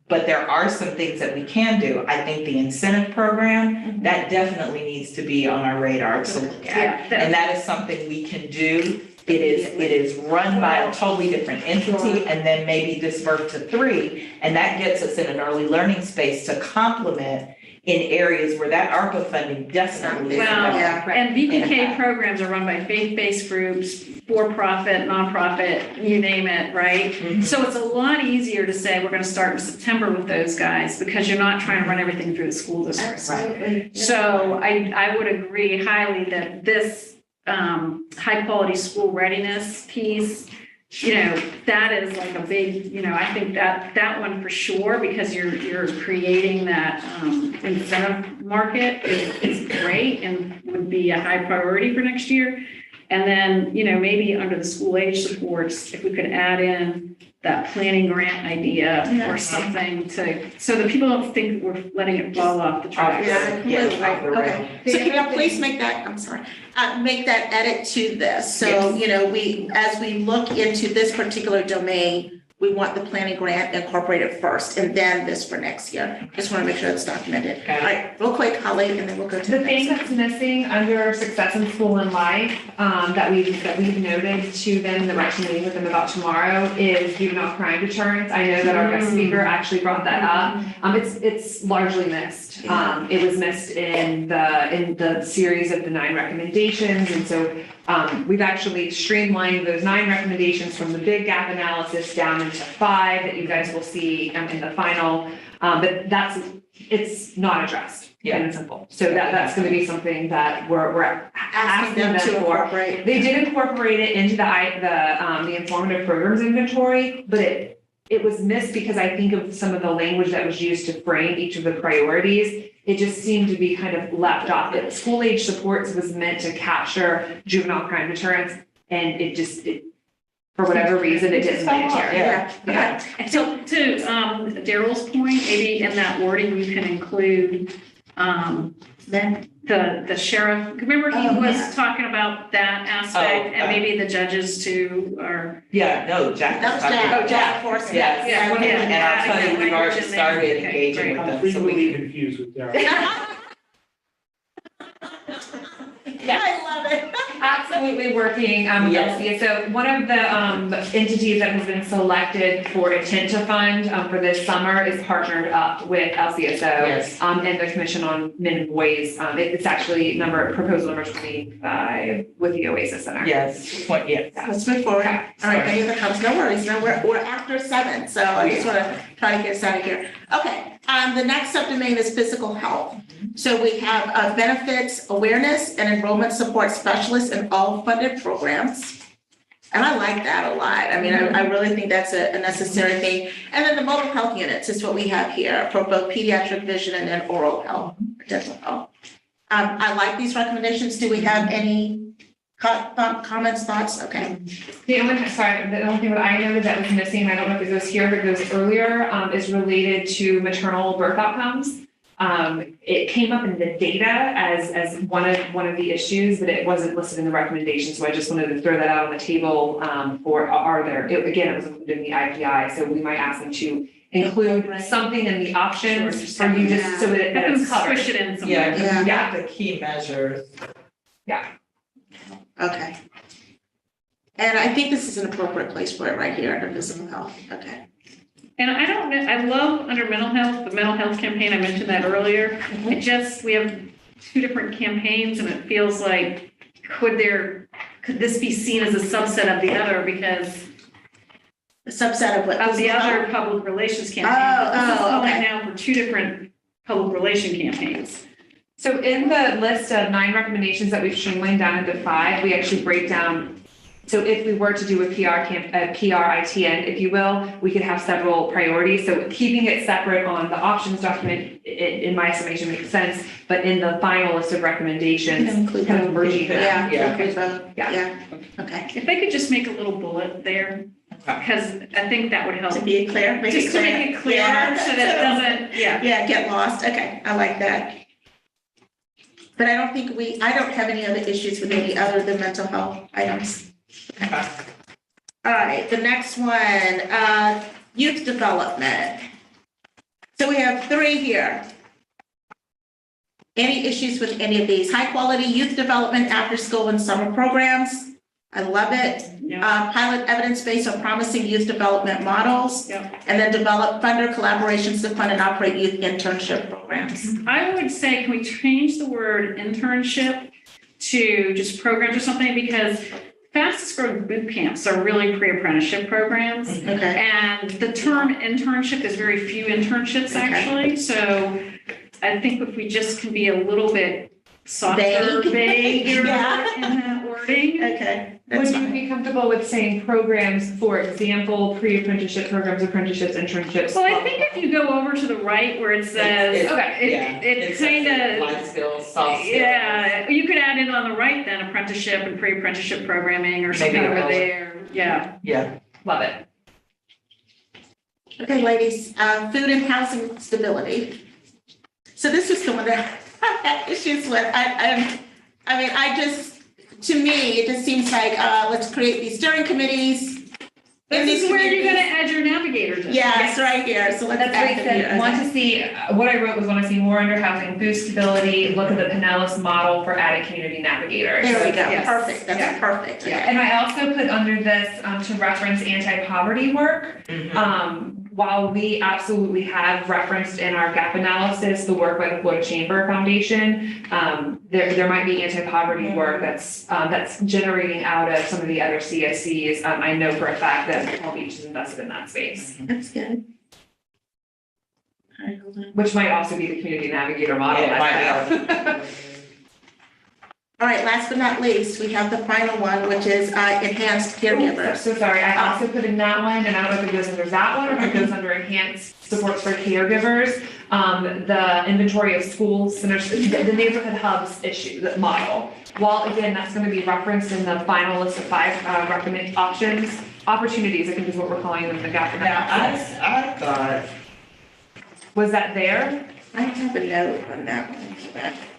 Speaker 3: But there are some things that we can do. I think the incentive program, that definitely needs to be on our radar to look at. And that is something we can do. It is run by a totally different entity, and then maybe this Birth to 3, and that gets us in an early learning space to complement in areas where that ARPA funding definitely is.
Speaker 7: And VPK programs are run by faith-based groups, for-profit, nonprofit, you name it, right?
Speaker 3: Mm-hmm.
Speaker 7: So it's a lot easier to say we're going to start in September with those guys because you're not trying to run everything through the school district.
Speaker 2: Absolutely.
Speaker 7: So I would agree highly that this high-quality school readiness piece, that is like a big, I think that one for sure, because you're creating that incentive market is great and would be a high priority for next year. And then, maybe under the school age supports, if we could add in that planning grant idea or something so that people don't think we're letting it fall off the track.
Speaker 2: Okay. So can you please make that, make that edit to this? So, as we look into this particular domain, we want the planning grant incorporated first and then this for next year. Just want to make sure it's documented.
Speaker 3: Okay.
Speaker 2: All right, real quick, Holly, and then we'll go to
Speaker 1: The
Speaker 2: the
Speaker 1: thing
Speaker 2: next.
Speaker 1: that's missing under Success in School and Life, that we've noted to them, that we're actually meeting with them about tomorrow, is juvenile crime deterrence. I know that our guest speaker actually brought that up. It's largely missed. It was missed in the series of the 9 recommendations, and so we've actually streamlined those 9 recommendations from the big gap analysis down into 5 that you guys will see in the final. But it's not addressed, plain and simple. So that's going to be something that we're asking them
Speaker 2: to
Speaker 1: for.
Speaker 2: incorporate.
Speaker 1: They did incorporate it into the informative programs inventory, but it was missed because I think of some of the language that was used to frame each of the priorities. It just seemed to be kind of left off. That school age supports was meant to capture juvenile crime deterrence, and it for whatever reason, it didn't land here.
Speaker 2: Yeah.
Speaker 7: So to Daryl's point, maybe in that wording, you can include
Speaker 2: Then,
Speaker 7: the sheriff. Remember he was talking about that aspect and maybe the judges too, or.
Speaker 3: Jack.
Speaker 2: that was Jack. Jack Forsyth.
Speaker 3: Yeah. And I'll tell you, we've already started
Speaker 7: Okay,
Speaker 3: engaging with
Speaker 9: I'm
Speaker 3: them, so we
Speaker 9: frequently
Speaker 3: can.
Speaker 9: confused with that.
Speaker 2: I love it.
Speaker 1: absolutely working with
Speaker 3: Yes.
Speaker 1: LCSO. One of the entities that has been selected for intent to fund for this summer is partnered up with LCSO.
Speaker 3: Yes.
Speaker 1: And the Commission on Men and Boys. It's actually proposal number 25 with the Oasis Center.
Speaker 3: Yes, yes.
Speaker 2: Let's move forward.
Speaker 1: Okay.
Speaker 2: All right, any other comments? No worries. No, we're after 7, so I just want to try to get us out of here. Okay, the next subdomain is physical health. So we have benefits, awareness, and enrollment support specialists in all funded programs. And I like that a lot. I mean, I really think that's a necessary thing. And then the mobile health units is what we have here for both pediatric vision and then oral health, dental health. I like these recommendations. Do we have any comments, thoughts? Okay.
Speaker 1: The only thing that I noted that was missing, I don't know if it goes here, if it goes earlier, is related to maternal birth outcomes. It came up in the data as one of the issues, but it wasn't listed in the recommendation. So I just wanted to throw that out on the table again, it was included in the IPI. So we might ask them to include something in the options for you just so that it's covered.
Speaker 7: Push it in somewhere.
Speaker 3: Yeah, you got the key measures.
Speaker 2: Okay. And I think this is an appropriate place for it right here under physical health. Okay.
Speaker 7: And I don't know, I love under mental health, the mental health campaign, I mentioned that earlier. We have 2 different campaigns and it feels like, could this be seen as a subset of the other because
Speaker 2: A subset of what?
Speaker 7: of the other public relations campaign? This is calling
Speaker 2: Okay.
Speaker 7: now for 2 different public relation campaigns.
Speaker 1: So in the list of 9 recommendations that we've streamlined down into 5, we actually break down. So if we were to do a PRITN, if you will, we could have several priorities. So keeping it separate on the options document, in my estimation, makes sense. But in the final list of recommendations, kind of merging them.
Speaker 2: Yeah. Okay.
Speaker 7: If they could just make a little bullet there, because I think that would help.
Speaker 2: To be clear, make it
Speaker 7: Just to
Speaker 2: clear.
Speaker 7: make it clear
Speaker 2: Yeah.
Speaker 7: so that it doesn't,
Speaker 2: Yeah, get lost. Okay, I like that. But I don't have any other issues with any other than mental health items. Okay. All right, the next one, youth development. So we have 3 here. Any issues with any of these? High quality youth development after school and summer programs. I love it. Pilot evidence based on promising youth development models.
Speaker 7: Yep.
Speaker 2: And then develop funder collaborations to fund and operate youth internship programs.
Speaker 7: I would say, can we change the word internship to just programs or something? Because fastest growing boot camps are really pre-apprenticeship programs.
Speaker 2: Okay.
Speaker 7: And the term internship is very few internships
Speaker 2: Okay.
Speaker 7: actually. So I think if we just can be a little bit softer, vaguer
Speaker 2: Yeah.
Speaker 7: in that wording.
Speaker 2: Okay, that's
Speaker 1: Would you
Speaker 2: fine.
Speaker 1: be comfortable with saying programs, for example, pre-apprenticeship programs, apprenticeships, internships?
Speaker 7: Well, I think if you go over to the right where it says,
Speaker 1: Okay.
Speaker 7: it kind of,
Speaker 3: Life skills, soft skills.
Speaker 7: yeah, you could add in on the right then apprenticeship and pre-apprenticeship programming or something
Speaker 3: Maybe
Speaker 7: over
Speaker 3: those.
Speaker 7: there. Yeah.
Speaker 3: Yeah.
Speaker 1: Love it.
Speaker 2: Okay, ladies, food and housing stability. So this is the one that I had issues with. To me, it just seems like, let's create these steering committees. in
Speaker 7: This
Speaker 2: these
Speaker 7: is where you're gonna
Speaker 2: communities.
Speaker 7: add your navigators in.
Speaker 2: Yeah, it's right here, so let's
Speaker 1: That's what
Speaker 2: add
Speaker 1: he
Speaker 2: them
Speaker 1: said,
Speaker 2: here.
Speaker 1: want to see, what I wrote was want to see more under housing, food stability, look at the Pinellas model for added community navigators.
Speaker 2: There we go,
Speaker 7: Yes.
Speaker 2: perfect, that's
Speaker 7: Yeah.
Speaker 2: perfect.
Speaker 1: Yeah,
Speaker 2: Okay.
Speaker 1: and I also put under this to reference anti-poverty work. While we absolutely have referenced in our gap analysis, the work by the Florida Chamber Foundation, there might be anti-poverty work that's generating out of some of the other CSCs. I know for a fact that Palm Beach is invested in that space,
Speaker 2: That's good. All right, hold on.
Speaker 1: which might also be the community navigator model.
Speaker 3: Yeah, it might
Speaker 2: All right, last but not least, we have the final one, which is enhanced
Speaker 1: Ooh,
Speaker 2: caregivers.
Speaker 1: So sorry, I also put in that one, and I don't know if it goes under that one or if it goes under enhanced supports for caregivers. The inventory of schools, centers, the neighborhood hubs issue, the model. While again, that's gonna be referenced in the final list of 5 recommended opportunities, I think is what we're calling them, the gap
Speaker 3: Now,
Speaker 1: analysis.
Speaker 3: I thought,
Speaker 1: Was that there?
Speaker 2: I have a note on that one.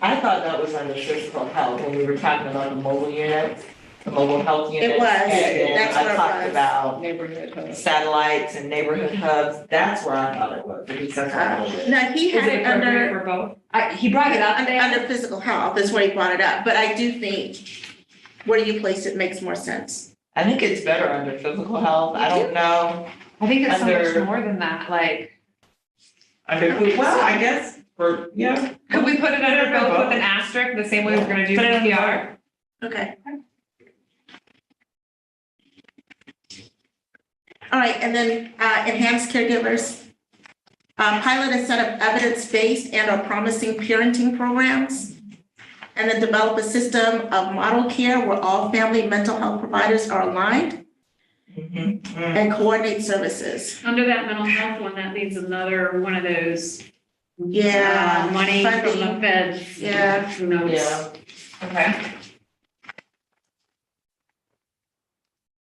Speaker 3: that was under physical health when we were talking about the mobile units, the mobile health units.
Speaker 2: was.
Speaker 3: And then
Speaker 2: That's where
Speaker 3: I
Speaker 2: it
Speaker 3: talked
Speaker 2: was.
Speaker 3: about
Speaker 10: Neighborhood hub.
Speaker 3: satellites and neighborhood hubs. That's where I thought it was. Because that's what I was-
Speaker 2: No, he
Speaker 1: Is
Speaker 2: had
Speaker 1: it
Speaker 2: it
Speaker 1: appropriate
Speaker 2: under,
Speaker 1: for both? He brought it up there.
Speaker 2: under physical health, is where he brought it up, but I do think, Where do you place it makes more sense?
Speaker 3: I think it's better under physical health. I don't know.
Speaker 1: I think it's so
Speaker 3: Under-
Speaker 1: much more than that, like,
Speaker 3: Under, well, I guess, yeah.
Speaker 1: could we put it under
Speaker 3: Put it under
Speaker 1: both with
Speaker 3: both.
Speaker 1: an asterisk, the same way we're gonna do
Speaker 3: Put it under
Speaker 1: PR?
Speaker 2: Okay. All right, and then enhanced caregivers. Pilot a set of evidence-based and or promising parenting programs. And then develop a system of model care where all family mental health providers are aligned and coordinate services.
Speaker 7: Under that mental health one, that needs another one of those.
Speaker 2: Yeah,
Speaker 7: Money from the
Speaker 2: funding.
Speaker 7: feds.
Speaker 2: Yeah.
Speaker 7: Who knows?
Speaker 3: Yeah.
Speaker 1: Okay.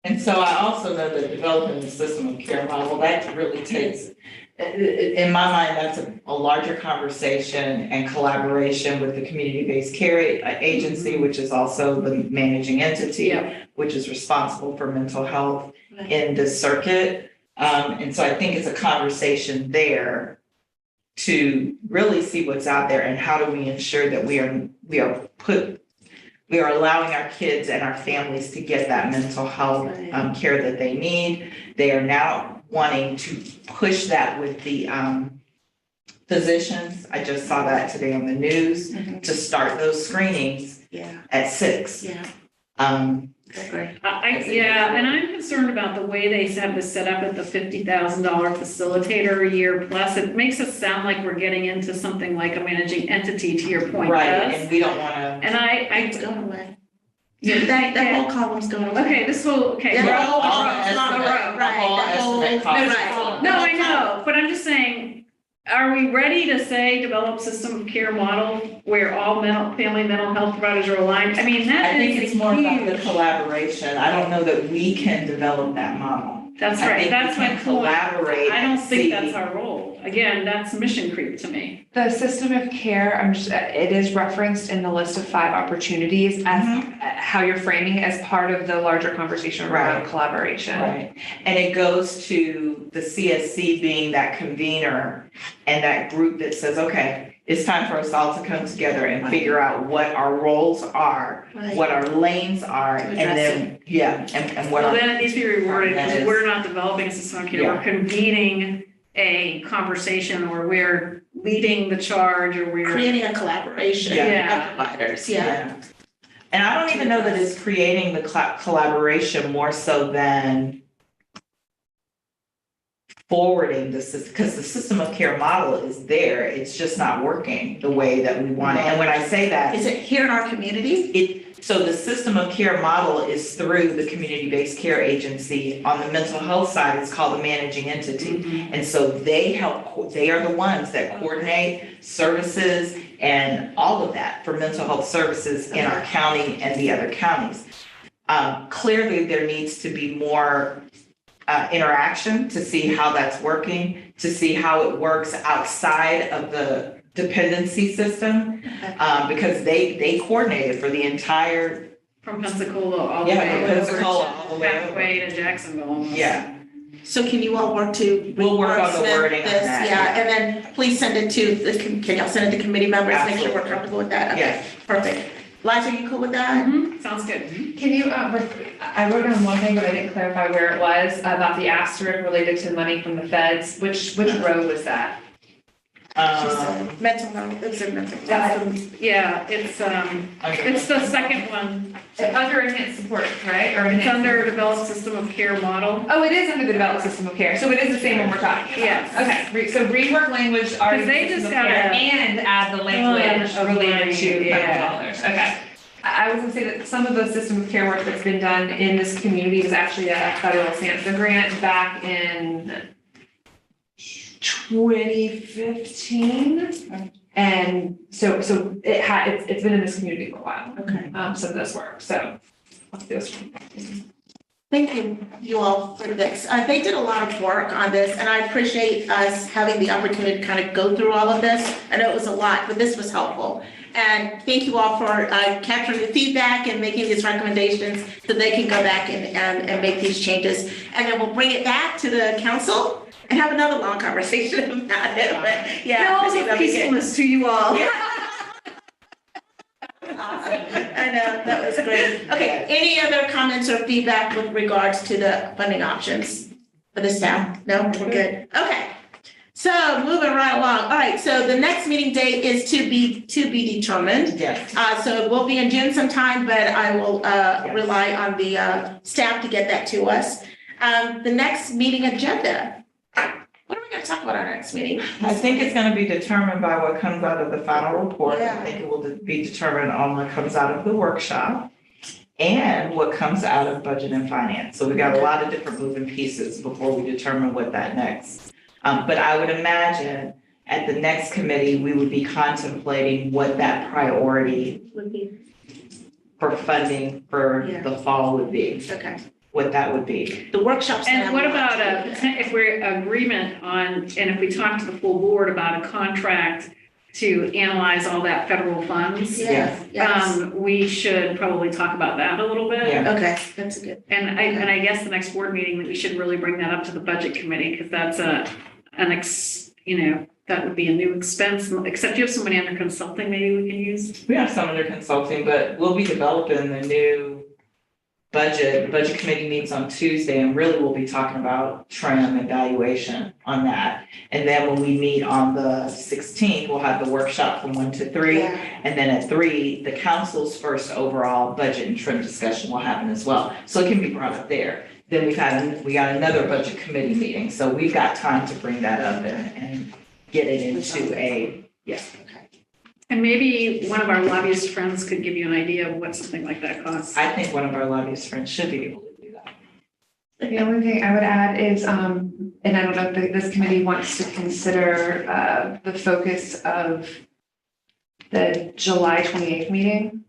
Speaker 3: And so I also know that developing the system of care model, that really takes, in my mind, that's a larger conversation and collaboration with the community-based care agency, which is also the managing entity,
Speaker 7: Yeah.
Speaker 3: which is responsible for mental health in this circuit. And so I think it's a conversation there to really see what's out there and how do we ensure that we are allowing our kids and our families to get that mental health care that they need. They are now wanting to push that with the physicians. I just saw that today on the news, to start those screenings
Speaker 2: Yeah,
Speaker 3: at 6.
Speaker 2: yeah, great.
Speaker 7: Yeah, and I'm concerned about the way they have this set up at the $50,000 facilitator a year plus. It makes us sound like we're getting into something like a managing entity, to your point,
Speaker 3: Right,
Speaker 7: Beth.
Speaker 3: and we don't wanna,
Speaker 7: And
Speaker 2: It's
Speaker 7: I,
Speaker 2: going away.
Speaker 7: yeah,
Speaker 2: That whole column's going away.
Speaker 7: okay, this whole, okay.
Speaker 2: Yeah,
Speaker 7: we're
Speaker 2: all
Speaker 7: all-
Speaker 2: the
Speaker 7: all the
Speaker 3: estimate,
Speaker 7: road.
Speaker 3: the whole
Speaker 2: Right, the whole-
Speaker 3: estimate cost.
Speaker 2: right.
Speaker 7: No, I know, but I'm just saying, are we ready to say develop system of care model where all family mental health providers are aligned? I mean, that
Speaker 3: I think
Speaker 7: is
Speaker 3: it's more about the
Speaker 7: huge.
Speaker 3: collaboration. I don't know that we can develop that model.
Speaker 7: That's
Speaker 3: I
Speaker 7: right,
Speaker 3: think
Speaker 7: that's
Speaker 3: we
Speaker 7: my
Speaker 3: can
Speaker 7: point.
Speaker 3: collaborate
Speaker 7: I don't
Speaker 3: and
Speaker 7: think
Speaker 3: see.
Speaker 7: that's our role. Again, that's mission creep to me.
Speaker 1: The system of care, it is referenced in the list of 5 opportunities as how you're framing it as part of the larger conversation around
Speaker 3: Right.
Speaker 1: collaboration.
Speaker 3: Right, and it goes to the CSC being that convener and that group that says, okay, it's time for us all to come together and figure out what our roles are,
Speaker 2: Right.
Speaker 3: what our lanes are,
Speaker 2: To
Speaker 3: and
Speaker 2: address
Speaker 3: then, and what
Speaker 7: Well,
Speaker 3: our.
Speaker 7: then it needs to be reworded,
Speaker 3: That
Speaker 7: because
Speaker 3: is-
Speaker 7: we're not developing a system of care, we're convening a conversation, or we're leading the charge, or we're.
Speaker 2: Creating a collaboration
Speaker 7: Yeah.
Speaker 2: of providers, yeah.
Speaker 3: And I don't even know that it's creating the collaboration more so than forwarding the system, because the system of care model is there, it's just not working the way that we want it. And when I say that,
Speaker 2: Is it here in our community?
Speaker 3: so the system of care model is through the community-based care agency. On the mental health side, it's called the managing entity. And so they they are the ones that coordinate services and all of that for mental health services in our county and the other counties. Clearly, there needs to be more interaction to see how that's working, to see how it works outside of the dependency system, because they coordinated for the entire,
Speaker 7: From Pensacola all the way
Speaker 3: yeah,
Speaker 7: over
Speaker 3: Pensacola all the way over.
Speaker 7: halfway to Jacksonville almost.
Speaker 3: Yeah.
Speaker 2: So can you all work to?
Speaker 3: We'll work on the
Speaker 2: wordsmith
Speaker 3: wording on
Speaker 2: this?
Speaker 3: that,
Speaker 2: Yeah, and then please send it to, can y'all send it to committee members, make sure we're
Speaker 3: Absolutely.
Speaker 2: comfortable with that? Okay,
Speaker 3: Yes.
Speaker 2: perfect. Liza, you cool with that?
Speaker 7: Sounds good.
Speaker 1: Can you, I wrote down one thing, but I didn't clarify where it was, about the asterisk related to money from the feds. Which row was that?
Speaker 2: She said mental health, it's in mental health.
Speaker 7: Yeah, it's the second one.
Speaker 1: Under enhanced support, right? Or
Speaker 7: It's
Speaker 1: enhanced-
Speaker 7: under developed system of care model.
Speaker 1: Oh, it is under the developed system of care, so it is the same one we're talking about.
Speaker 7: Yes.
Speaker 1: Okay, so rework language already.
Speaker 7: they
Speaker 1: system
Speaker 7: just
Speaker 1: of care
Speaker 7: gotta-
Speaker 1: And add the language
Speaker 7: of
Speaker 1: related to
Speaker 7: money,
Speaker 1: federal
Speaker 7: yeah.
Speaker 1: dollars, okay. I was gonna say that some of the system of care work that's been done in this community was actually a federal SAMHSA grant back in 2015. And so it's been in this community for a while,
Speaker 2: Okay.
Speaker 1: some of this work, so. this one.
Speaker 2: Thank you all for this. They did a lot of work on this, and I appreciate us having the opportunity to kind of go through all of this. I know it was a lot, but this was helpful. And thank you all for capturing the feedback and making these recommendations so they can go back and make these changes. And then we'll bring it back to the council and have another long conversation about it. But yeah.
Speaker 7: No,
Speaker 2: I think that'll be good.
Speaker 7: peacefulness to you all.
Speaker 2: I know, that was great. Okay, any other comments or feedback with regards to the funding options for the staff? No, we're good. Okay. So moving right along. All right, so the next meeting date is to be determined.
Speaker 3: Yes.
Speaker 2: So it will be in June sometime, but I will rely on the staff to get that to us. The next meeting agenda. What are we gonna talk about our next meeting?
Speaker 3: I think it's gonna be determined by what comes out of the final report.
Speaker 2: Yeah.
Speaker 3: I think it will be determined on what comes out of the workshop and what comes out of budget and finance. So we got a lot of different moving pieces before we determine what that next. But I would imagine at the next committee, we would be contemplating what that priority
Speaker 2: Would be,
Speaker 3: for funding for
Speaker 2: Yeah.
Speaker 3: the fall would be,
Speaker 2: okay.
Speaker 3: what that would be.
Speaker 2: The workshops.
Speaker 7: And what about if we're agreement on, and if we talk to the full board about a contract to analyze all that federal funds?
Speaker 2: Yes, yes.
Speaker 7: We should probably talk about that a little bit.
Speaker 3: Yeah.
Speaker 2: Okay, that's a good.
Speaker 7: And I guess the next board meeting, that we should really bring that up to the budget committee, because that's that would be a new expense, except you have somebody under consulting maybe we can use.
Speaker 3: We have some under consulting, but we'll be developing the new budget. The budget committee meets on Tuesday, and really we'll be talking about trim and valuation on that. And then when we meet on the 16th, we'll have the workshop from 1 to 3.
Speaker 2: Yeah.
Speaker 3: And then at 3, the council's first overall budget and trim discussion will happen as well. So it can be brought up there. Then we got another budget committee meeting, so we've got time to bring that up and get it into
Speaker 7: And maybe one of our lobbyist friends could give you an idea of what something like that costs.
Speaker 3: I think one of our lobbyist friends should be able to do that.
Speaker 1: The only thing I would add is, and I don't know if this committee wants to consider the focus of the July 28th meeting.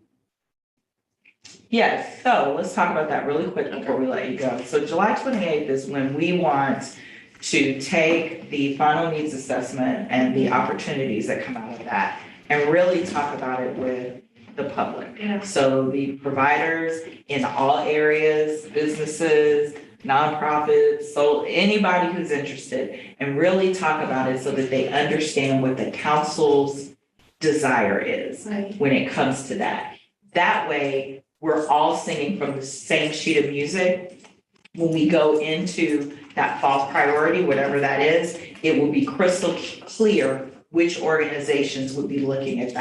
Speaker 3: Yes, so let's talk about that really quick before we let you go. So July 28th is when we want to take the final needs assessment and the opportunities that come out of that and really talk about it with the public.
Speaker 1: Yeah.
Speaker 3: So the providers in all areas, businesses, nonprofits, so anybody who's interested, and really talk about it so that they understand what the council's desire is when it comes to that. That way, we're all singing from the same sheet of music. When we go into that fall priority, whatever that is, it will be crystal clear which organizations would be looking at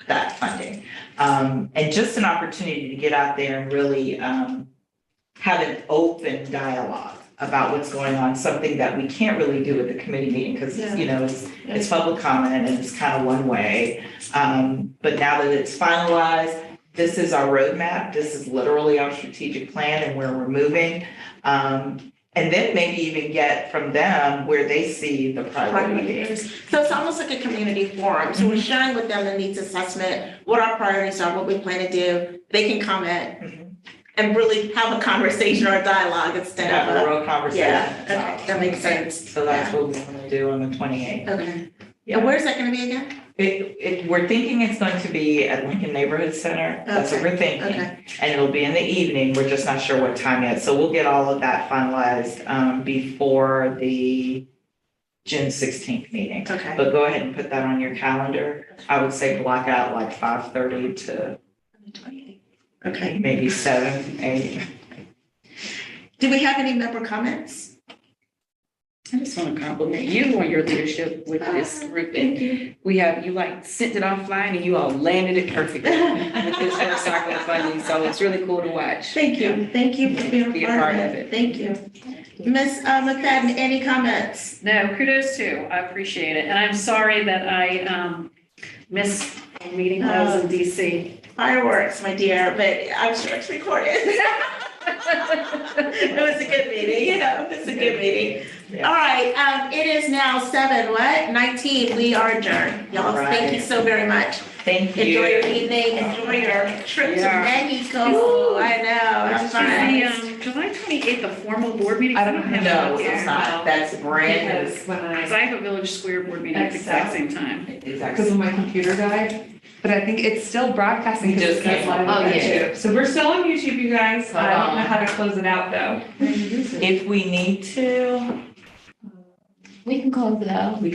Speaker 3: that funding. And just an opportunity to get out there and really have an open dialogue about what's going on, something that we can't really do at the committee meeting because, it's public comment and it's kind of one way. But now that it's finalized, this is our roadmap. This is literally our strategic plan and where we're moving. And then maybe even get from them where they see the priorities.
Speaker 2: So it's almost like a community forum. So we're sharing with them the needs assessment, what our priorities are, what we plan to do. They can comment and really have a conversation or a dialogue instead of
Speaker 3: Have a real conversation.
Speaker 2: Yeah, okay, that makes sense.
Speaker 3: So that's what we're gonna do on the 28th.
Speaker 2: Okay. And where's that gonna be again?
Speaker 3: We're thinking it's going to be at Lincoln Neighborhood Center. That's what we're thinking.
Speaker 2: Okay.
Speaker 3: And it'll be in the evening. We're just not sure what time yet. So we'll get all of that finalized before the June 16th meeting.
Speaker 2: Okay.
Speaker 3: But go ahead and put that on your calendar. I would say block out like 5:30 to
Speaker 2: Okay.
Speaker 3: maybe 7, 8.
Speaker 2: Do we have any member comments?
Speaker 10: I just want to compliment you on your leadership with this group.
Speaker 2: Thank you.
Speaker 10: You like sent it offline and you all landed it perfectly with this first cycle of funding. So it's really cool to watch.
Speaker 2: Thank you. Thank you for being a part of it. Thank you. Ms. McFadden, any comments?
Speaker 7: No, kudos too. I appreciate it. And I'm sorry that I missed the meeting when I was in DC.
Speaker 2: Fireworks, my dear, but I'm sure it's recorded. It was a good meeting, it was a good meeting. All right, it is now 19. We are adjourned. Y'all, thank you so very much.
Speaker 3: Thank you.
Speaker 2: Enjoy your evening, enjoy your trip to
Speaker 10: Yeah.
Speaker 2: Mexico. I know, have fun.
Speaker 7: Is the July 28th a formal board meeting?
Speaker 1: I don't
Speaker 7: have
Speaker 3: No,
Speaker 7: that
Speaker 3: it's
Speaker 7: here.
Speaker 3: not. That's brand new.
Speaker 1: Because when
Speaker 7: Because
Speaker 1: I,
Speaker 7: I have a Village Square board meeting at the exact same time.
Speaker 1: because when my computer died, but I think it's still broadcasting.
Speaker 3: We just
Speaker 1: because it's
Speaker 3: can't.
Speaker 1: live on
Speaker 6: Oh, yeah.
Speaker 1: YouTube. So we're still on YouTube, you guys. I don't know how to close it out though.
Speaker 3: If we need to,
Speaker 6: We can close it out.